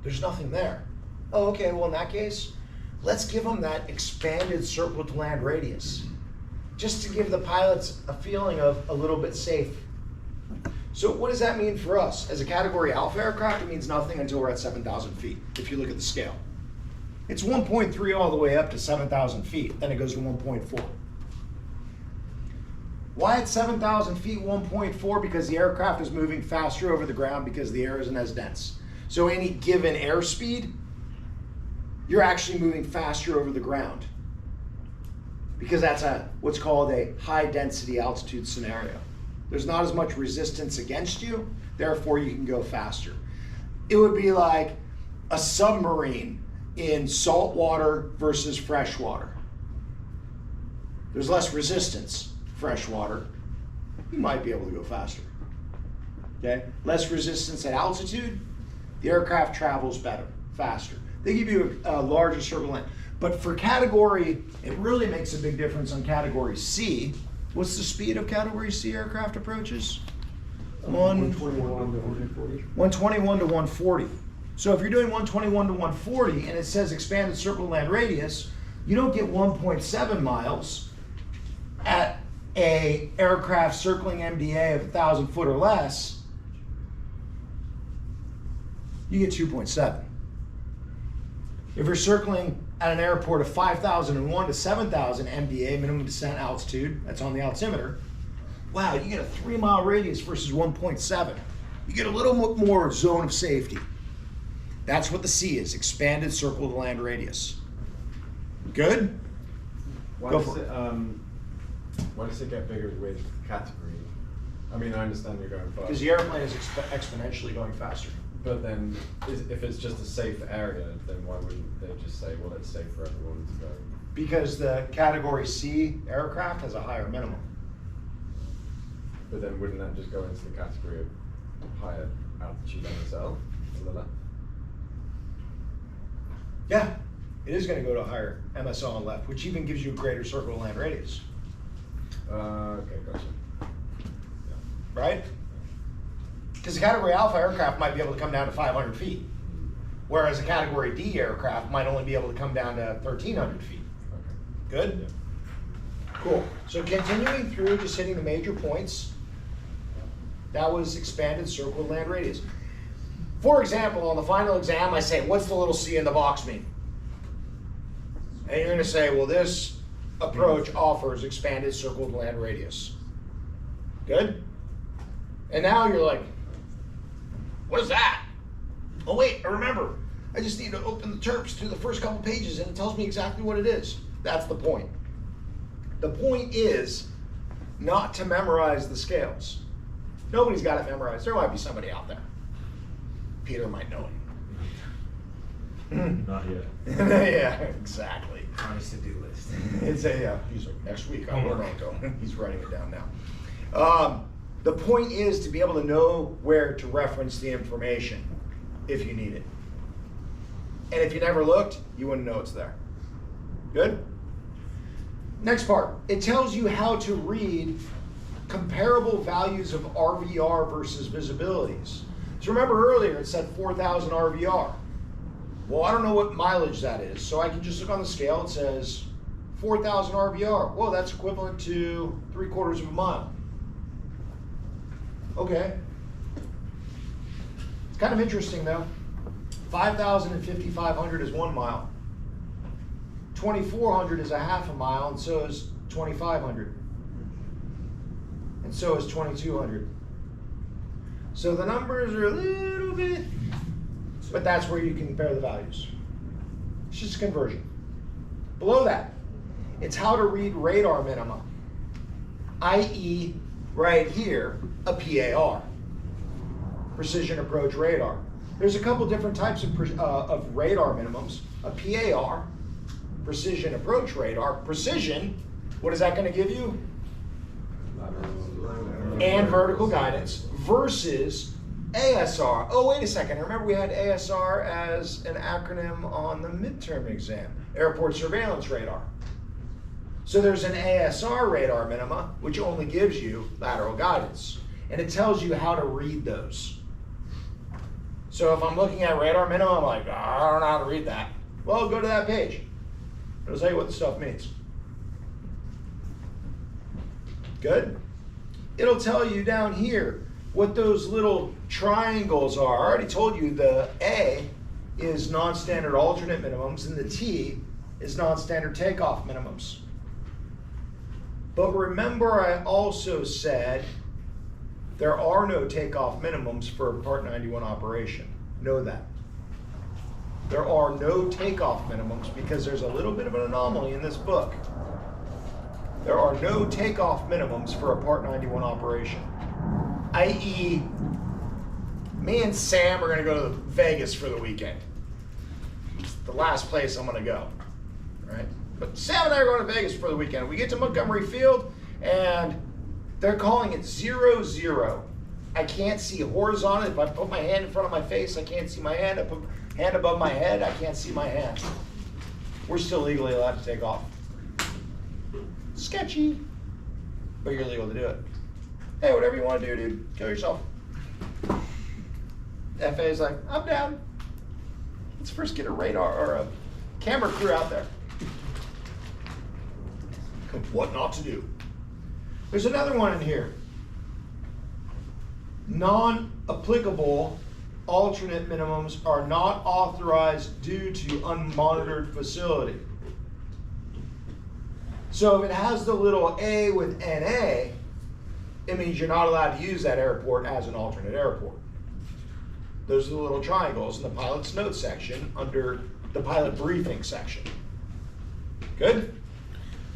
There's nothing there. Oh, okay, well in that case, let's give them that expanded circle to land radius, just to give the pilots a feeling of a little bit safe. So what does that mean for us? As a category Alpha aircraft, it means nothing until we're at 7,000 feet, if you look at the scale. It's 1.3 all the way up to 7,000 feet, then it goes to 1.4. Why at 7,000 feet, 1.4? Because the aircraft is moving faster over the ground because the air isn't as dense. So any given airspeed, you're actually moving faster over the ground because that's what's called a high density altitude scenario. There's not as much resistance against you, therefore you can go faster. It would be like a submarine in salt water versus fresh water. There's less resistance, fresh water. You might be able to go faster. Okay? Less resistance at altitude, the aircraft travels better, faster. They give you a larger circle length. But for category, it really makes a big difference on category C. What's the speed of category C aircraft approaches? 121 to 140. 121 to 140. So if you're doing 121 to 140 and it says expanded circle land radius, you don't get 1.7 miles at a aircraft circling MDA of 1,000 foot or less. You get 2.7. If you're circling at an airport of 5,001 to 7,000 MDA, minimum descent altitude, that's on the altimeter, wow, you get a 3 mile radius versus 1.7. You get a little more zone of safety. That's what the C is, expanded circle to land radius. Good? Why Go does for it. Why does it get bigger with category? I mean, I understand you're going fast. Because the airplane is exponentially going faster. But then, if it's just a safe area, then why wouldn't they just say, well, it's safe for everyone to go? Because the category C aircraft has a higher minimum. But then wouldn't that just go into the category of higher altitude MSL on the left? Yeah, it is going to go to a higher MSL on the left, which even gives you a greater circle to land radius. Okay, gotcha. Right? Because the category Alpha aircraft might be able to come down to 500 feet, whereas a category D aircraft might only be able to come down to 1,300 feet. Okay. Good? Cool. So continuing through, just hitting the major points. That was expanded circle to land radius. For example, on the final exam, I say, what's the little C in the box mean? And you're going to say, well, this approach offers expanded circle to land radius. Good? And now you're like, what is that? Oh wait, I remember. I just need to open the Terps through the first couple pages and it tells me exactly what it is. That's the point. The point is not to memorize the scales. Nobody's got it memorized. There might be somebody out there. Peter might know it. Not yet. Yeah, exactly. On his to-do list. It's he's like, next week, I'm going to. He's writing it down now. The point is to be able to know where to reference the information if you need it. And if you never looked, you wouldn't know it's there. Good? Next part. It tells you how to read comparable values of RVR versus visibilities. So remember earlier it said 4,000 RVR. Well, I don't know what mileage that is, so I can just look on the scale. It says 4,000 RVR. Well, that's equivalent to 3/4 of a mile. Okay. It's kind of interesting though. 5,000 and 5,500 is 1 mile. 2,400 is a half a mile, and so is 2,500. And so is 2,200. So the numbers are a little bit, but that's where you can compare the values. It's just a conversion. Below that, it's how to read radar minima, i.e. right here, a PAR, precision approach radar. There's a couple different types of radar minimums. A PAR, precision approach radar. Precision, what is that going to give you? And vertical guidance versus ASR. Oh, wait a second. Remember we had ASR as an acronym on the midterm exam. Airport surveillance radar. So there's an ASR radar minima, which only gives you lateral guidance. And it tells you how to read those. So if I'm looking at radar minima, I'm like, I don't know how to read that. Well, go to that page. It'll tell you what the stuff means. Good? It'll tell you down here what those little triangles are. I already told you the A is non-standard alternate minimums and the T is non-standard takeoff minimums. But remember I also said there are no takeoff minimums for a Part 91 operation. Know that. There are no takeoff minimums because there's a little bit of an anomaly in this book. There are no takeoff minimums for a Part 91 operation. i.e., me and Sam are gonna go to Vegas for the weekend. It's the last place I'm gonna go, right? But Sam and I are going to Vegas for the weekend. We get to Montgomery Field, and they're calling it 0-0. I can't see horizontal. If I put my hand in front of my face, I can't see my hand. I put my hand above my head, I can't see my hand. We're still legally allowed to take off. Sketchy, but you're legal to do it. Hey, whatever you want to do, dude, kill yourself. FA's like, I'm down. Let's first get a radar or a camera crew out there. What not to do. There's another one in here. Non-applicable alternate minimums are not authorized due to unmonitored facility. So if it has the little A with NA, it means you're not allowed to use that airport as an alternate airport. Those are the little triangles in the pilot's notes section under the pilot briefing section. Good?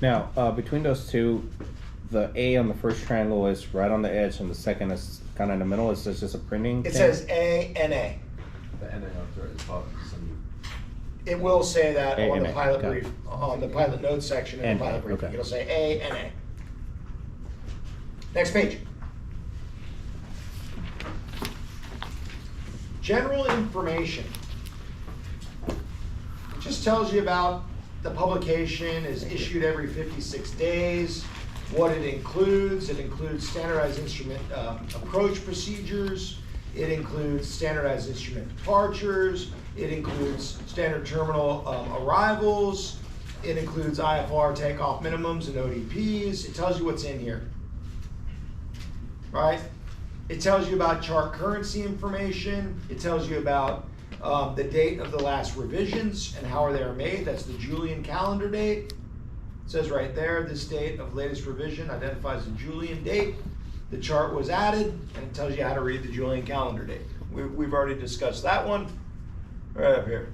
Now, between those two, the A on the first triangle is right on the edge, and the second is kind of in the middle. It's just a printing It thing. says A, NA. The NA after it is part of some. It will say that A, on the NA, pilot got it. brief, on the pilot notes section in the NA, pilot briefing. okay. It'll say A, NA. Next page. General information. It just tells you about the publication is issued every 56 days, what it includes. It includes standardized instrument approach procedures. It includes standardized instrument departures. It includes standard terminal arrivals. It includes IFR takeoff minimums and ODPs. It tells you what's in here, right? It tells you about chart currency information. It tells you about the date of the last revisions and how they are made. That's the Julian calendar date. It says right there, this date of latest revision identifies the Julian date. The chart was added, and it tells you how to read the Julian calendar date. We've already discussed that one, right up here.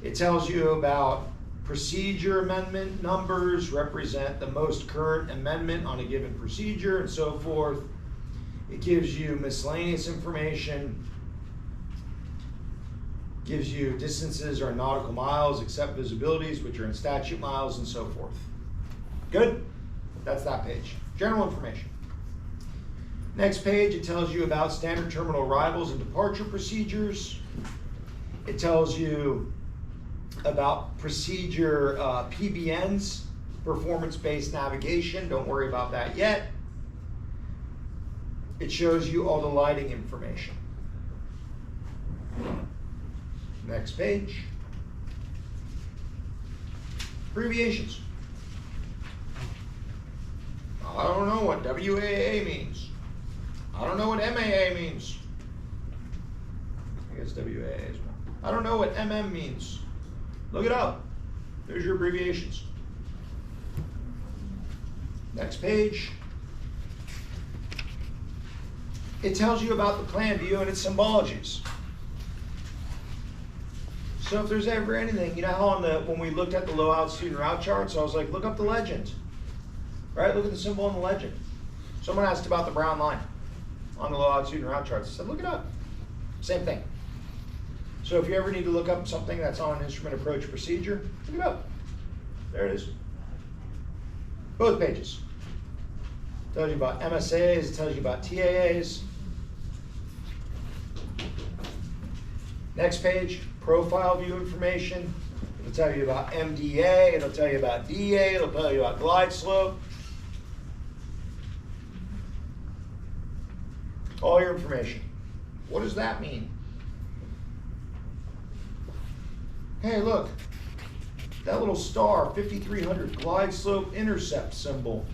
It tells you about procedure amendment numbers represent the most current amendment on a given procedure and so forth. It gives you miscellaneous information, gives you distances or nautical miles except visibilities, which are in statute miles and so forth. Good? That's that page. General information. Next page, it tells you about standard terminal arrivals and departure procedures. It tells you about procedure PBNs, performance-based navigation. Don't worry about that yet. It shows you all the lighting information. Next page. Abbreviations. I don't know what WAA means. I don't know what MAA means. I guess WAA is one. I don't know what MM means. Look it up. There's your abbreviations. Next page. It tells you about the plan view and its symbologies. So if there's ever anything, you know how when we looked at the low altitude and route charts, I was like, look up the legend. Right? Look at the symbol on the legend. Someone asked about the brown line on the low altitude and route charts. I said, look it up. Same thing. So if you ever need to look up something that's on an instrument approach procedure, look it up. There it is. Both pages. It tells you about MSAs, it tells you about TAAs. Next page, profile view information. It'll tell you about MDA, it'll tell you about DA, it'll tell you about glide slope. All your information. What does that mean? Hey, look, that little star, 5300 glide slope intercept symbol.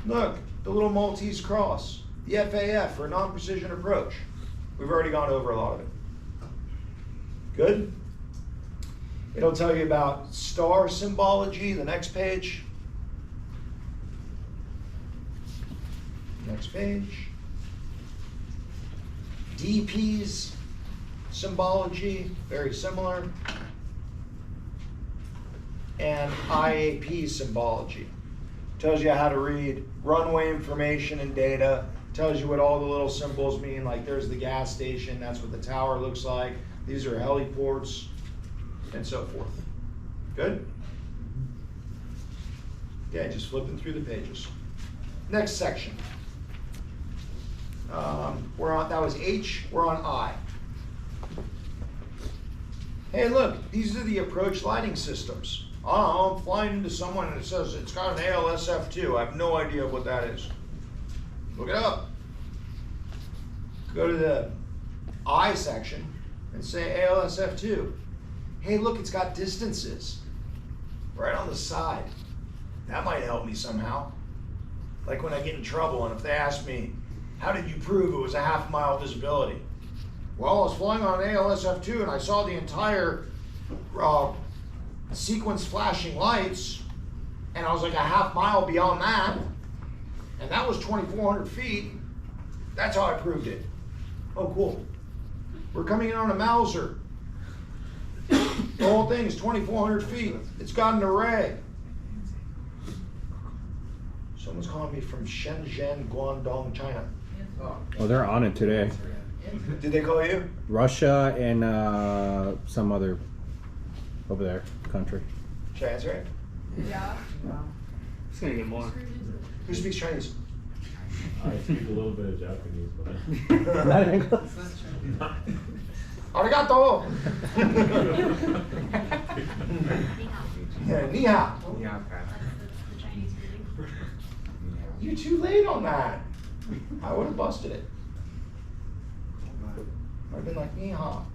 Look, the little Maltese cross, the FAF for non-precision approach. We've already gone over a lot of it. Good? It'll tell you about star symbology, the next page. Next page. DPs symbology, very similar. And IAP symbology. tells you how to read runway information and data, tells you what all the little symbols mean, like there's the gas station, that's what the tower looks like, these are heliports, and so forth. Good? Okay, just flipping through the pages. Next section. That was H, we're on I. Hey, look, these are the approach lighting systems. Oh, I'm flying into someone and it says it's got an ALSF2. I have no idea what that is. Look it up. Go to the I section and say ALSF2. Hey, look, it's got distances right on the side. That might help me somehow. Like when I get in trouble and if they ask me, how did you prove it was a half-mile visibility? Well, I was flying on an ALSF2 and I saw the entire sequence flashing lights, and I was like a half-mile beyond that, and that was 2,400 feet. That's how I proved it. Oh, cool. We're coming in on a Mauser. The whole thing is 2,400 feet. It's got an array. Someone's calling me from Shenzhen, Guangdong, China. Oh, they're on it today. Did they call you? Russia and some other over there country. Should I answer it? Yeah. It's gonna get more. Who speaks Chinese? I speak a little bit of Japanese, but. Arigato! Yeah, ni hao. Yeah, okay. The Chinese greeting. You're too late on that. I would have busted it. I'd have been like, ni hao.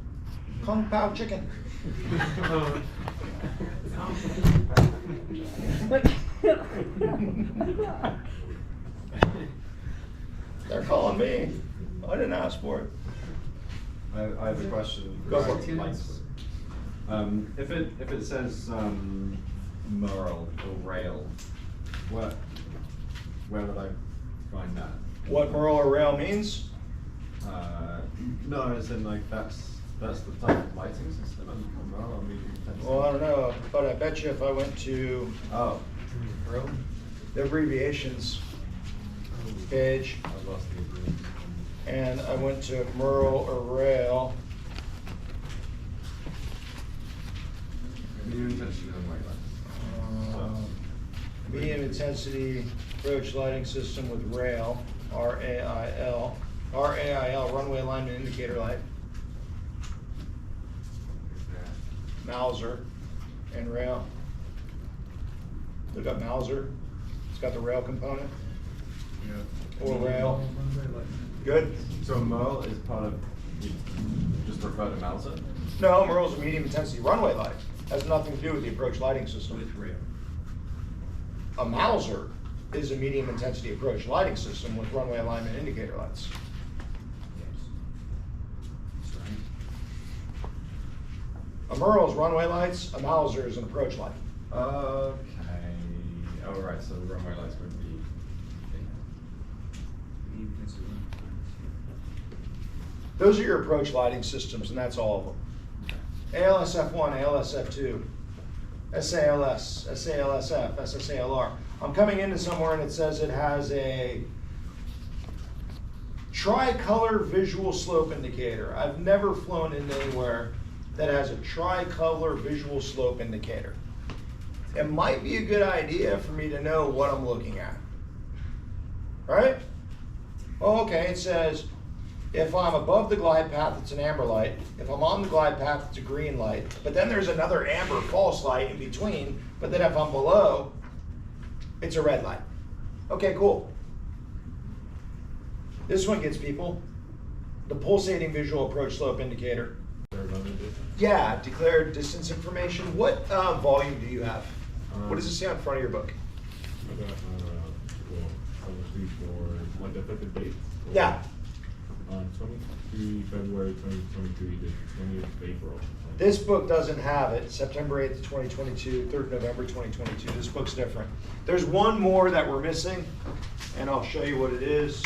Kung Pao chicken. They're calling me. I didn't ask for it. I have a question. Go for it. If it says Merle or rail, where would I find that? What Merle or rail means? No, as in like that's the type of lighting system and Merle or medium intensity. Well, I don't know, but I bet you if I went to the abbreviations page I lost the agreement. and I went to Merle or rail, Medium intensity and white lights. medium intensity approach lighting system with rail, RAIL, runway alignment indicator light, Mauser, and rail. Look up Mauser. It's got the rail component. Or rail. Good. So Merle is part of, you just refer to Mauser? No, Merle's a medium intensity runway light. Has nothing to do with the approach lighting system. With rail. A Mauser is a medium intensity approach lighting system with runway alignment indicator lights. That's right. A Merle is runway lights, a Mauser is an approach light. Okay. Oh, right, so the runway lights would be. Those are your approach lighting systems, and that's all of them. ALSF1, ALSF2, SALS, SALSF, SSALR. I'm coming into somewhere and it says it has a tricolor visual slope indicator. I've never flown into anywhere that has a tricolor visual slope indicator. It might be a good idea for me to know what I'm looking at. Right? Oh, okay, it says if I'm above the glide path, it's an amber light. If I'm on the glide path, it's a green light. But then there's another amber false light in between. But then if I'm below, it's a red light. Okay, cool. This one gets people. The pulsating visual approach slope indicator. Yeah, declared distance information. What volume do you have? What does it say on front of your book? I got, obviously for like the effective date. Yeah. 23 February 2023 to 20th of April. This book doesn't have it. September 8th, 2022, 3rd November 2022. This book's different. There's one more that we're missing, and I'll show you what it is.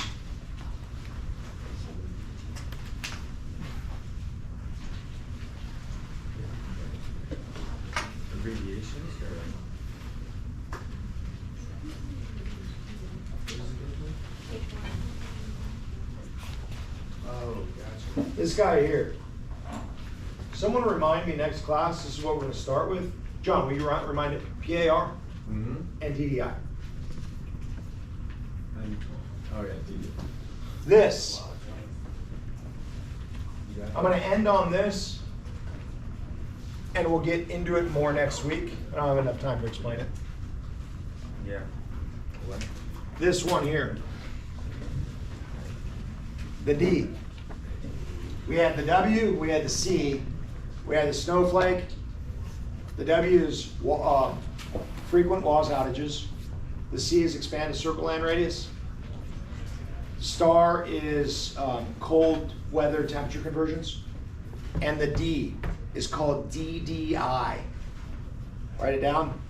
Abbreviations or? This guy here. Someone remind me next class, this is what we're gonna start with. John, will you remind it? PAR Mm-hmm. and DDI. And, oh yeah, DD. This. I'm gonna end on this, and we'll get into it more next week. I don't have enough time to explain it. Yeah. What? This one here. The D. We had the W, we had the C, we had the snowflake. The W is frequent WAS outages. The C is expanded circle land radius. Star is cold weather temperature conversions. And the D is called DDI. Write it down.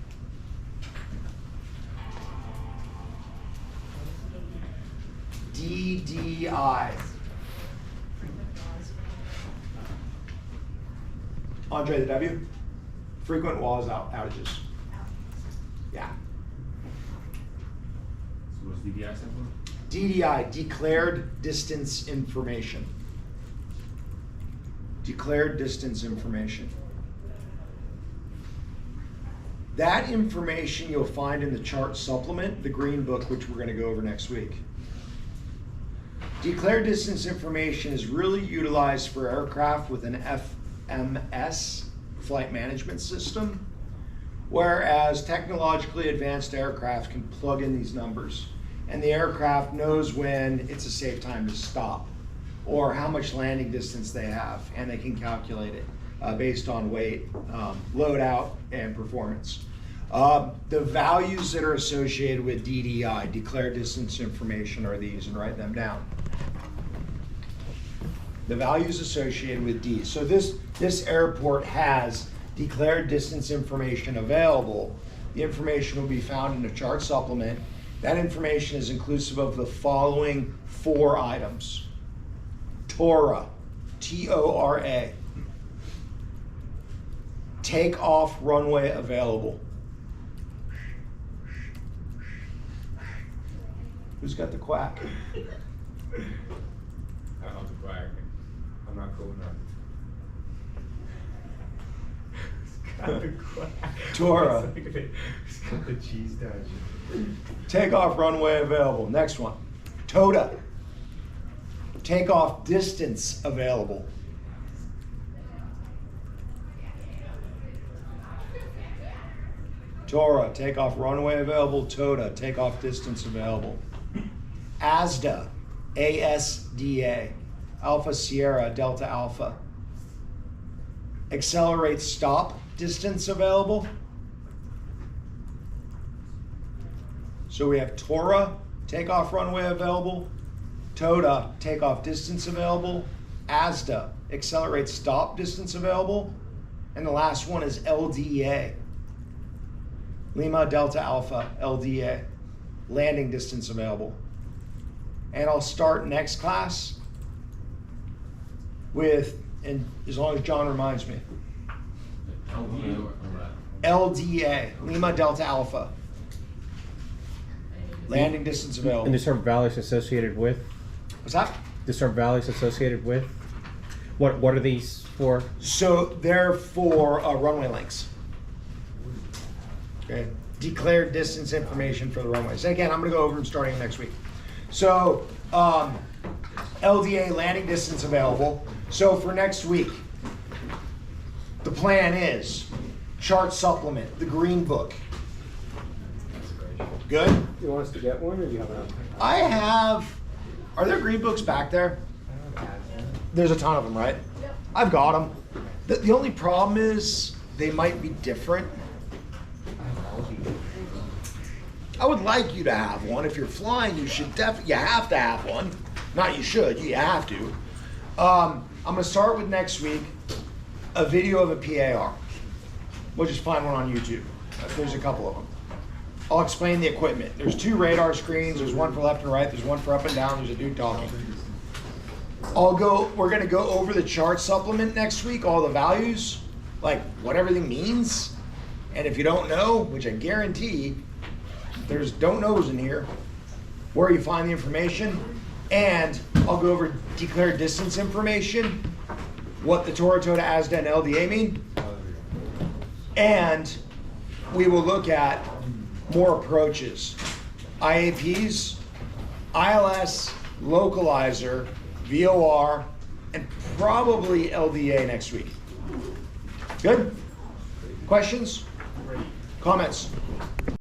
DDI. Andre, the W? Frequent WAS outages. Yeah. So what's DDI stand for? DDI, declared distance information. Declared distance information. That information you'll find in the chart supplement, the green book, which we're going to go over next week. Declared distance information is really utilized for aircraft with an FMS, flight management system, whereas technologically advanced aircraft can plug in these numbers, and the aircraft knows when it's a safe time to stop, or how much landing distance they have, and they can calculate it based on weight, load out, and performance. The values that are associated with DDI, declared distance information, are these, and write them down. The values associated with D. So this airport has declared distance information available. The information will be found in the chart supplement. That information is inclusive of the following 4 items. TORA, T-O-R-A. Takeoff runway available. Who's got the quack? I don't have the quack. I'm not cool enough. It's got the quack. Tora. It's got the cheese touch. Takeoff runway available. Next one. TOTA. Takeoff distance available. TORA. Takeoff runway available. TOTA. Takeoff distance available. ASDA. ASDA. Alpha Sierra Delta Alpha. Accelerate stop distance available. So we have TORA, takeoff runway available. TOTA, takeoff distance available. ASDA, accelerate stop distance available. And the last one is LDA. Lima Delta Alpha, LDA, landing distance available. And I'll start next class with, and as long as John reminds me, LDA, Lima Delta Alpha, landing distance available. And there's certain values associated with? What's that? There's certain values associated with? What are these for? So they're for runway lengths. Okay. Declared distance information for the runways. Again, I'm going to go over them starting next week. So LDA, landing distance available. So for next week, the plan is chart supplement, the green book. Good? Do you want us to get one, or do you have enough? I have, are there green books back there? There's a ton of them, right? Yep. I've got them. The only problem is they might be different. I would like you to have one. If you're flying, you should you have to have one. Not you should, you have to. I'm gonna start with next week, a video of a PAR. We'll just find one on YouTube. There's a couple of them. I'll explain the equipment. There's 2 radar screens. There's one for left and right. There's one for up and down. There's a dude talking. We're gonna go over the chart supplement next week, all the values, like what everything means. And if you don't know, which I guarantee, there's don't knows in here, where you find the information, and I'll go over declared distance information, what the Torah, Toda, Asda, and LDA mean, and we will look at more approaches. IAPs, ILS, localizer, VOR, and probably LDA next week. Good? Questions? Comments?